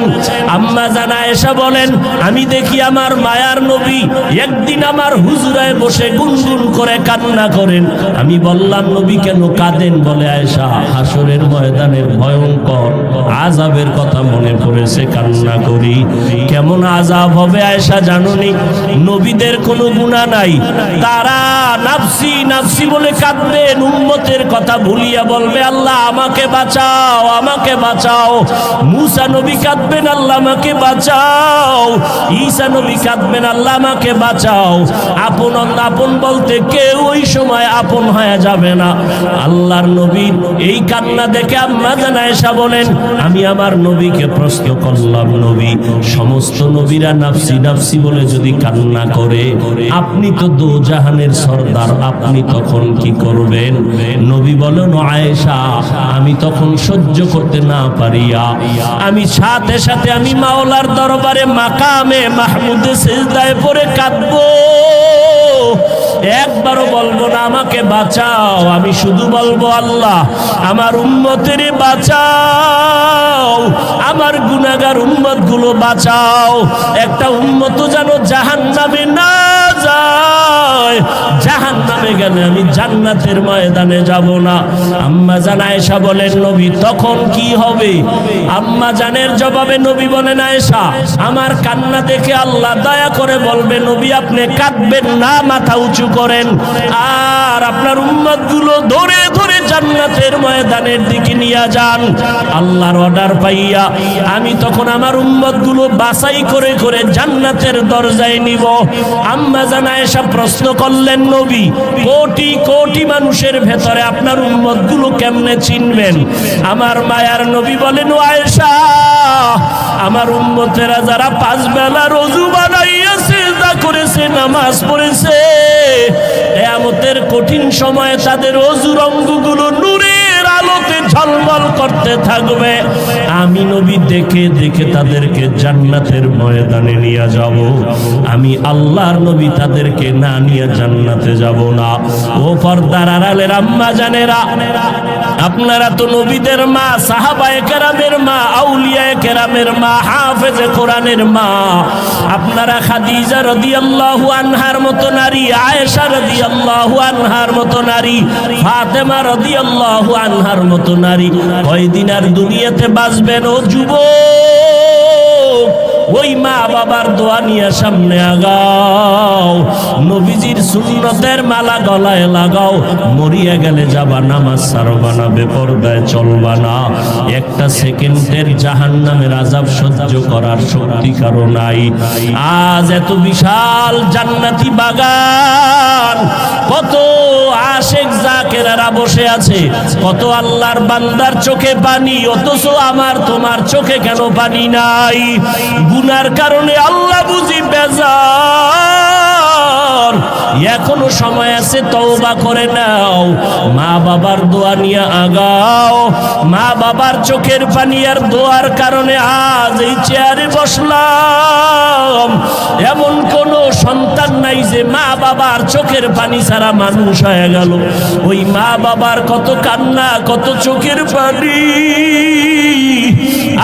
আম্মা জান আয়েশা বলেন, আমি দেখি আমার মায়ার নবী একদিন আমার হুজুরায় বসে গুনগুন করে কান্না করেন। আমি বললাম, নবী কেন কাঁদেন? বলে, আয়েশা, হাসরের ময়দানের ভয়ঙ্কর আযাবের কথা মনে পড়েছে, কান্না করি। কেমন আযাব হবে আয়েশা জানুনি? নবীদের কোনো গুনাহ নাই, তারা নাফসি নাফসি বলে কাঁদবেন, উম্মতের কথা ভুলিয়া বলবে, আল্লাহ আমাকে বাঁচাও, আমাকে বাঁচাও। মুসা নবী কাঁদবেন, আল্লাহ আমাকে বাঁচাও। ঈসা নবী কাঁদবেন, আল্লাহ আমাকে বাঁচাও। আপন আপন বলতে কেউ ওই সময় আপন হয়ে যাবে না। আল্লাহর নবীর এই কান্না দেখে আম্মা জান আয়েশা বলেন, আমি আমার নবীকে প্রশ্ন করলাম, নবী, সমস্ত নবীরা নাফসি নাফসি বলে যদি কান্না করে, আপনি তো দো জাহানের সরদার, আপনি তখন কি করবেন? নবী বলেন, আয়েশা, আমি তখন সহ্য করতে না পারিয়া আমি সাথে সাথে আমি মাওলার দরবারে মাকামে মাহমুদে সিজদায় পড়ে কাঁদবো। একবারও বলবো না আমাকে বাঁচাও, আমি শুধু বলবো, আল্লাহ আমার উম্মতের বাঁচাও, আমার গুনাহগার উম্মত গুলো বাঁচাও। একটা উম্মত যেন জাহান্নামে না যায়, জাহান্নামে গেলে আমি জান্নাতের ময়দানে যাব না। আম্মা জান আয়েশা বলেন, নবী তখন কি হবে? আম্মা জানের জবাবে নবী বলেন, আয়েশা, আমার কান্না দেখে আল্লাহ দয়া করে বলবে, নবী আপনি কাঁদবেন না, মাথা উঁচু করেন, আর আপনার উম্মত গুলো ধরে ধরে জান্নাতের ময়দানের দিকে নিয়ে যান। আল্লাহর অর্ডার পাইয়া আমি তখন আমার উম্মত গুলো বাছাই করে করে জান্নাতের দরজায় নিব। আম্মা জান আয়েশা প্রশ্ন করলেন, নবী কোটি কোটি মানুষের ভেতরে আপনার উম্মত গুলো কেমনে চিনবেন? আমার মায়ার নবী বলেন, ও আয়েশা, আমার উম্মতেরা যারা 5 বেলা রোজু বানাইয়া সিজদা করেছে, নামাজ পড়েছে, কিয়ামতের কঠিন সময়ে তাদের ওযুর অঙ্গগুলো নূরের আলোতে ঝলমল করতে থাকবে। আমি নবী দেখে দেখে তাদেরকে জান্নাতের ময়দানে নিয়ে যাব। আমি আল্লাহর নবী তাদেরকে না নিয়ে জান্নাতে যাব না। ও পর্দার আড়ালের আম্মা জানেরা, আপনারা তো নবীদের মা, সাহাবায়ে কেরামের মা, আউলিয়ায়ে কেরামের মা, হাফেজে কোরআনের মা। আপনারা খাদিজা রাদিয়াল্লাহু আনহার মতো নারী, আয়েশা রাদিয়াল্লাহু আনহার মতো নারী, ফাতেমা রাদিয়াল্লাহু আনহার মতো নারী কয়দিন আর দুনিয়াতে বাঁচবেন? ও যুবক, ওই মা বাবার দোয়া নিয়ে সামনে আগাও, নবীজির সুন্নতের মালা গলায় লাগাও। মরিয়া গেলে যাবা, নামাজ ছাড়বা না, বেপরদায় চলবা না। একটা সেকেন্ডের জাহান্নামের আযাব সহ্য করার শক্তি কারো নাই। আজ এত বিশাল জান্নাতি বাগান, কত আশেক জাকেরারা বসে আছে, কত আল্লাহর বান্দার চোখে পানি, অথচ আমার তোমার চোখে কেন পানি নাই? গুনার কারণে আল্লাহ বুঝি বেজার। এখনো সময় আছে, তওবা করে নাও, মা বাবার দোয়া নিয়ে আগাও। মা বাবার চোখের পানি আর দোয়ার কারণে আজ এই চেয়ারে বসলাম। এমন কোন সন্তান নাই যে মা বাবার চোখের পানি ছাড়া মানুষ হয়ে গেল। ওই মা বাবার কত কান্না, কত চোখের পানি,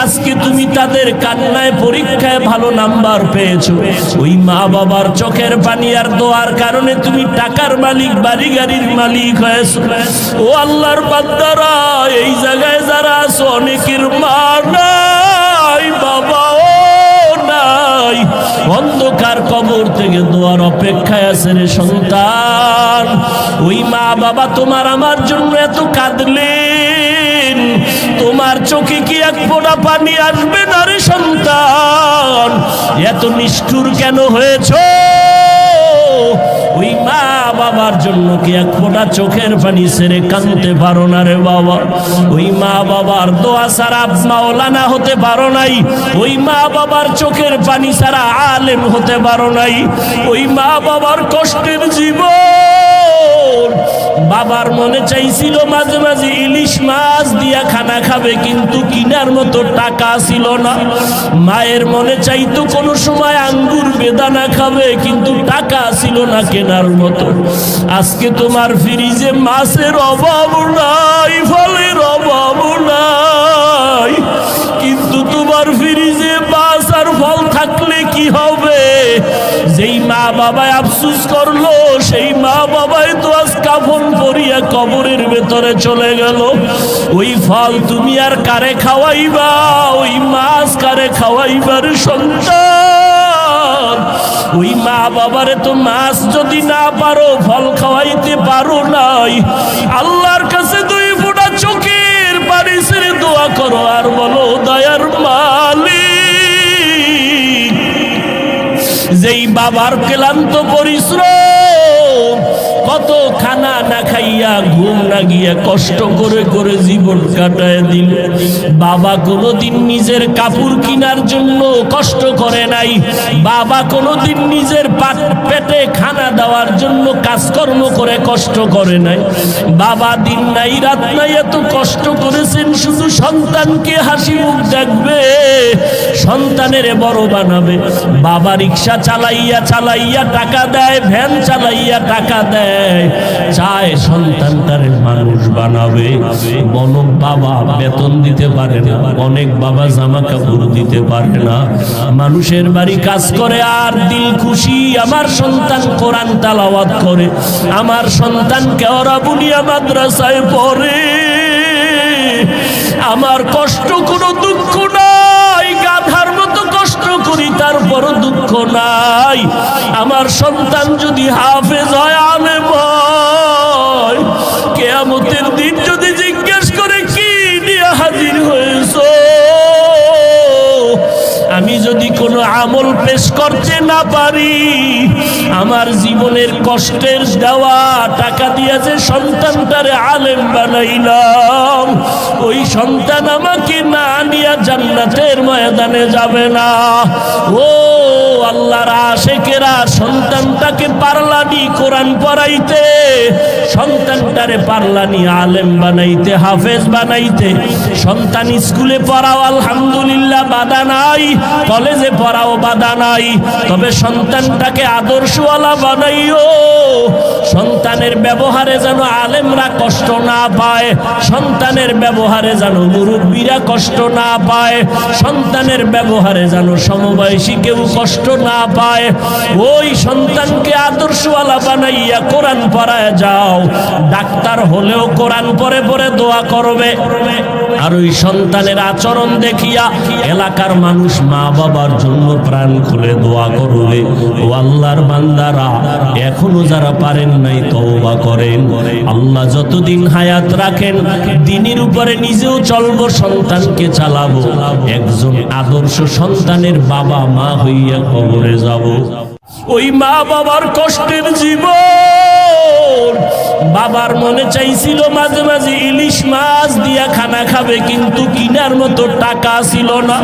আজকে তুমি তাদের কান্নায় পরীক্ষায় ভালো নাম্বার পেয়েছো। ওই মা বাবার চোখের পানি আর দোয়ার কারণে কারণে তুমি টাকার মালিক, বাড়ি গাড়ির মালিক হয়েছো। ও আল্লাহর বান্দারা, এই জায়গায় যারা আছো অনেকের মা নাই, বাবাও নাই, অন্ধকার কবর থেকে দোয়ার অপেক্ষায় আছে রে সন্তান। ওই মা বাবা তোমার আমার জন্য এত কাঁদলেন, তোমার চোখে কি এক ফোঁটা পানি আসবে না রে সন্তান? এত নিষ্ঠুর কেন হয়েছো? ওই মা বাবার জন্য কি এক ফোঁটা চোখের পানি ছেড়ে কাঁদতে পারো না রে বাবা? ওই মা বাবার দোয়া ছাড়া মাওলানা হতে পারো নাই, ওই মা বাবার চোখের পানি ছাড়া আলেম হতে পারো নাই। ওই মা বাবার কষ্টের জীবন, বাবার মনে চাইছিল মাঝে মাঝে ইলিশ মাছ দিয়া খানা খাবে, কিন্তু কিনার মতো টাকা ছিল না। মায়ের মনে চাইতো কোনো সময় আঙ্গুর বেদানা খাবে, কিন্তু টাকা ছিল না কেনার মতো। আজকে তোমার ফ্রিজে মাছের অভাব নাই, ফলের অভাব নাই, কিন্তু তোমার ফ্রিজে মাছ আর ফল থাকলে কি হবে? যেই মা বাবায় আফসুস করলো, সেই মা বাবাই তো আজ কাফন পরিয়া কবরের ভেতরে চলে গেল। ওই ফল তুমি আর কারে খাওয়াইবা? ওই মাছ কারে খাওয়াইবার সন্তান? ওই মা বাবারে তো মাছ যদি না পারো, ফল খাওয়াইতে পারো নাই, আল্লাহর কাছে দুই ফোঁটা চোখের পানি ছেড়ে দোয়া করো আর বলো, দয়ার মালিক, যেই বাবার ক্লান্ত পরিশ্রম, কত খানা না খাইয়া ঘুম না গিয়া কষ্ট করে করে জীবন কাটায় দিল। বাবা কোনোদিন নিজের কাপড় কেনার জন্য কষ্ট করে নাই, বাবা কোনোদিন নিজের পেটে খানা দেওয়ার জন্য কাজকর্ম করে কষ্ট করে নাই। বাবা দিন নাই রাত নাই এত কষ্ট করেছেন শুধু সন্তানকে হাসি মুখ দেখবে, সন্তানের বড় বানাবে। বাবা রিক্সা চালাইয়া চালাইয়া টাকা দেয়, ভ্যান চালাইয়া টাকা দেয়, চায় সন্তানটারে মানুষ বানাবে। বলো বাবা বেতন দিতে পারে না, অনেক বাবা জামা কাপড় দিতে পারে না, মানুষের বাড়ি কাজ করে আর দিল খুশি আমার সন্তান কোরআন তেলাওয়াত করে, আমার সন্তান কেওড়া বুনিয়া মাদ্রাসায় পড়ে, আমার কষ্ট কোনো দুঃখ নাই, গাধার মতো কষ্ট করি তারপরও দুঃখ নাই। আমার সন্তান যদি হাফেজ হয়, আলেম হয়, কিয়ামতের দিন যদি জিজ্ঞেস করে কি নিয়ে হাজির হয়েছো, আমি যদি কোনো আমল পেশ করতে না পারি, আমার জীবনের কষ্টের দেওয়া টাকা দিয়ে যে সন্তানটারে আলেম বানাইলাম, ওই সন্তান আমাকে না নিয়ে জান্নাতের ময়দানে যাবে না। ও আল্লাহর আশেকেরা, সন্তানটাকে পারলানি কোরআন পড়াইতে, সন্তানটারে পারলানি আলেম বানাইতে, হাফেজ বানাইতে। সন্তান স্কুলে পড়াও আলহামদুলিল্লাহ বাধা নাই, কলেজে পড়াও বাধা নাই, তবে সন্তানটাকে আদর্শওয়ালা বানাইও। সন্তানের ব্যবহারে যেন আলেমরা কষ্ট না পায়, সন্তানের ব্যবহারে যেন মুরব্বীরা কষ্ট না পায়, সন্তানের ব্যবহারে যেন সমবয়সী কেউ কষ্ট না পায়। ওই সন্তানকে আদর্শওয়ালা বানাইয়া কোরআন পড়ায় যাও, ডাক্তার হলেও কোরআন পড়ে পড়ে দোয়া করবে। আর ওই সন্তানের আচরণ দেখিয়া এলাকার মানুষ মা বাবার জন্য প্রাণ খুলে দোয়া করবে। ও আল্লাহর বান্দারা, এখনো যারা পারেন নাই তওবা করেন। আল্লাহ যতদিন হায়াত রাখেন দ্বীনের উপরে নিজেও চলবো, সন্তানকে চালাবো, একজন আদর্শ সন্তানের বাবা মা হইয়া কবরে যাব। ওই মা বাবার কষ্টের জীবন, বাবার মনে চাইছিল মাঝে মাঝে ইলিশ মাছ দিয়া খানা খাবে, কিন্তু কিনার মতো টাকা ছিল না।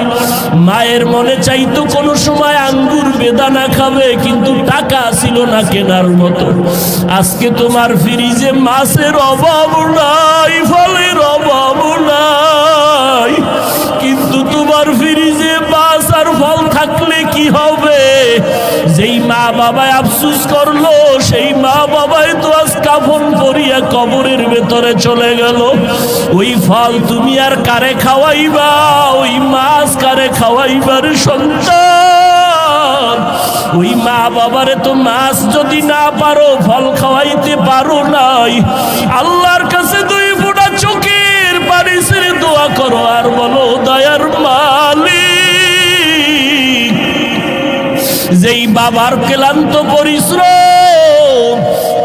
মায়ের মনে চাইতো কোনো সময় আঙ্গুর বেদানা খাবে, কিন্তু টাকা ছিল না কেনার মতো। আজকে তোমার ফ্রিজে মাছের অভাব নাই, ফলের অভাব নাই, কিন্তু তোমার ফ্রিজে মাছ আর ফল থাকলে কি হবে? যেই মা বাবায় আফসুস করলো, সেই মা বাবাই তো আজ কাফন পরিয়া কবরের ভেতরে চলে গেল। ওই ফল তুমি আর কারে খাওয়াইবা? ওই মাছ কারে খাওয়াইবার সন্তান? ওই মা বাবারে তো মাছ যদি না পারো ফল খাওয়াইতে পারো নাই, আল্লাহর কাছে 2 ফোঁটা চোখের পানি ছেড়ে দোয়া করো আর বলো, দয়ার মালিক, যেই বাবার ক্লান্ত পরিশ্রম,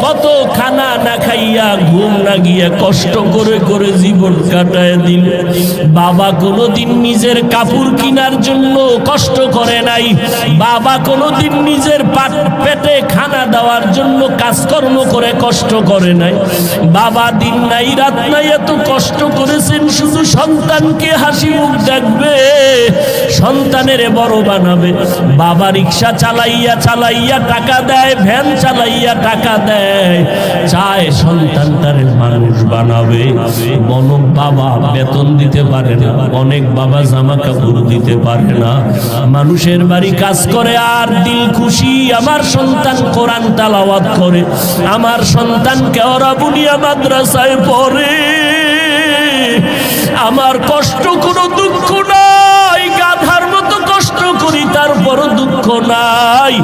কত খানা না খাইয়া ঘুম না গিয়া কষ্ট করে করে জীবন কাটায় দিল, বাবা কোনোদিন নিজের কাপড় কেনার জন্য কষ্ট করে নাই, বাবা কোনোদিন নিজের পেটে খানা দেওয়ার জন্য কাজকর্ম করে কষ্ট করে নাই, বাবা দিন নাই রাত নাই এত কষ্ট করেছেন শুধু সন্তানকে হাসি মুখ দেখবে, সন্তানের বড় বানাবে। বাবা রিক্সা চালাইয়া চালাইয়া টাকা দেয়, ভ্যান চালাইয়া টাকা দেয়, চায় সন্তানটারে মানুষ বানাবে। অনেক বাবা বেতন দিতে পারে না, অনেক বাবা জামা কাপড় দিতে পারে না, মানুষের বাড়ি কাজ করে আর দিল খুশি আমার সন্তান কোরআন তেলাওয়াত করে, আমার সন্তান কেওড়া বুনিয়া মাদ্রাসায় পড়ে, আমার কষ্ট কোনো দুঃখ নাই, গাধার মতো কষ্ট করি তারপরও দুঃখ নাই।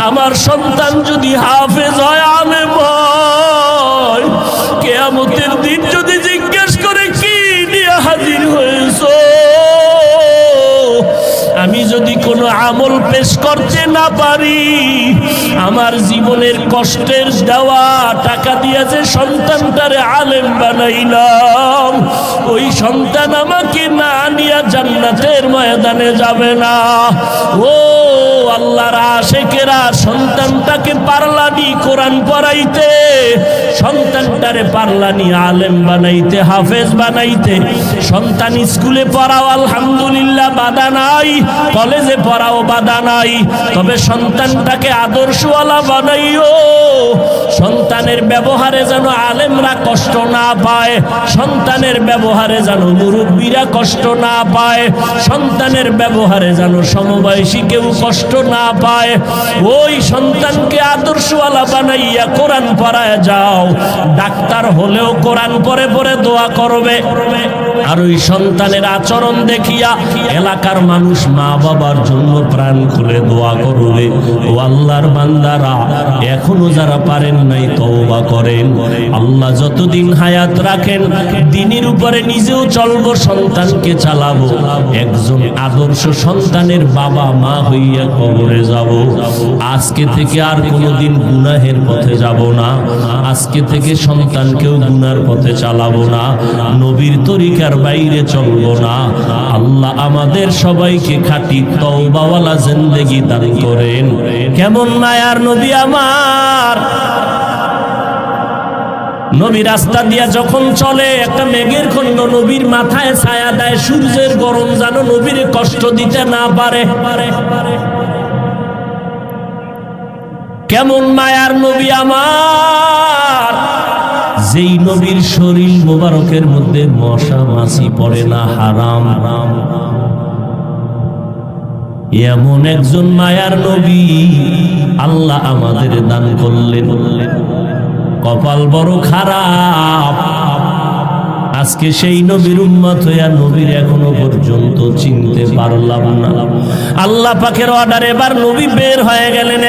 আমার সন্তান যদি হাফেজ হয়, আলেম হয়, কিয়ামতের দিন যদি জিজ্ঞেস করে কি নিয়ে হাজির হয়েছো, আমি যদি কোনো আমল পেশ করতে না পারি, আমার জীবনের কষ্টের দেওয়া টাকা দিয়ে যে সন্তানটারে আলেম বানাইলাম, ওই সন্তান আমাকে না নিয়ে জান্নাতের ময়দানে যাবে না। ও আল্লাহর আশিকেরা, সন্তানটাকে পারলানি কোরআন পড়াইতে, সন্তানটারে পারলানি আলেম বানাইতে, হাফেজ বানাইতে, সন্তান স্কুলে পড়াও আলহামদুলিল্লাহ বাধা নাই, কলেজে পড়াও বাধা নাই, তবে সন্তানটাকে আদর্শওয়ালা বানাইও, সন্তানের ব্যবহারে যেন আলেমরা কষ্ট না পায়, সন্তানের ব্যবহারে যেন মুরব্বীরা কষ্ট না পায়, সন্তানের ব্যবহারে যেন সমবয়সী কেউ কষ্ট না পায়, ওই সন্তানকে আদর্শওয়ালা বানাইয়া কোরআন পড়ায় যাও। ডাক্তার হলেও কোরআন পড়ে পড়ে দোয়া করবে, আর ওই সন্তানের আচরণ দেখিয়া এলাকার মানুষ মা বাবার জন্য প্রাণ খুলে দোয়া করবে। ও আল্লাহর বান্দারা, এখনো যারা পারেন নাই তওবা করেন, আল্লাহ যতদিন হায়াত রাখেন দ্বীনের উপরে নিজেও চলবো, সন্তানকে চালাবো, একজন আদর্শ সন্তানের বাবা মা হইয়া কবরে যাব। আজকে থেকে আর কোনোদিন গুনাহের পথে যাব না, আজকে থেকে সন্তানকেও গুনার পথে চালাবো না, নবীর তরিকার বাইরে চলবো না। আল্লাহ আমাদের সবাইকে খাঁটি তওবাওয়ালা জিন্দেগি দান করেন। কেমন মায়ার নবী আমার, নবী রাস্তা দিয়া যখন চলে একটা মেঘের খণ্ড নবীর মাথায় ছায়া দেয়, সূর্যের গরম যেন নবীর কষ্ট দিতে না পারে। কেমন মায়ার নবী আমার, যেই নবীর শরীর মোবারকের মধ্যে মশা মাছি পড়ে না, হারাম। এমন একজন মায়ার নবী আল্লাহ আমাদের দান করলেন। কপাল বড় খারাপ, আজকে সেই নবীর উম্মত হইয়া নবীর এখনো পর্যন্ত চিনতে পারলাম না। আল্লাহ পাকের অর্ডারে এবার নবী বের হয়ে গেলেন,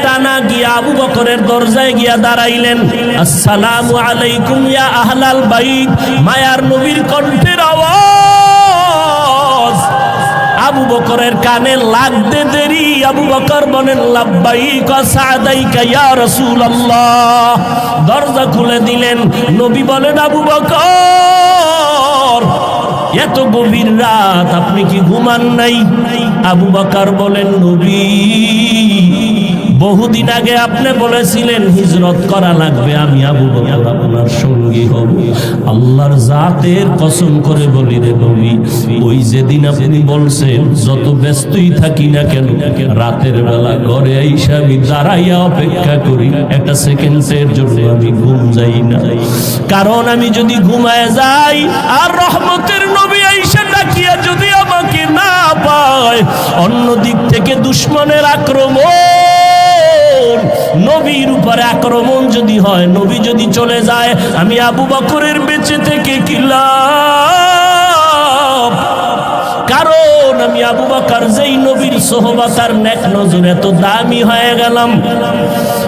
টানা গিয়া আবু বকরের দরজায় গিয়া দাঁড়াইলেন। আসসালামু আলাইকুম ইয়া আহলাল বাইত। মায়ার নবীর কণ্ঠের আওয়াজ আবু বকরের কানে লাগতে দেরি আবু বকর বলেন, লাব্বাইক ওয়া সাদাইকা ইয়া রাসূলুল্লাহ। দরজা খুলে দিলেন। নবী বলেন, আবু বকর, এত গভীর রাত আপনি কি ঘুমান নাই? আবু বকর বলেন, নবী, বহুদিন আগে আপনি বলেছিলেন হিজরত করা লাগবে, আমি আবু বকর আপনার সঙ্গী হব। আল্লাহর জাতের কসম করে বলি রে নবী, ওই যেদিন আপনি বলছেন, যত ব্যস্তই থাকি না কেন, রাতের বেলা ঘরে আইসা আমি দাঁড়াইয়া অপেক্ষা করি, একটা সেকেন্ডের জন্য আমি ঘুম যাই না। কারণ আমি যদি ঘুমায় যাই আর রহমতের নবী আইসা ডাকিয়া যদি আমাকে না পায়, অন্য দিক থেকে দুশমনের আক্রমণ, নবীর উপরে আক্রমণ যদি হয়, নবী যদি চলে যায়, আমি আবু বকরের বেঁচে থেকে কি লাভ? কারণ আমি আবু বকর যেই নবীর সোহবত আর নেক নজর এত দামি হয়ে গেলাম,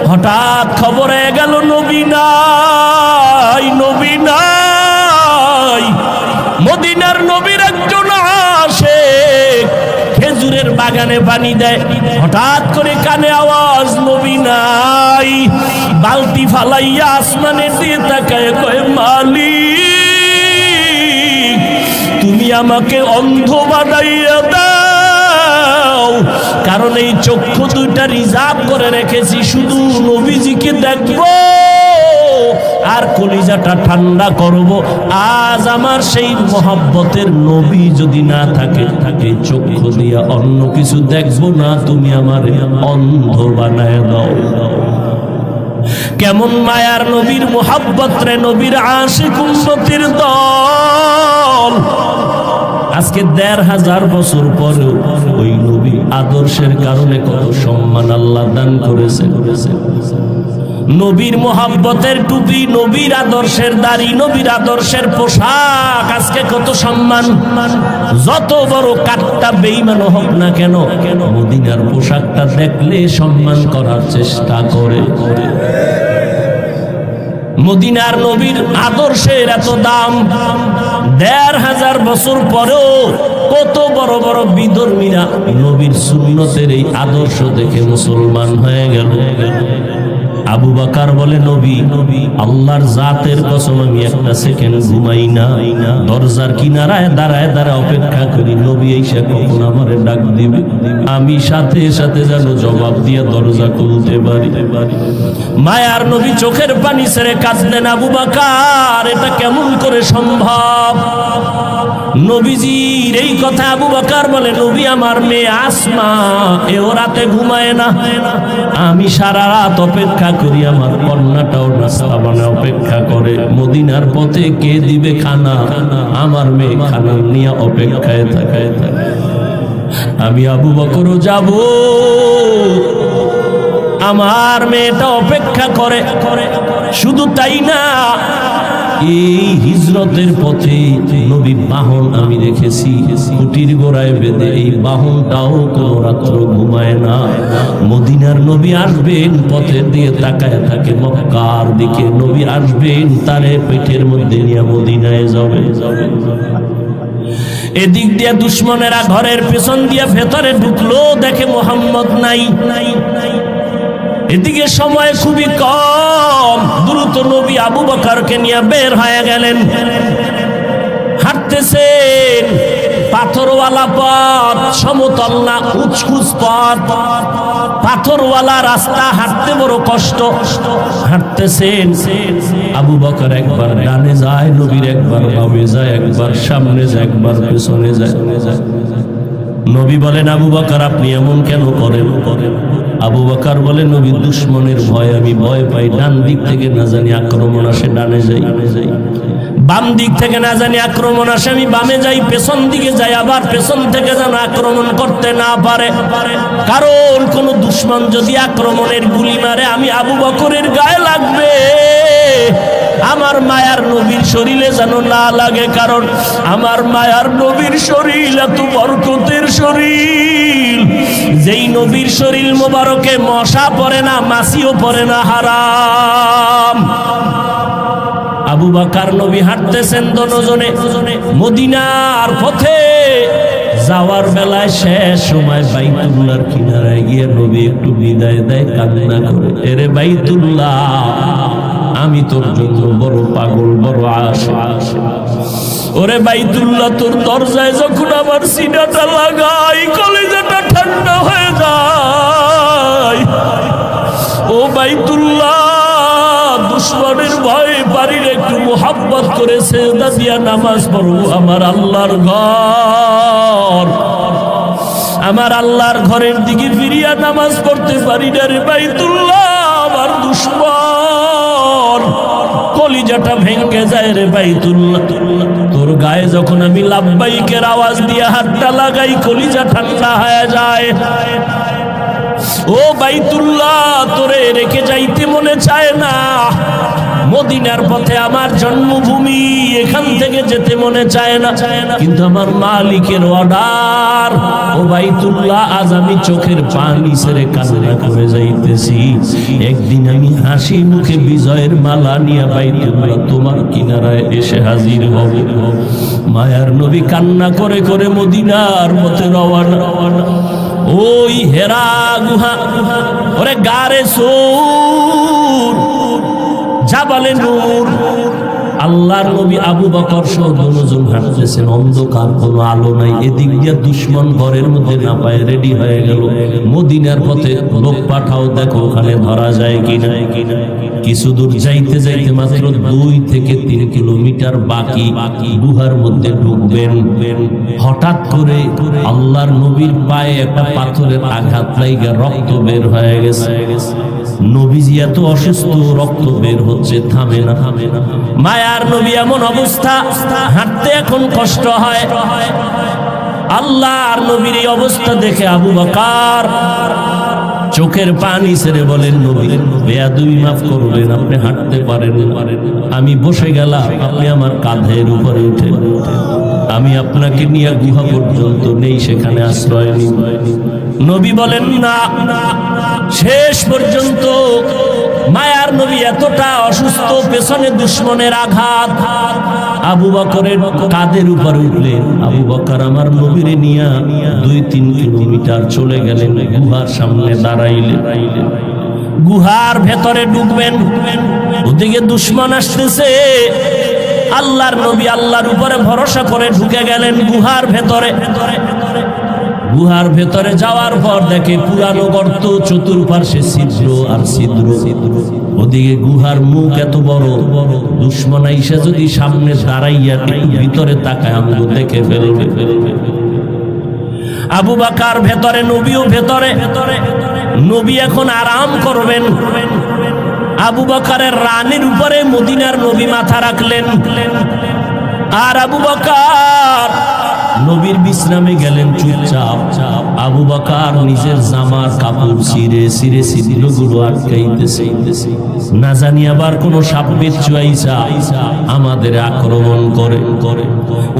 হঠাৎ খবর হয়ে গেল নবী নাই, নবী নাই। মদিনার নবীর একজন আশিক খেজুরের বাগানে পানি দেয়, হঠাৎ করে কানে আওয়াজ নবী নাই। বালতি ফালাইয়া আসমানের দিয়ে তাকায় কয় মালিক তুমি আমাকে অন্ধ বানাইয়া দাও, কারণ এই চক্ষু দুইটা রিজার্ভ করে রেখেছি শুধু নবীজিকে দেখবো আর কলিজাটা ঠান্ডা করব। আজ আমার সেই মহব্বতের নবী যদি না থাকে, চক্ষু দিয়া অন্য কিছু দেখবো না, তুমি আমার অন্ধ বানায় দাও। কেমন মায়ার নবীর মহব্বত রে, নবীর আশিক উম্মতের দল। আজকে ১৫০০ বছর পরেও ওই নবী আদর্শের কারণে কত সম্মান আল্লাহ দান করেছে। নবীর মহব্বতের টুপি, নবীর আদর্শের দাড়ি, নবীর আদর্শের পোশাক, আজকে কত সম্মান। যত বড় কাটটা বেঈমান হোক না কেন, মদিনার পোশাকটা দেখলে সম্মান করার চেষ্টা করে। মদিনার নবীর আদর্শের এত দাম, ১৫০০ বছর পরেও কত বড় বড় বিধর্মীরা নবীর সুন্নতের এই আদর্শ দেখে মুসলমান হয়ে গেল। আবু বকর বলে নবী আল্লাহর জাতের কসম আমি একটা সেকেন্ড ঘুমাই না, দরজার কিনারায় দাঁড়ায় দাঁড়ায় অপেক্ষা করি নবী এসে কখন আমারে ডাক দিবে, আমি সাথে সাথে যেন জবাব দিয়ে দরজা খুলতে পারি। মায়ার নবী চোখের পানি ছেড়ে কাঁদলেন। আবু বকর এটা কেমন করে সম্ভব? নবীজির এই কথা আবু বকর বলে নবী আমার মেয়ে আসমা এও রাতে ঘুমায় না, আমি সারা রাত অপেক্ষা করি, আমার কন্যাটাও নাস্তা বানায় অপেক্ষা করে, মদিনার পথে কে দিবে খানা, আমার মেয়ে খানা নিয়ে অপেক্ষায় থাকে। আমি আবু বকরও যাব, আমার মেয়েটা অপেক্ষা করে। শুধু তাই না, এই হিজরতের পথে নবী বাহন আমি রেখেছি কুটির গোড়ায় বেঁধে, এই বাহনটাও কোনো রাত্র ঘুমায় না। মদিনার নবী আসবেন পথের দিকে তাকায় থাকে, মক্কার দিকে নবী আসবেন তারে পেটের মধ্যে নিয়ে মদিনায় যাবে। এদিক দিয়ে দুশ্মনেরা ঘরের পেছন দিয়ে ভেতরে ঢুকলো, দেখে মোহাম্মদ নাই। এদিকে সময় খুবই কম, দ্রুত নবী আবু বকরকে নিয়ে বের হয়ে গেলেন। হাঁটতেছেন, পাথরওয়ালা পথ, সমতল না, উঁচকুচ পথ, পাথরওয়ালা রাস্তা, হাঁটতে বড় কষ্ট। হাঁটতেছেন, আবু বকর একবার ডানে যায়, নবীর একবার বামে যায়, একবার সামনে যায়, একবার পেছনে যায়। নবী বলেন আবু বকর আপনি এমন কেন করেন? আবু বকর বলে নবী দুশ্মনের ভয় আমি ভয় পাই, ডান দিক থেকে না জানি আক্রমণ আসে ডানে যাই, বাম দিক থেকে না জানি আক্রমণ আসে আমি বামে যাই, পেছন দিকে যাই আবার পেছন থেকে যেন আক্রমণ করতে না পারে, কারণ কোন দুশ্মন যদি আক্রমণের গুলি মারে আমি আবু বকরের গায়ে লাগবে, আমার মায়ার নবীর শরীরে যেন না লাগে, কারণ আমার মায়ার নবীর শরীর এত বরকতের শরীর, যেই নবীর শরীর মোবারকে মশা পড়ে না, মাছিও পড়ে না, হারাম। আবু বকর নবী হাঁটতেছেন দুজনে মদিনার পথে। যাওয়ার বেলায় শেষ সময় বাইতুল্লাহর কিনারায় গিয়ে নবী একটু বিদায় দেয়, কান্না করে, এরে বাইতুল্লাহ আমি তোর জন্য বড় পাগল, বড় আশিক। ওরে বাইতুল্লাহ তোর দরজায় যখন আমার সিনাটা লাগাই কলিজাটা ঠান্ডা হয়ে যায়। ও বাইতুল্লাহ দুশ্মনের ভয়ে বাড়ির একটু মোহাব্বত করে সেজদা দিয়া নামাজ পড়বো, আমার আল্লাহর ঘর, আমার আল্লাহর ঘরের দিকে ফিরিয়া নামাজ পড়তে পারি না রে বাইতুল্লাহ, আমার দুশ্মন কলিজাটা ভেঙে যায় রে বাইতুল্লাহ। তোর গায়ে যখন আমি লাব্বাইকের আওয়াজ দিয়ে হাতটা লাগাই কলিজা ঠান্ডা হয়ে যায়। ও বাইতুল্লাহ তোরে রেখে যাইতে মনে চায় না, মদিনার পথে আমার জন্মভূমি, এখান থেকে যেতে মনে চায় না, কিন্তু আমার মালিকের অর্ডার, ও বাইতুল্লাহ, আজ আমি চোখের পানি ছেড়ে কান্না করে যাইতেছি। একদিন আমি হাসি মুখে বিজয়ের মালা নিয়ে বাইতুল্লাহ তোমার কিনারায় এসে হাজির হব। মায়ার নবী কান্না করে করে মদিনার পথে রওয়ানা। ওই হেরা গুহা, ওরে গারে সূর, জাবালে নূর, আল্লাহর নবী আবু বকর সহ দুজন হাঁটতেছেন, অন্ধকার, কোনো আলো নাই। এদিক দিয়ে দুশমন ঘরের মধ্যে না পায় রেডি হয়ে গেল। মদিনার পথে লোক পাঠাও, দেখো ওখানে ধরা যায় কিনা। কিছু দূর যাইতে যাইতে মাত্র 2 থেকে 3 কিলোমিটার বাকি গুহার মধ্যে ঢুকবেন। হঠাৎ করে আল্লাহর নবীর পায়ে একটা পাথরের আঘাত লাগা রক্ত বের হয়ে গেছে। নবীজি এত অসুস্থ, রক্ত বের হচ্ছে, থামে না। মায়ার নবী এমন অবস্থা, হাঁটতে এখন কষ্ট হয়। আল্লাহর নবীর এই অবস্থা দেখে আবু বকর চোখের পানি ছেড়ে বলেন, নবী বেয়াদবি মাফ করবেন, আপনি হাঁটতে পারেন, আমি বসে গেলাম, আপনি আমার কাঁধের উপরে উঠে, আমি আপনাকে নিয়ে গুহা পর্যন্ত নেই, সেখানে আশ্রয় নিব। নবী বলেন না। শেষ পর্যন্ত মায়ার নবী এতটা অসুস্থ, পেছনে দুশমনের আঘাত, আবু বকরের কাঁধের উপর উঠলেন। আবু বকর আমার নবীরে নিয়ে 2-3 কিলোমিটার চলে গেলেন, গুহার সামনে দাঁড়াইলেন। গুহার ভেতরে ঢুকবেন, ওদিকে দুশমন আসতেছে। আল্লাহর নবী আল্লাহর উপরে ভরসা করে ঢুকে গেলেন গুহার ভেতরে। গুহার ভেতরে যাওয়ার পর দেখে পুরানো গর্ত, চতুর্পার্শ্বে ছিদ্র আর ছিদ্র। ওদিকে গুহার মুখ এত বড়, দুশমন আইসা যদি সামনে দাঁড়াইয়া ভিতরে তাকায় আমগো দেখে ফেলবে। আবু বকর ভেতরে, নবীও ভেতরে। নবী এখন আরাম করবেন। আবু বকরের রানের উপরে মদিনার নবী মাথা রাখলেন, আর আবু বকর নবীর বিশ্রামে গেলেন চুপচাপ। আবু বকর নিজের জামার কাপড় ছিঁড়ে ছিঁড়ে ছিদ্রগুলো আটকাইতেছে, না জানি আবার কোন সাপের চুয়াইসা আমাদের আক্রমণ করে।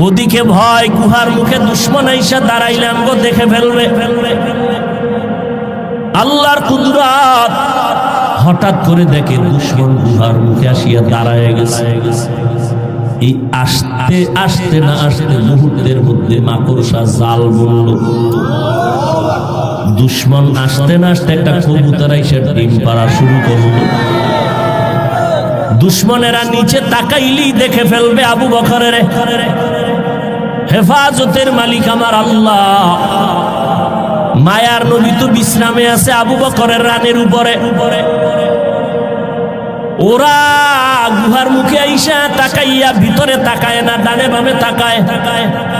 ওদিকে ভয়, গুহার মুখে দুশমন আইসা দাঁড়াইলে আমগো দেখে ফেলবে। আল্লাহর কুদরত, হঠাৎ করে দেখে দুশমন গুহার মুখে আসিয়া দাঁড়ায় গেছে। এই আসতে আসতে না আসতে মুহূর্তের মধ্যে মাকড়সা জাল বলল। দুশমন আসতে না আসতে একটা কবুতর এসে ডিম পাড়া শুরু করল। দুশমনেরা নিচে তাকাইলি দেখে ফেলবে আবু বকরের। হেফাজতের মালিক আমার আল্লাহ। মায়ার নবী তো বিশ্রামে আছে আবু বকরের রানের উপরে। ওরা গুহার মুখে আইসা তাকাইয়া ভিতরে তাকায় না, ডানে বামে তাকায়।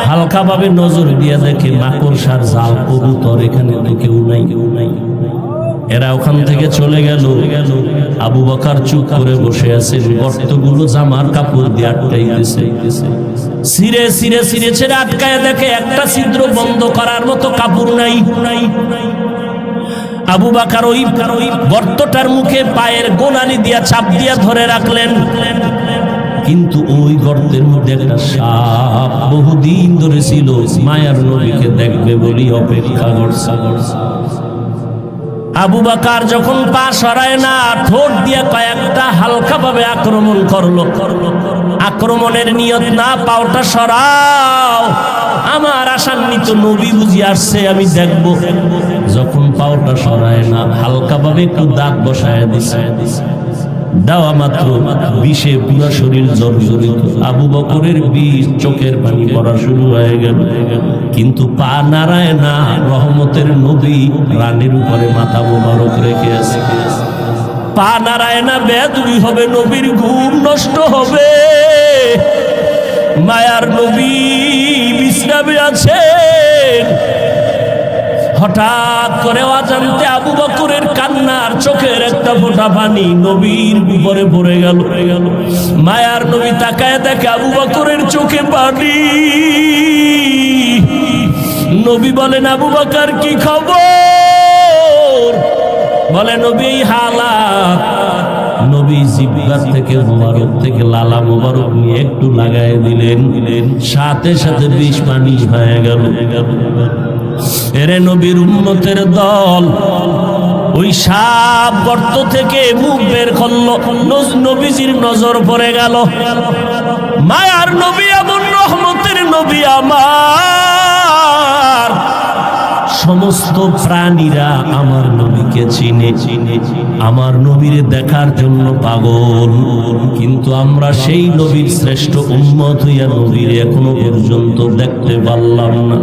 হালকা ভাবে নজর দিয়া দেখে মাকড়সার জাল, কবুতর, এখানে তো কেউ নাই। এরা ওখান থেকে চলে গেল। আবু বকর চুপ করে বসে আছেন, গর্তগুলো জামার কাপড় দিয়ে আটকাইতেছে। সিরে সিরে সিরে ছেড়ে আটকায় দেখে একটা ছিদ্র বন্ধ করার মতো কাপড় নাই। আবু বকর ওই গর্তটার মুখে পায়ের গোনালি দিয়া চাপ দিয়া ধরে রাখলেন, কিন্তু ওই গর্তের মধ্যে একটা সাপ বহুদিন ধরে ছিল, মায়ার নবীকে দেখবে বলি অপেক্ষা করছে। আবু বকর যখন পা সরায় না, ঠোঁট দিয়ে কয়েকটা হালকা ভাবে আক্রমণ করলো। আক্রমণের নিয়ত না, পাওটা সরাও, আমার আশান্বিত নবী বুঝি আসছে, আমি দেখব। যখন পাওটা সরায় না, হালকা ভাবে একটু দাঁত বসায় দিছে। দেওয়া মাত্র বিষে পুরো শরীর জর্জরিত। আবু বকরের বিষ, চোখের পানি পড়া শুরু হয়ে গেল, কিন্তু পা নাড়ায় না। রহমতের নবী রানের উপরে মাথা মোবারক রেখে আছে। পা নাড়ায় না, বেদবি হবে, নবীর ঘুম নষ্ট হবে। মায়ার নবী বিশ্রামে আছেন। হঠাৎ করে অজান্তে আবু বকরের কান্নার চোখের একটা ফোঁটা পানি নবীর উপরে পড়ে গেল। মায়ার নবী তাকায় দেখে আবু বকরের চোখে পানি। নবী বলেন, আবু বকর কি খবর? বলে, নবী হালাত। নবী জিহ্বার থেকে মোবারক থেকে লালা মোবারক নিয়ে একটু লাগায় দিলেন, সাথে সাথে বিষ পানি হয়ে গেল। এরে নবীর উম্মতের দল, ওই সাপ গর্ত থেকে মুখ বের করলো, নবীজির নজর পড়ে গেল। মায়ার নবী, এমন রহমতের নবী আমার, সমস্ত প্রাণীরা আমার নবীকে চিনে, আমার নবীর দেখার জন্য পাগল। কিন্তু আমরা সেই নবীর শ্রেষ্ঠ উম্মত হইয়া নবীর এখনো পর্যন্ত দেখতে পারলাম না।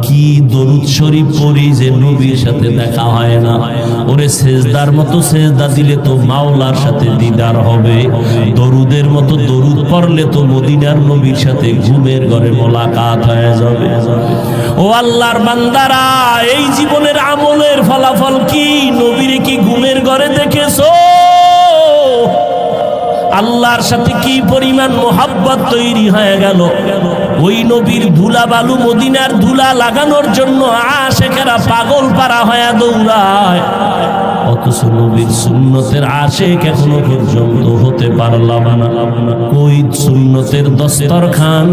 কি দরুদ শরীফ পড়ি যে নবীর সাথে দেখা হয় না। ওরে সেজদার মতো সেজদা দিলে তো মাওলার সাথে দিদার হবে, দরুদের মতো দরুদ পড়লে তো মদিনার নবীর সাথে ঘুমের ঘরে মোলাকাত হয়ে যাবে। ও আল্লাহর বান্দারা, এই জীবনের আমলের ফলাফল কি? নবীর কি ঘুমের ঘরে দেখেছো? আল্লাহর সাথে কি পরিমাণ মোহাব্বত তৈরি হয়ে গেল। ওই নবীর ধুলা বালু, মদিনার ধুলা লাগানোর জন্য আশেকেরা পাগল পারা হয়ে দৌড়ায়, অথচ নবীর সুন্নতের আশেক এখনো পর্যন্ত হতে পারলাম না। কই সুন্নতের দস্তরখান,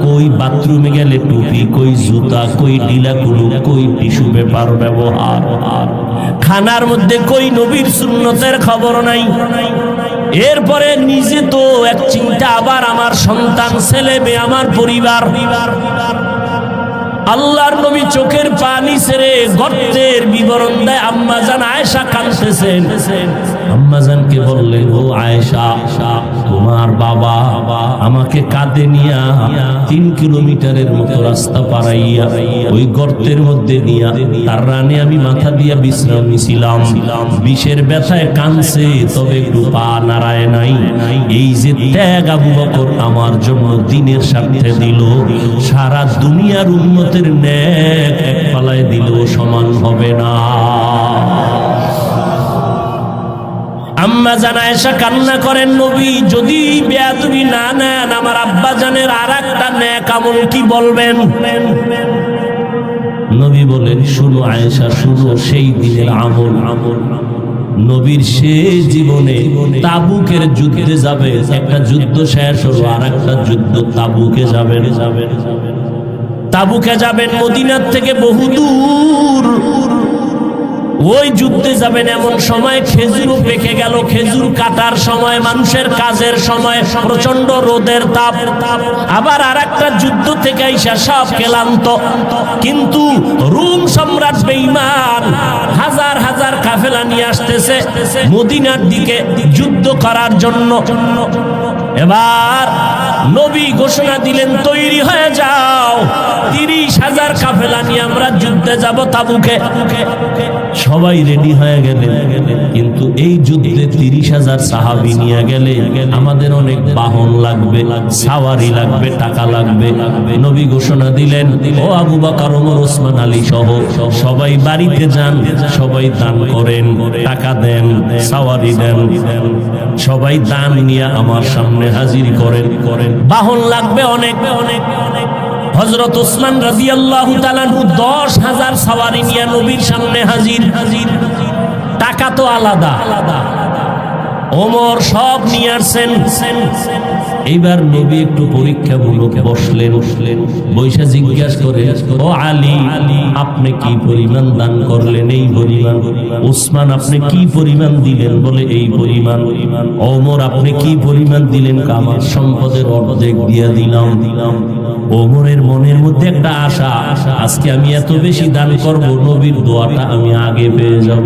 কই বাথরুমে গেলে টুপি, কই জুতা, কই ঢিলা কুলু, কই টিস্যু পেপার ব্যবহার, খানার মধ্যে কই নবীর সুন্নতের খবর নাই। এরপরে নিজে তো এক চিন্তা, আবার আমার সন্তান, ছেলে মেয়ে, আমার পরিবার। আল্লাহর নবী চোখের পানি ছেড়ে গর্তের বিবরণ দেয়। আম্মাজান আয়েশা কাঁদতেছেন। আম্মাজানকে বললেন, ও আয়েশা, তোমার বাবা আমাকে কাঁধে নিয়া 3 কিলোমিটারের মতো রাস্তা পারাইয়া ওই গর্তের মধ্যে নিয়া তার রানে আমি মাথা দিয়া বিশ্রাম নিছিলাম। বিষের ব্যথায় কাঁদছে, তবে একটু পা নাড়ায় নাই। এই যে ত্যাগ আবু বকর আমার জন্য দিনের সাথে দিল, সারা দুনিয়ার উম্মতের নেক এক পালায় দিলেও সমান হবে না। আম্মা জান আয়েশা কান্না করেন, নবী যদি বেয়াদবি না নেন, আমার আব্বা জানের আর একটা নেক আমল কি বলবেন? নবী বলেন, শুনো আয়েশা, শুনো সেই দিনের আমল। নবীর শেষ জীবনে তাবুকের যুদ্ধে যাবে, একটা যুদ্ধ শেষ হলো, আর একটা যুদ্ধ তাবুকে যাবেন। তাবুকে যাবেন মদিনার থেকে বহুদূর, ওই যুদ্ধে যাবেন এমন সময় খেজুরও পেকে গেল, খেজুর কাটার সময়, মানুষের কাজের সময়, প্রচন্ড রোদের তাপ। আবার আর একটা যুদ্ধ থেকে আইসা সব ক্লান্ত, কিন্তু রোম সম্রাট বেঈমান হাজার হাজার কাফেলা নিয়ে আসতেছে মদিনার দিকে যুদ্ধ করার জন্য। এবার নবী ঘোষণা দিলেন, তৈরি হয়ে যাও, 30,000 কাফেলা নিয়ে আমরা যুদ্ধে যাব তাবুকে। সবাই রেডি হয়ে গেলেন, কিন্তু এই যুদ্ধে 30,000 সাহাবী নিয়ে গেলে আমাদের অনেক বাহন লাগবে, সাওয়ারি লাগবে, টাকা লাগবে। নবী ঘোষণা দিলেন, ও আবু বকর, ওমর, ওসমান, আলী সহ সবাই বাড়িতে যান, সবাই দান করেন, টাকা দেন, সাওয়ারি দেন, সবাই দান নিয়ে আমার সামনে হাজির করেন। বাহন লাগবে অনেক অনেক। হযরত ওসমান রাদিয়াল্লাহু তাআলা 10,000 সওয়ারি নিয়ে নবীর সামনে হাজির। টাকা তো আলাদা, ওমর সব নিয়ে আসছেন। এইবার নবী একটু পরীক্ষামূলক বসলেন, বৈশা জিজ্ঞাসা করে, ও আলী, আপনি কি পরিমাণ দান করলেন? এই পরিমাণ। ওসমান, আপনি কি পরিমাণ দিলেন? বলে এই পরিমাণ। ওমর, আপনি কি পরিমাণ দিলেন? আমার সম্পদের অর্ধেক দিয়া দিলাম। ওমরের মনের মধ্যে একটা আশা, আজকে আমি এত বেশি দান করব, নবীর দোয়াটা আমি আগে পেয়ে যাব।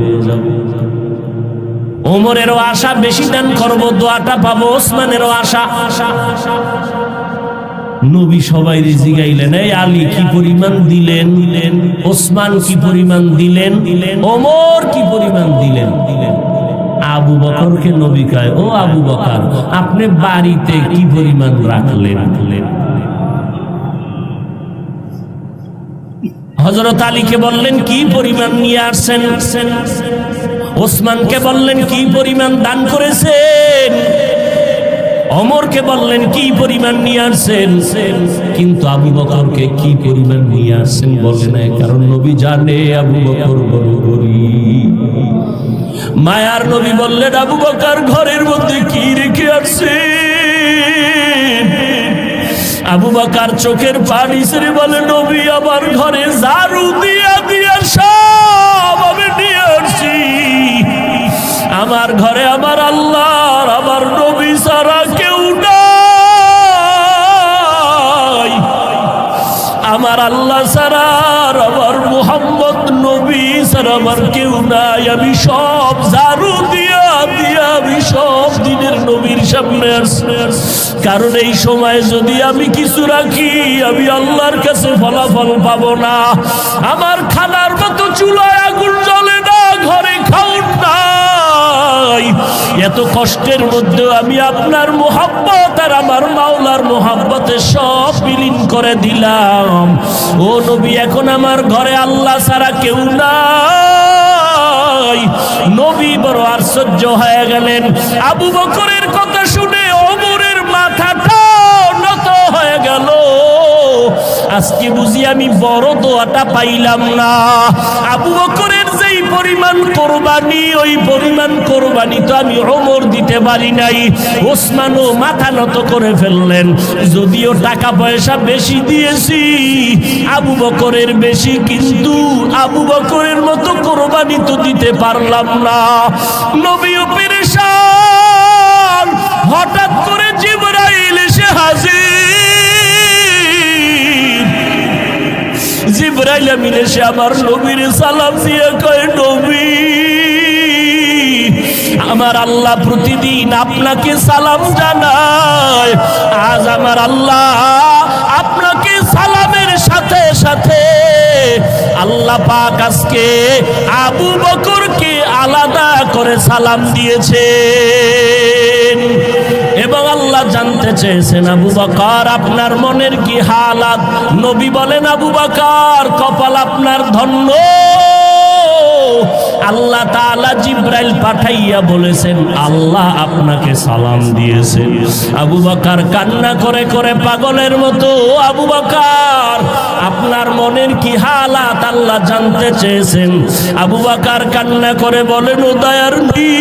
ওমরেরও আশা, বেশি দান করব, দোয়াটা পাবো। ওসমানেরও আশা। নবী সবাই জিগাইলেন, এই আলী কি পরিমাণ দিলেন? ওসমান কি পরিমাণ দিলেন? ওমর কি পরিমাণ দিলেন? আবু বকরকে নবী কয়, ও আবু বকর, আপনি বাড়িতে কি পরিমাণ রাখলেন? হযরত আলীকে বললেন, কি পরিমাণ নিয়ে আসছেন? ওসমানকে বললেন, কি পরিমাণ দান করেছেন? ওমর ওমরকে বললেন কি পরিমাণ নিয়ে আসছেন, কিন্তু আবু বকরকে কি পরিমাণ নিয়ে আসছেন বলে নাই, কারণ নবী জানে আবু বকর বড় গরীব। মায়ার নবী বললেন আবু বকর ঘরের মধ্যে কি রেখে আসছেন? আবু বকর চোখের পানি ছেড়ে বলে নবী আমার ঘরে ঝাড়ু দিয়া দিয়া সব আমি নিয়ে আসছি। আমার ঘরে আমার আল্লাহর আমার নবী ছাড়া কেউ নাই, আমার আল্লাহ ছাড়া আমার মুহাম্মদ নবী ছাড়া আমার কেউ নাই। আমি সব ঝাড়ু দিয়া দিয়া আমি সব দিনের নবীর সামনে আসছি, কারণ এই সময় যদি আমি কিছু রাখি আমি আল্লাহর কাছে ফলাফল পাবো না। আমার খানার মতো চুলায় আগুন জ্বলে না, ঘরে খাউন নাই। এত কষ্টের মধ্যে আমি আপনার মোহাব্বত আর আমার মাওলার মোহাব্বতে সব বিলীন করে দিলাম। ও নবী এখন আমার ঘরে আল্লাহ ছাড়া কেউ নাই। নবী বড় আশ্চর্য হয়ে গেলেন। আবু বকরের কথা শুনে ওমরের মাথাটা নত হয়ে গেল। আজকে বুঝি আমি বড় দোয়াটা পাইলাম না। আবু বকরের যেই পরিমাণ কোরবানি, ওই পরিমাণ কোরবানি তো আমি ওমর দিতে পারি নাই। ওসমানও মাথা নত করে ফেললেন। যদিও টাকা পয়সা বেশি দিয়েছি, আবু বকরের বেশি, কিন্তু আবু বকরের মতো কোরবানি তো দিতে পারলাম না। নবীও পেরেশান। হঠাৎ করে জিবরাইল এসে হাজির। জিবরাইল আমিন এসে আমার নবীর সালাম দিয়ে কয় নবী আমার আল্লাহ প্রতিদিন আপনাকে সালাম জানায়, আজ আমার আল্লাহ আপনাকে সালামের সাথে সাথে আল্লাহ পাক আজকে আবু বকরকে আলাদা করে সালাম দিয়েছেন। এবং আল্লাহ জানতে চেয়েছেন আবু বকর আপনার মনের কি হালাত। নবী বলেন আবু বকর কপাল আপনার ধন্য, আল্লাহ তাআলা জিবরাইল পাঠাইয়া বলেছেন আল্লাহ আপনাকে সালাম দিয়েছেন। আবু বকর কান্না করে করে পাগলের মতো, আবু বকর আপনার মনের কি হালাত আল্লাহ জানতে চেয়েছেন। আবু বকর কান্না করে বলেন ও দয়ার নবী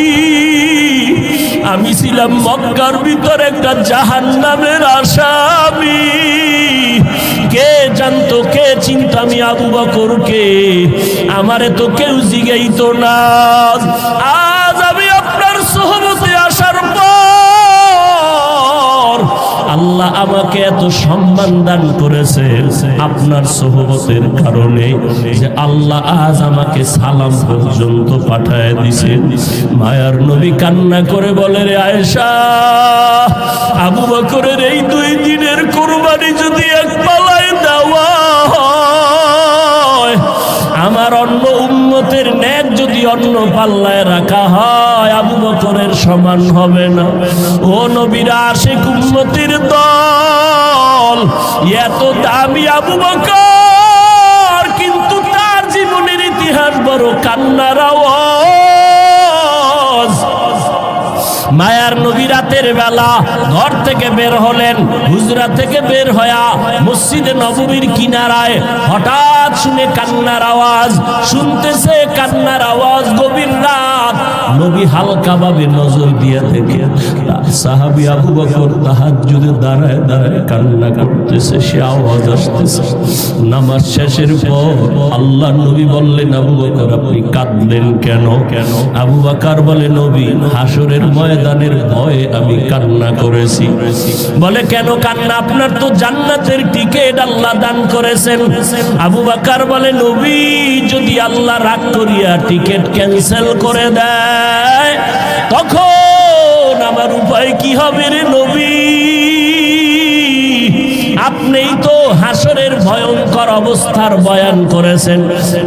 আমি ছিলাম মক্কার ভিতর একটা জাহান্নামের আসামি। কে জানতো, কে চিন্তা আমি আবু বকরকে? আমারে তো কেউ জিগাইতো না। আজ আমি আপনার সোহবতে আসার পর আল্লাহ আমাকে এত সম্মান দান করেছে আপনার সোহবতের কারণে, যে আল্লাহ আজ আমাকে সালাম পর্যন্ত পাঠায় দিছে। মায়ার নবী কান্না করে বলে রে আয়েশা, আবু বকরের এই 2 দিনের কোরবানি যদি এক পালায় দেওয়া হয়, আমার অন্য উম্মতের ন্যাক যদি অন্য পাল্লায় রাখা হয় আবু বকরের সমান হবে না। ও নবীরা আশিক উম্মতের দল, এত দামি আবু বকর, কিন্তু তার জীবনের ইতিহাস বড় কান্নার আওয়াজ। মায়ার নবী রাতের বেলা ঘর থেকে বের হলেন, হুজরা থেকে বের হয়া মসজিদে নববীর কিনারায় হঠাৎ শুনে কান্নার আওয়াজ, শুনতেছে কান্নার আওয়াজ। গভীর রাত, নবী হালকা ভাবে নজর দিয়ে দেখে সাহাবী আবু বকর তাহাজ্জুদে দাঁড়ায় দাঁড়ায় কান্না করতেছে, সে আওয়াজ আসতেছে। নামাজ শেষের পর আল্লাহ নবী বললেন আবু বকর আপনি কাঁদলেন কেন? আবু বকর বলে নবী হাসরের ময়দানের ভয়ে আমি কান্না করেছি। বলে কেন কান্না? আপনার তো জান্নাতের টিকিট আল্লাহ দান করেছেন। আবু বকর বলে নবী যদি আল্লাহ রাগ করিয়া টিকিট ক্যান্সেল করে দেয় তখন আমার উপায় কি হবে রে নবী? আপনিই তো হাসরের ভয়ঙ্কর অবস্থার বয়ান করেছেন।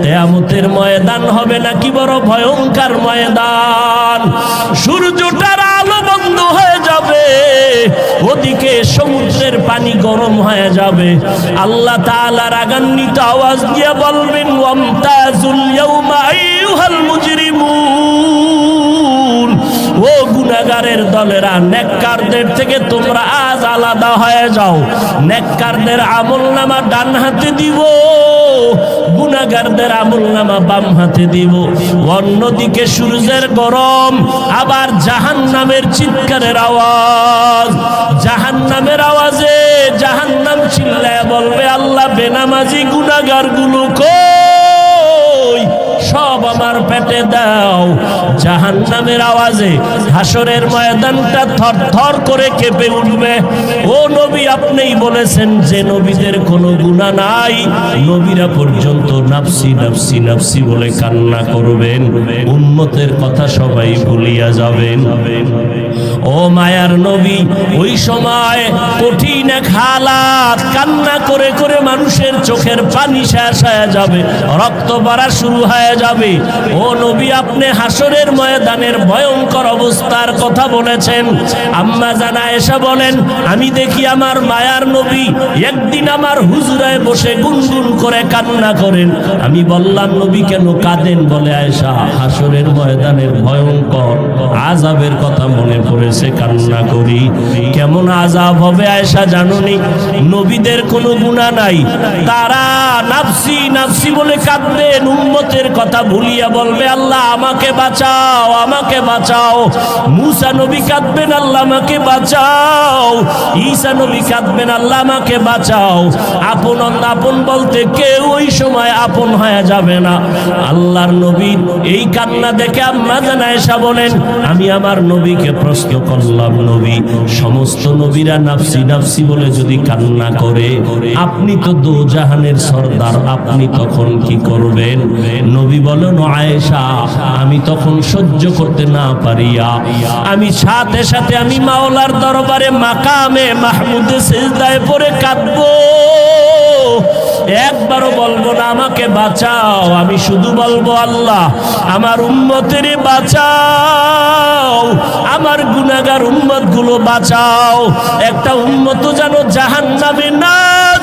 কিয়ামতের ময়দান হবে নাকি বড় ভয়ঙ্কর ময়দান। সূর্যটার আলো বন্ধ হয়ে যাবে, ওদিকে সমুদ্রের পানি গরম হয়ে যাবে। আল্লাহ তাআলা রাগান্বিত আওয়াজ দিয়ে বলবেন ওয়ামতাজুল ইয়াউমা আইয়ুহাল মুজরিমুন, ও গুনাহগারের দলেরা, নেককারদের থেকে তোমরা আজ আলাদা হয়ে যাও। নেককারদের আমলনামা ডান হাতে দিব, গুনাহগারদের আমলনামা বাম হাতে দিব। অন্যদিকে সূর্যের গরম, আবার জাহান্নামের চিৎকারের আওয়াজ। জাহান্নামের আওয়াজে জাহান্নাম চিল্লায় বলবে, আল্লাহ বেনামাজি গুনাহগার গুলো কই, সব আমার পেটে দাও। জাহান্নামের আওয়াজে হাসরের ময়দানটা থরথর করে কেঁপে উঠবে। ও নবী, আপনিই বলেছেন যে নবীদের কোনো গুনাহ নাই, নবীরা পর্যন্ত নাফসি নাফসি নাফসি বলে কান্না করবেন, উম্মতের কথা সবাই ভুলিয়া যাবেন। ও মায়ার নবী, ওই সময় কঠিন এক হালাত, কান্না করে করে মানুষের চোখের পানি শেষ হয়ে যাবে, রক্ত পড়া শুরু হয়ে যাবে। ও নবী, আপনি হাসরের ময়দানের ভয়ঙ্কর অবস্থার কথা বলেছেন। আম্মা জান আয়েশা বলেন, আমি দেখি আমার মায়ার নবী একদিন আমার হুজরায় বসে গুনগুন করে কান্না করেন। আমি বললাম, নবী কেন কাঁদেন? বলে, আয়েশা, হাসরের ময়দানের ভয়ঙ্কর আযাবের কথা মনে পড়েছে, কান্না করি। কেমন আযাব হবে আয়েশা জানুনি? নবীদের কোনো গুনাহ নাই, তারা নাফসি নাফসি বলে কাঁদবেন, উম্মতের কথা ভুলিয়া বলবে, আল্লাহ আমাকে বাঁচাও, আমাকে বাঁচাও। মুসা নবী কাঁদবেন, আল্লাহ আমাকে বাঁচাও। ঈসা নবী কাঁদবেন, আল্লাহ আমাকে বাঁচাও। আপন আপন বলতে কেউ ওই সময় আপন হয়ে যাবে না। আল্লাহর নবী এই কান্না দেখে আম্মা জান আয়েশা বলেন, আমি আমার নবীকে প্রশ্ন করলাম, নবী, সমস্ত নবীরা নাফসি নাফসি বলে যদি কান্না করে, আপনি তো দোজাহানের সর্দার, আপনি তখন কি করবেন? নবী বলেন, আয়েশা, আমি তখন সহ্য করতে না পারিয়া আমি সাথে সাথে আমি মাওলার দরবারে মাকামে মাহমুদে সিজদায় পড়ে কাঁদবো। একবারও বলবো না আমাকে বাঁচাও, আমি শুধু বলবো, আল্লাহ আমার উম্মতের বাঁচাও, আমার গুনাহগার উম্মত গুলো বাঁচাও। একটা উম্মত যেন জাহান্নামে না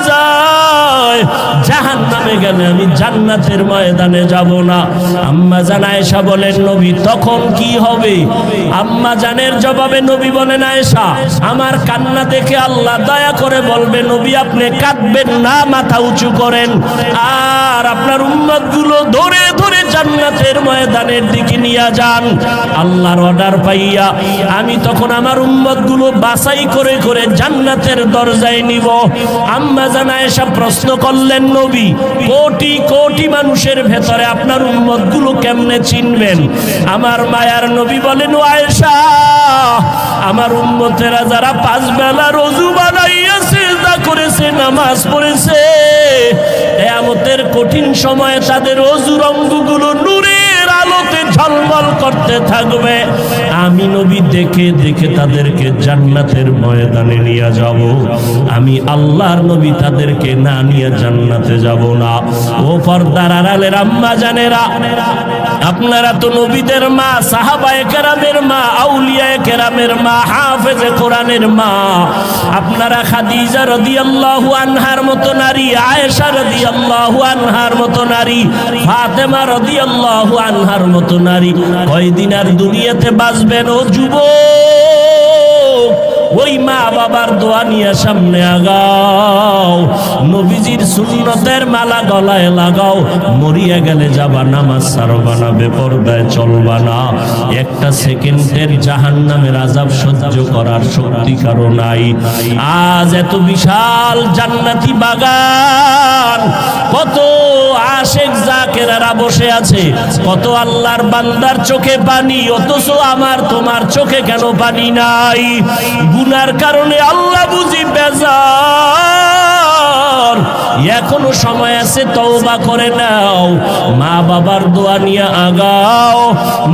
যায়, জাহান্নামে গেলে আমি জান্নাতের ময়দানে যাব না। আম্মা জান আয়েশা বলেন, নবী তখন কি হবে? আম্মা জানের জবাবে নবী বলেন, আয়েশা, আমার কান্না দেখে আল্লাহ দয়া করে বলবে, নবী আপনি কাঁদবেন না, মাথা উঁচু করেন, আর আপনার উম্মত গুলো ধরে ধরে জান্নাতের ময়দানের দিকে নিয়ে যান। আল্লাহর অর্ডার পাইয়া আমি তখন আমার উম্মত গুলো বাছাই করে করে জান্নাতের দরজায় নিব। আম্মা জান আয়েশা প্রশ্ন করলেন, নবী কোটি কোটি মানুষের ভেতরে আপনার উম্মত গুলো কেমনে চিনবেন? আমার মায়ার নবী বলেন, ও আয়েশা, আমার উম্মতেরা যারা 5 বেলা রোজু বানাইয়া সিজদা করেছে, নামাজ পড়েছে, কিয়ামতের কঠিন সময়ে তাদের ওযুর অঙ্গগুলো নূরের আলোতে ঝলমল করতে থাকবে। আমি নবী দেখে দেখে তাদেরকে জান্নাতের ময়দানে নিয়ে যাব। আমি আল্লাহর নবী তাদেরকে না নিয়ে জান্নাতে যাব না। ও পর্দার আড়ালের আম্মা জানেরা, আপনারা তো নবীদের মা, সাহাবায়ে কেরামের মা, আউলিয়ায়ে কেরামের মা, হাফেজে কোরআনের মা। আপনারা খাদিজা রাদিয়াল্লাহু আনহার মতো নারী, আয়েশা রাদিয়াল্লাহু আনহার মতো নারী, ফাতেমা রাদিয়াল্লাহু আনহার মতো নারী কয়দিন আর দুনিয়াতে বাঁচবেন? ও যুবক, ওই মা বাবার দোয়া নিয়ে সামনে আগাও, নবীজির সুন্নতের মালা গলায় লাগাও। মরিয়া গেলে যাবা, নামাজ ছাড়বা না, বেপরদায় চলবা না। একটা সেকেন্ডের জাহান্নামের আযাব সহ্য করার শক্তি কারো নাই। আজ এত বিশাল জান্নাতি বাগান, কত আশেক জাকেরারা বসে আছে, কত আল্লাহর বান্দার চোখে পানি, অথচ আমার তোমার চোখে কেন পানি নাই? গুনার কারণে আল্লাহ বুঝি বেজার। এখনো সময় আছে, তওবা করে নাও, মা বাবার দোয়া নিয়ে আগাও।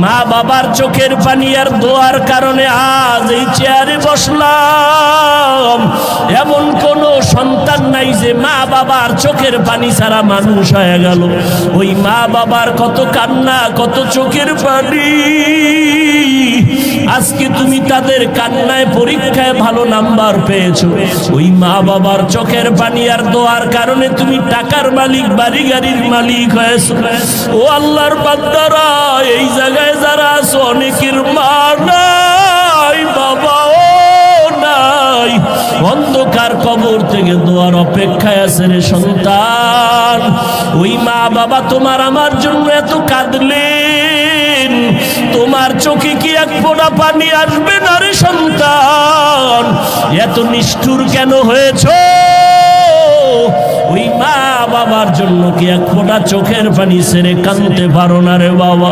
মা বাবার চোখের পানি আর দোয়ার কারণে আজ এই চেয়ারে বসলাম। এমন কোন সন্তান নাই যে মা বাবার চোখের পানি ছাড়া মানুষ হয়ে গেল। ওই মা বাবার কত কান্না, কত চোখের পানি, আজকে তুমি তাদের কান্নায় পরীক্ষায় ভালো নাম্বার পেয়েছো। ওই মা বাবার চোখের পানি আর দোয়া দেওয়ার কারণে তুমি টাকার মালিক, বাড়ি গাড়ির মালিক হয়েছো। ও আল্লাহর বান্দারা, এই জায়গায় যারা আছো অনেকের মা নাই, বাবাও নাই, অন্ধকার কবর থেকে দোয়ার অপেক্ষায় আছে রে সন্তান। ওই মা বাবা তোমার আমার জন্য এত কাঁদলেন, তোমার চোখে কি এক ফোঁটা পানি আসবে না রে সন্তান? এত নিষ্ঠুর কেন হয়েছো? ওই মা বাবার জন্য কি এক ফোঁটা চোখের পানি ছেড়ে কাঁদতে পারো না রে বাবা?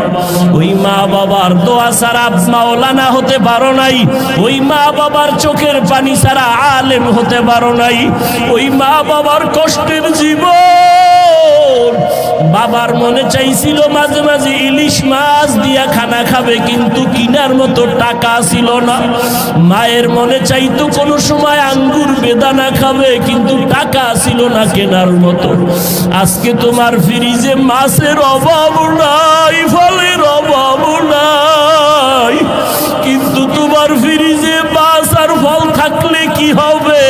ওই মা বাবার দোয়া ছাড়া মাওলানা হতে পারো নাই, ওই মা বাবার চোখের পানি ছাড়া আলেম হতে পারো নাই। ওই মা বাবার কষ্টের জীবন। বাবার মনে চাইছিল মাঝে মাঝে ইলিশ মাছ দিয়া খানা খাবে, কিন্তু কিনার মতো টাকা ছিল না। মায়ের মনে চাইতো কোনো সময় আঙ্গুর বেদানা খাবে, কিন্তু টাকা ছিল না কেনার মতো। আজকে তোমার ফ্রিজে মাছের অভাব নাই, ফলের অভাব নাই, কিন্তু তোমার ফ্রিজে মাছ আর ফল থাকলে কি হবে?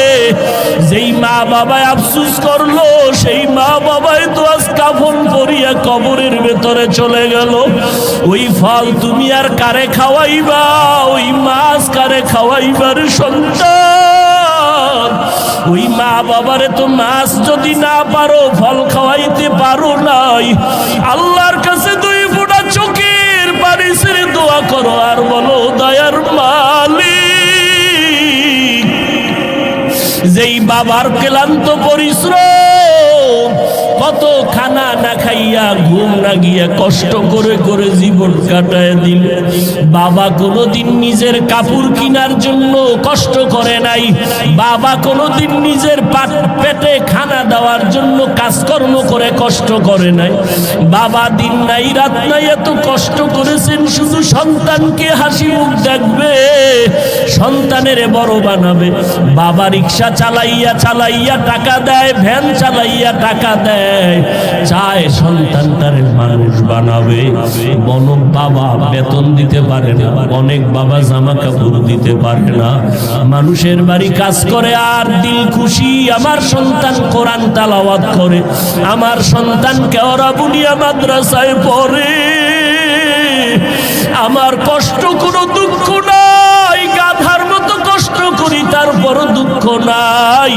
যেই মা বাবায় আফসুস করলো, সেই মা বাবাই তো আজ কাফন পরিয়া কবরের ভেতরে চলে গেল। ওই ফল তুমি আর কারে খাওয়াইবা? ওই মাছ কারে খাওয়াইবার সন্তান? ওই মা বাবারে তো মাছ যদি না পারো, ফল খাওয়াইতে পারো নাই, আল্লাহর কাছে দুই ফোঁটা চোখের পানি ছেড়ে দোয়া করো আর বলো, দয়ার মালিক, যেই বাবার ক্লান্ত পরিশ্রম, কত খানা না খাইয়া, ঘুম না গিয়া, কষ্ট করে করে জীবন কাটায় দিল। বাবা কোনোদিন নিজের কাপড় কেনার জন্য কষ্ট করে নাই, বাবা কোনোদিন নিজের পেটে খানা দেওয়ার জন্য কাজকর্ম করে কষ্ট করে নাই। বাবা দিন নাই রাত নাই এত কষ্ট করেছেন শুধু সন্তানকে হাসি মুখ দেখবে, সন্তানের বড় বানাবে। বাবা রিক্সা চালাইয়া চালাইয়া টাকা দেয়, ভ্যান চালাইয়া টাকা দেয়, চায় সন্তানটারে মানুষ বানাবে। বনক বাবা বেতন দিতে পারে না, অনেক বাবা জামা কাপড় দিতে পারে না, মানুষের বাড়ি কাজ করে আর দিল খুশি আমার সন্তান কোরআন তেলাওয়াত করে, আমার সন্তান কেওড়া বুনিয়া মাদ্রাসায় পড়ে, আমার কষ্ট কোনো দুঃখ নাই, গাধার মতো কষ্ট করি তারপরও দুঃখ নাই।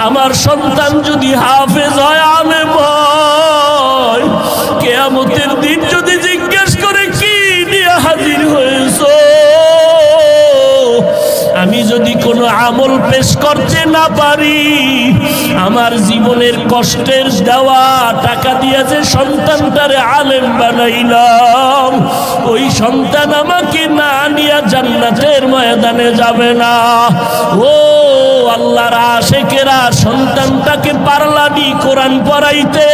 আমার সন্তান যদি হাফেজ হয়, আলেম হয়, কিয়ামতের দিন যদি জিজ্ঞেস করে কি নিয়ে হাজির হয়েছো, আমি যদি কোনো আমল পেশ করতে না পারি, আমার জীবনের কষ্টের দেওয়া টাকা দিয়ে যে সন্তানটারে আলেম বানাইলাম, ওই সন্তান আমাকে না নিয়ে জান্নাতের ময়দানে যাবে না। ও আল্লাহর আশেকেরা, সন্তানটাকে পারলানি কোরআন পড়াইতে,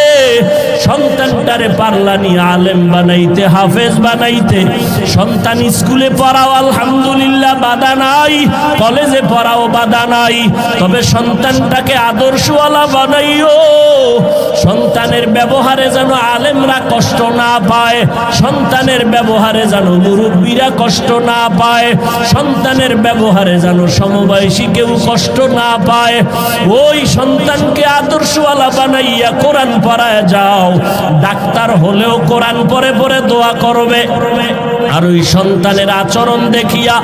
সন্তানটারে পারলানি আলেম বানাইতে, হাফেজ বানাইতে। সন্তান স্কুলে পড়াও আলহামদুলিল্লাহ, বাধা নাই, কলেজে পড়াও বাধা নাই, তবে সন্তানটাকে আদর্শওয়ালা বানাইও। সন্তানের ব্যবহারে যেন আলেমরা কষ্ট না পায়, সন্তানের ব্যবহারে যেন মুরব্বীরা কষ্ট না পায়, সন্তানের ব্যবহারে যেন সমবয়সী কেউ কষ্ট না পায়। ওই সন্তানকে আদর্শওয়ালা বানাইয়া কোরআন পড়ায় যাও। ডাক্তার হলেও কোরআন পড়ে পড়ে দোয়া করবে, আর ওই সন্তানের আচরণ দেখিয়া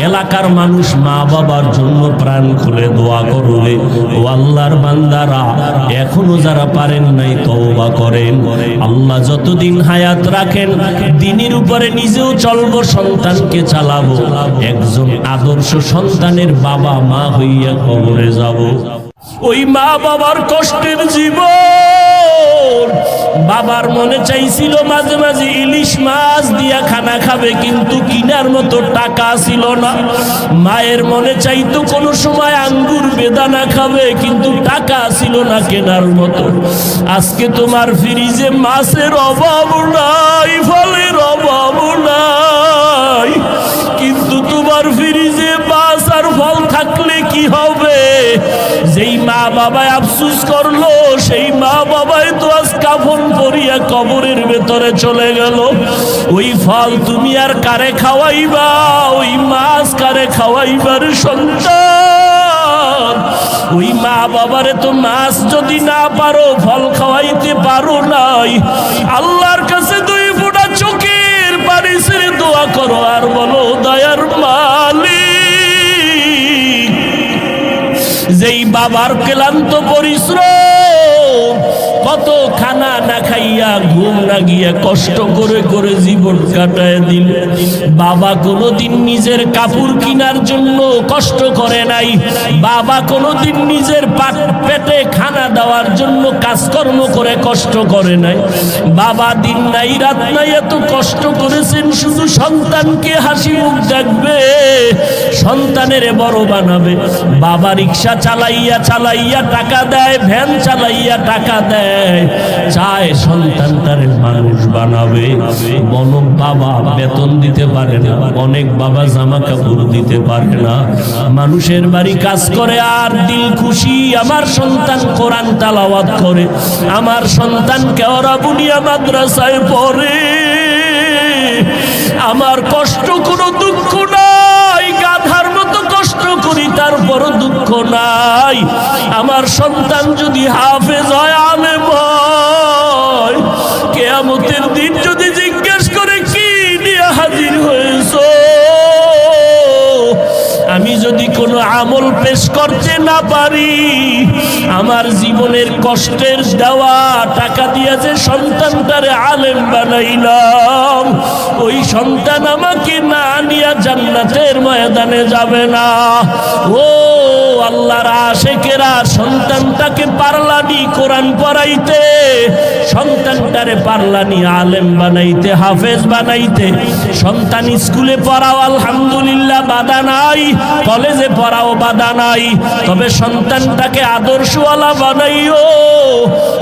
এলাকার মানুষ মা বাবার জন্য প্রাণ খুলে দোয়া করবে। ও আল্লাহর বান্দারা, এখনো যারা পারেন নাই তওবা করেন। আল্লাহ যতদিন হায়াত রাখেন, দিনের উপরে নিজেও চলবো, সন্তানকে চালাবো, একজন আদর্শ সন্তানের বাবা মা হইয়া কবরে যাব। ওই মা বাবার কষ্টের জীবন। বাবার মনে চাইছিল মাঝে মাঝে ইলিশ মাছ দিয়া খানা খাবে, কিন্তু কিনার মতো টাকা ছিল না। মায়ের মনে চাইতো কোনো সময় আঙ্গুর বেদানা খাবে, কিন্তু টাকা ছিল না কেনার মতো। আজকে তোমার ফ্রিজে মাছের অভাব নাই, ফলের অভাব নাই, কিন্তু তোমার ফ্রিজে মাছ আর ফল থাকলে কি হবে? যেই মা বাবায় আফসুস করলো, সেই মা বাবাই তো আজ কাফন পরিয়া কবরের ভেতরে চলে গেল। ওই ফল তুমি আর কারে খাওয়াইবা? ওই মাছ কারে খাওয়াইবার সন্তান? ওই মা বাবারে তো মাছ যদি না পারো ফল খাওয়াইতে পারো নাই, আল্লাহর কাছে 2 ফোঁটা চোখের পানি ছেড়ে দোয়া করো আর বলো, দয়ার মালিক, যেই বাবার ক্লান্ত পরিশ্রম, কত খানা না খাইয়া ঘুম না গিয়া কষ্ট করে করে জীবন কাটায় দিল, বাবা কোনোদিন নিজের কাপড় কেনার জন্য কষ্ট করে নাই, বাবা কোনোদিন নিজের পেটে খানা দেওয়ার জন্য কাজকর্ম করে কষ্ট করে নাই, বাবা দিন নাই রাত নাই এত কষ্ট করেছেন শুধু সন্তানকে হাসি মুখ দেখবে, সন্তানের বড় বানাবে। বাবা রিক্সা চালাইয়া চালাইয়া টাকা দেয়, ভ্যান চালাইয়া টাকা দেয়, চায় সন্তানটারে মানুষ বানাবে। অনেক বাবা বেতন দিতে পারে না, অনেক বাবা জামা কাপড় দিতে পারে না, মানুষের বাড়ি কাজ করে আর দিল খুশি আমার সন্তান কোরআন তেলাওয়াত করে, আমার সন্তান কেওড়া বুনিয়া মাদ্রাসায় পড়ে, আমার কষ্ট কোনো দুঃখ নাই, গাধার মতো কষ্ট করি তারপরও দুঃখ নাই। আমার সন্তান যদি হাফেজ হয়, আলেম হয়, কিয়ামতের দিন যদি জিজ্ঞেস করে কি নিয়ে হাজির হয়েছো, আমি যদি কোনো আমল পেশ করতে না পারি, আমার জীবনের কষ্টের দেওয়া টাকা দিয়ে যে সন্তানটারে আলেম বানাইলাম, ওই সন্তান আমাকে না নিয়ে জান্নাতের ময়দানে যাবে না। ও আল্লাহর আশিকেরা, সন্তানটাকে পারলানি কোরআন পড়াইতে, সন্তানটারে পারলানি আলেম বানাইতে, হাফেজ বানাইতে, সন্তান স্কুলে পড়াও আলহামদুলিল্লাহ বাধা নাই, কলেজে পড়াও বাধা নাই, তবে সন্তানটাকে আদর্শওয়ালা বানাইও,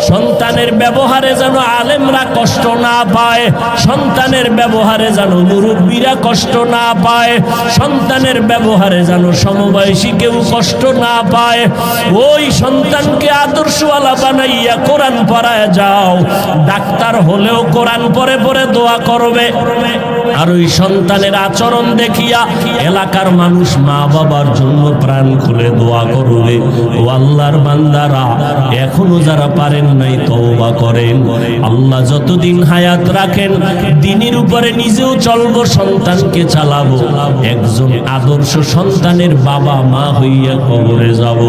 সন্তানের ব্যবহারে যেন আলেমরা কষ্ট না পায়, সন্তানের ব্যবহারে যেন মুরব্বীরা কষ্ট না পায়, সন্তানের ব্যবহারে যেন সমবয়সী কেউ কষ্ট না পায়, ওই সন্তানকে আদর্শওয়ালা বানাইয়া কোরআন পড়ায় যাও। ডাক্তার হলেও কোরআন পড়ে পড়ে দোয়া করবে, আর ওই সন্তানের আচরণ দেখিয়া এলাকার মানুষ মা বাবার জন্য প্রাণ খুলে দোয়া করবে। ও আল্লাহর বান্দারা, এখনো যারা পারেন নাই তওবা করেন, আল্লাহ যতদিন হায়াত রাখেন দ্বীনের উপরে নিজেও চলবো, সন্তানকে চালাবো, একজন আদর্শ সন্তানের বাবা মা হইয়া কবরে যাব।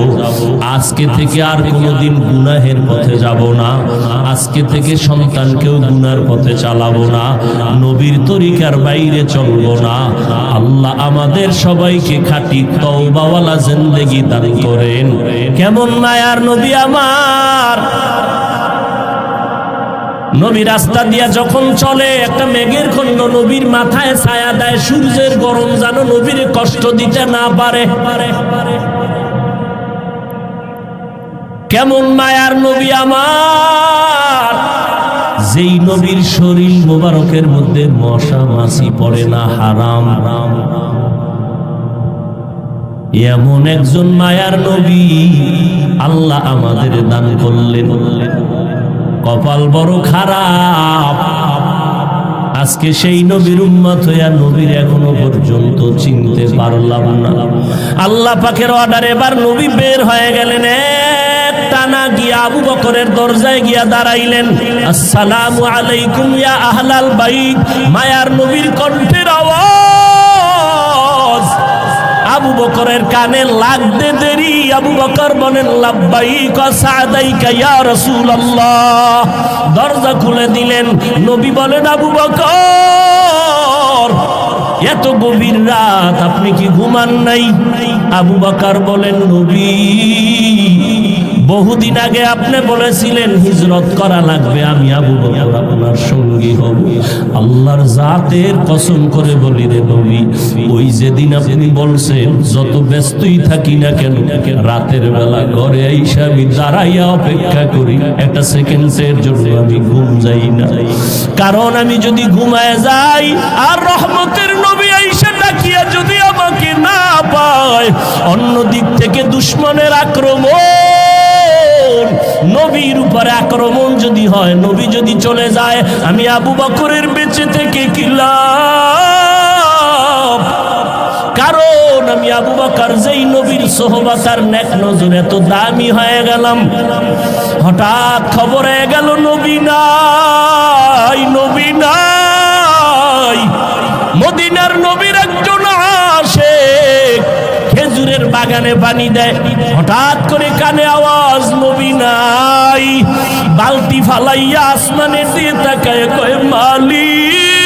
আজকে থেকে আর কোনোদিন গুনাহের পথে যাব না, আজকে থেকে সন্তানকেও গুনার পথে চালাবো না, নবীর তরিকার বাইরে চলবো না। আল্লাহ আমাদের সবাইকে খাঁটি তওবাওয়ালা জিন্দেগি দান করেন। কেমন মায়ার নবী আমার, নবী রাস্তা দিয়া যখন চলে একটা মেঘের খণ্ড নবীর মাথায় ছায়া দেয়, সূর্যের গরম যেন নবীর কষ্ট দিতে না পারে। কেমন মায়ার নবী আমার, যেই নবীর শরীর মোবারকের মধ্যে মশা মাছি পড়ে না, হারাম। এমন একজন মায়ার নবী আল্লাহ আমাদের দান করলেন। কপাল বড় খারাপ, আজকে সেই নবীর উম্মত হইয়া নবীর এখনো পর্যন্ত চিনতে পারলাম না। আল্লাহ পাকের অর্ডার এবার নবী বের হয়ে গেলেন, টানা গিয়া আবু বকরের দরজায় গিয়া দাঁড়াইলেন। আসসালামু আলাইকুম ইয়া আহলাল বাইত। মায়ার নবীর কণ্ঠের আওয়াজ আবু বকরের কানে লাগতে দেরি আবু বকর বলেন, লাব্বাইক সাদাইকা ইয়া রাসূলুল্লাহ। দরজা খুলে দিলেন। নবী বলেন, আবু বকর, এত গভীর রাত আপনি কি ঘুমান নাই? আবু বকর বলেন, নবী, বহুদিন আগে আপনি বলেছিলেন হিজরত করা লাগবে, আমি আবু বকর আপনার সঙ্গী হব। আল্লাহর জাতের কসম করে বলি রে নবী, ওই যেদিন আপনি বলছেন যত ব্যস্তই থাকি না কেন, রাতের বেলা ঘরে আইসা আমি দাঁড়াইয়া অপেক্ষা করি, একটা সেকেন্ডের জন্য আমি ঘুম যাই না। কারণ আমি যদি ঘুমায় যাই আর রহমতের নবী আইসা ডাকিয়া যদি আমাকে না পায়, অন্য দিক থেকে দুশমনের আক্রমণ, নবীর উপরে আক্রমণ যদি হয়, নবী যদি চলে যায়, আমি আবু বকরের বেঁচে থেকে কি লাভ? কারণ আমি আবু বকর যেই নবীর সোহবত আর নেক নজর এত দামি হয়ে গেলাম, হঠাৎ খবর হয়ে গেল নবী নাই, নবী নাই। মদিনার নবীর একজন আশিক খেজুরের বাগানে পানি দেয়, হঠাৎ করে কানে আওয়াজ নবী নাই। বালতি ফালাইয়া আসমানে দিয়ে তাকায় কয় মালিক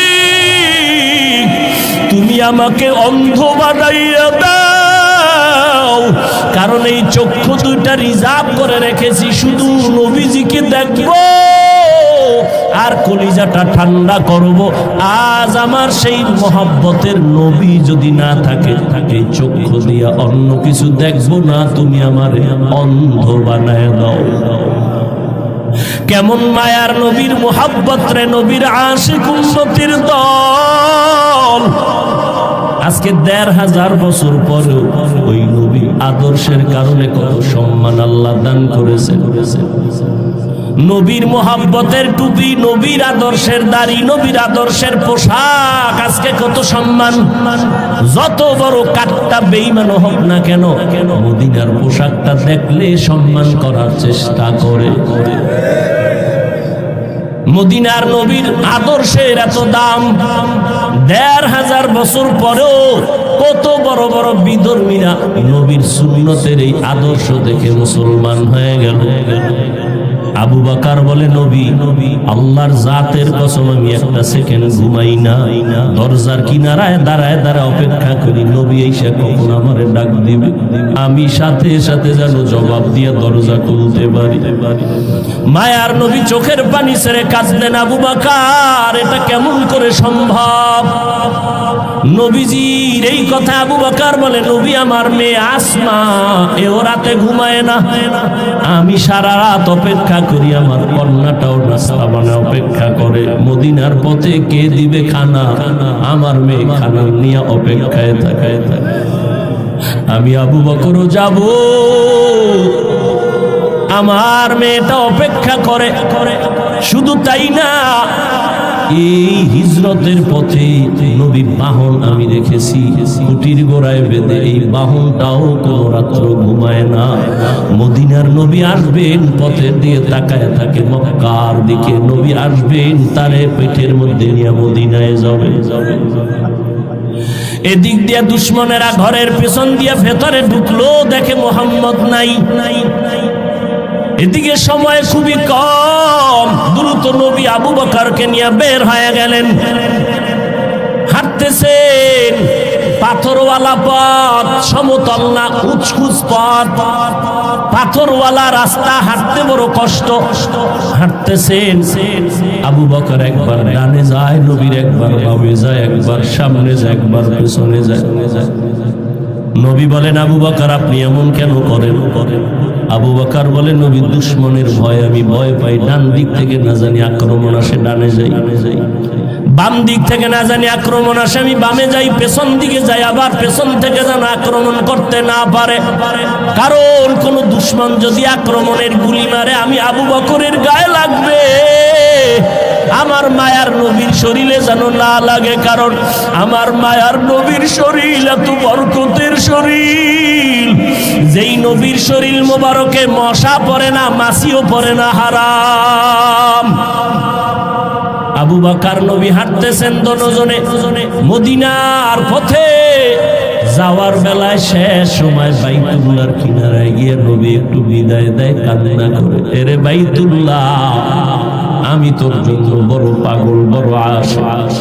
তুমি আমাকে অন্ধ বানাইয়া দাও, কারণ এই চক্ষু দুইটা রিজার্ভ করে রেখেছি শুধু নবীজিকে দেখবো আর কলিজাটা ঠান্ডা করব। আজ আমার সেই মহব্বতের নবী যদি না থাকে, এই চক্ষু দিয়া অন্য কিছু দেখবো না, তুমি আমার অন্ধ বানায় দাও। কেমন মায়ার নবীর মহব্বত রে, নবীর আশিক উম্মতের দল। আজকে ১৫০০ বছর পরেও ওই নবী আদর্শের কারণে কত সম্মান আল্লাহ দান করেছে। নবীর মোহাব্বতের টুপি, নবীর আদর্শের দাড়ি, নবীর আদর্শের পোশাক, আজকে কত সম্মান। যত বড় কাটটা বেঈমান হোক না কেন, মদিনার পোশাকটা দেখলে সম্মান করার চেষ্টা করে। মদিনার নবীর আদর্শের এত দাম, ১৫০০ বছর পরেও কত বড় বড় বিধর্মীরা নবীর সুন্নতের এই আদর্শ দেখে মুসলমান হয়ে গেল। আবু বকর বলে নবী আল্লাহর জাতের কসম আমি একটা সেকেন্ড ঘুমাই না, দরজার কিনারায় দাঁড়ায় দাঁড়ায় অপেক্ষা করি নবী এসে কখন আমারে ডাক দিবে, আমি সাথে সাথে যেন জবাব দিয়ে দরজা খুলতে পারি। মায়ার নবী চোখের পানি ছেড়ে কাঁদলেন। আবু বকর এটা কেমন করে সম্ভব? নবীজির এই কথা আবু বকর বলে নবী আমার মেয়ে আসমা এও রাতে ঘুমায় না, আমি সারা রাত অপেক্ষা করি, আমার কন্যাটাও নাস্তা বানায় অপেক্ষা করে, মদিনার পথে কে দিবে খানা, আমার মেয়ে খানা নিয়ে অপেক্ষায় থাকে। আমি আবু বকরও যাব, আমার মেয়েটা অপেক্ষা করে। শুধু তাই না, এই হিজরতের পথে নবীর বাহন আমি দেখেছি কুটির গোড়ায় বেঁধে, এই বাহনটাও কোনো রাত্র ঘুমায় না। মদিনার নবী আসবেন পথের দিয়ে তাকায় থাকে, মক্কার দিকে নবী আসবেন তারে পেটের মধ্যে নিয়ে মদিনায় যাবে। এদিক দিয়ে দুশ্মনেরা ঘরের পেছন দিয়ে ভেতরে ঢুকলো, দেখে মোহাম্মদ নাই। এদিকে সময় খুবই কম, দ্রুত নবী আবু বকরকে নিয়ে বের হয়ে গেলেন। হাঁটতেছেন, পাথরওয়ালা পথ, সমতল না, উঁচকুচ পথ, পাথরওয়ালা রাস্তা, হাঁটতে বড় কষ্ট। হাঁটতেছেন, আবু বকর একবার ডানে যায়, নবীর একবার বামে যায়, একবার সামনে যায়, একবার পেছনে যায়। নবী বলেন আবু বকর আপনি এমন কেন করেন? আবু বকর বলে নবী দুশ্মনের ভয় আমি ভয় পাই, ডান দিক থেকে না জানি আক্রমণ আসে ডানে যাই, বাম দিক থেকে না জানি আক্রমণ আসে আমি বামে যাই, পেছন দিকে যাই আবার পেছন থেকে যেন আক্রমণ করতে না পারে, কারণ কোন দুশ্মন যদি আক্রমণের গুলি মারে আমি আবু বকরের গায়ে লাগবে, আমার মায়ার নবীর শরীরে যেন না লাগে, কারণ আমার মায়ার নবীর শরীর এত বরকতের শরীর, যেই নবীর শরীর মোবারকে মশা পড়ে না, মাছিও পড়ে না, হারাম। আবু বকর নবী হাঁটতেছেন দুজনে মদিনার পথে। যাওয়ার বেলায় শেষ সময় বাইতুল্লাহর কিনারায় গিয়ে নবী একটু বিদায় দেয়, কান্না করে, এরে বাইতুল্লাহ আমি তোর জন্য বড় পাগল, বড় আশিক।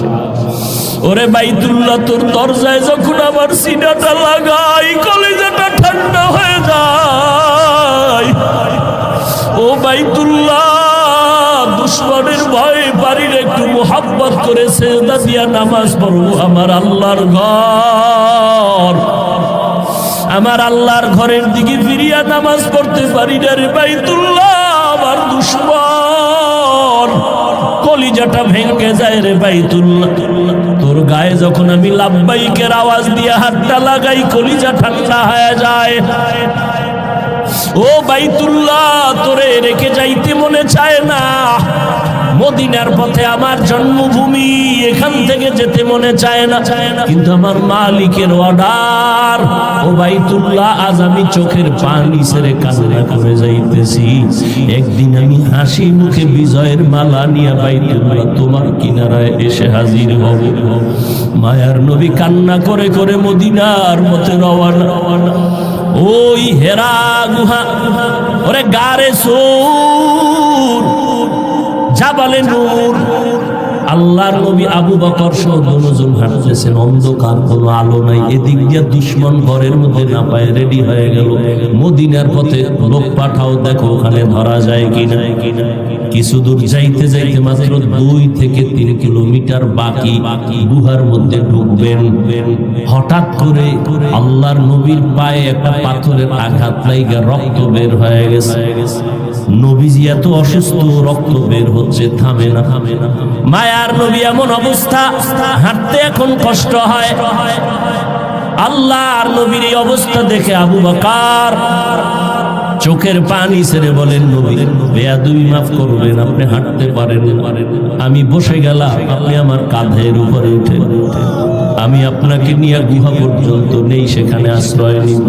ওরে বাইতুল্লাহ তোর দরজায় যখন আমার সিনাটা লাগাই কলিজাটা ঠান্ডা হয়ে যায়। ও বাইতুল্লাহ দুশ্মনের ভয়ে বাড়ির একটু মোহাব্বত করে সেজদা দিয়া নামাজ পড়বো, আমার আল্লাহর ঘর, আমার আল্লাহর ঘরের দিকে ফিরিয়া নামাজ পড়তে পারি না রে বাইতুল্লাহ, আমার দুশ্মন কলিজাটা ভেঙে যায় রে বাইতুল্লাহ। তোর গায়ে যখন আমি লাব্বাইকের আওয়াজ দিয়ে হাতটা লাগাই কলিজা ঠান্ডা হয়ে যায়। ও বাইতুল্লাহ তোরে রেখে যাইতে মনে চায় না, মদিনার পথে আমার জন্মভূমি, এখান থেকে যেতে মনে চায় না, কিন্তু আমার মালিকের অর্ডার, ও বাইতুল্লাহ, আজ আমি চোখের পানি ছেড়ে কান্না করে যাইতেছি। একদিন আমি হাসি মুখে বিজয়ের মালা নিয়ে বাইতুল্লাহ তোমার কিনারায় এসে হাজির হব। মায়ার নবী কান্না করে করে মদিনার পথে রওয়ানা। ওই হেরা গুহা, ওরে গারে সূর, জাবালে নূর, আল্লাহর নবী আবু বকর সহ দুজন হাঁটতেছেন, অন্ধকার, কোনো আলো নাই। এদিক দিয়ে দুশমন ঘরের মধ্যে না পায় রেডি হয়ে গেল। মদিনার পথে লোক পাঠাও, দেখো ওখানে ধরা যায় কিনা। কিছু দূর যাইতে যাইতে মাত্র 2 থেকে 3 কিলোমিটার বাকি গুহার মধ্যে ঢুকবেন। হঠাৎ করে আল্লাহর নবীর পায়ে একটা পাথরের আঘাত লাগা রক্ত বের হয়ে গেছে। নবীজি এত অসুস্থ, রক্ত বের হচ্ছে, থামে না। মায়ার নবী এমন অবস্থা, হাঁটতে এখন কষ্ট হয়। আল্লাহর নবীর এই অবস্থা দেখে আবু বকর চোখের পানি ছেড়ে বলেন, নবী বেয়াদবি মাফ করবেন, আপনি হাঁটতে পারেন, আমি বসে গেলাম, আপনি আমার কাঁধের উপরে উঠে, আমি আপনাকে নিয়ে গুহা পর্যন্ত নেই, সেখানে আশ্রয় নিব।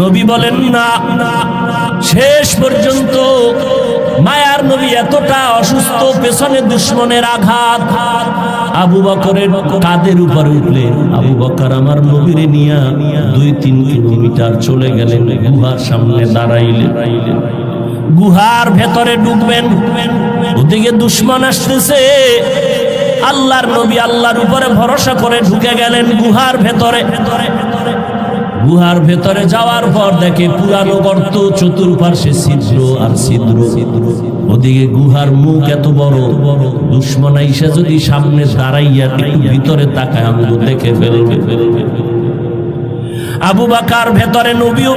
নবী বলেন না, শেষ পর্যন্ত মায়ার নবী এতটা অসুস্থ, পেছনে দুশমনের আঘাত, আবু বকরের কাঁধের উপর উঠলেন। আবু বকর আমার নবীরে নিয়ে 2-3 কিলোমিটার চলে গেলেন, গুহার সামনে দাঁড়াইলেন। গুহার ভেতরে ঢুকবেন, ওদিকে দুশমন আসতেছে। আল্লাহর নবী আল্লাহর উপরে ভরসা করে ঢুকে গেলেন গুহার ভেতরে। গুহার ভেতরে যাওয়ার পর দেখে পুরানো গর্ত, চতুর্পার্শ্বে ছিদ্র আর ছিদ্র। ওদিকে গুহার মুখ এত বড়, দুশমন আইসা যদি সামনে দাঁড়াইয়া একটু ভিতরে তাকায়, আমি দেখে ফেলবে। আবু বকর ভেতরে, নবীও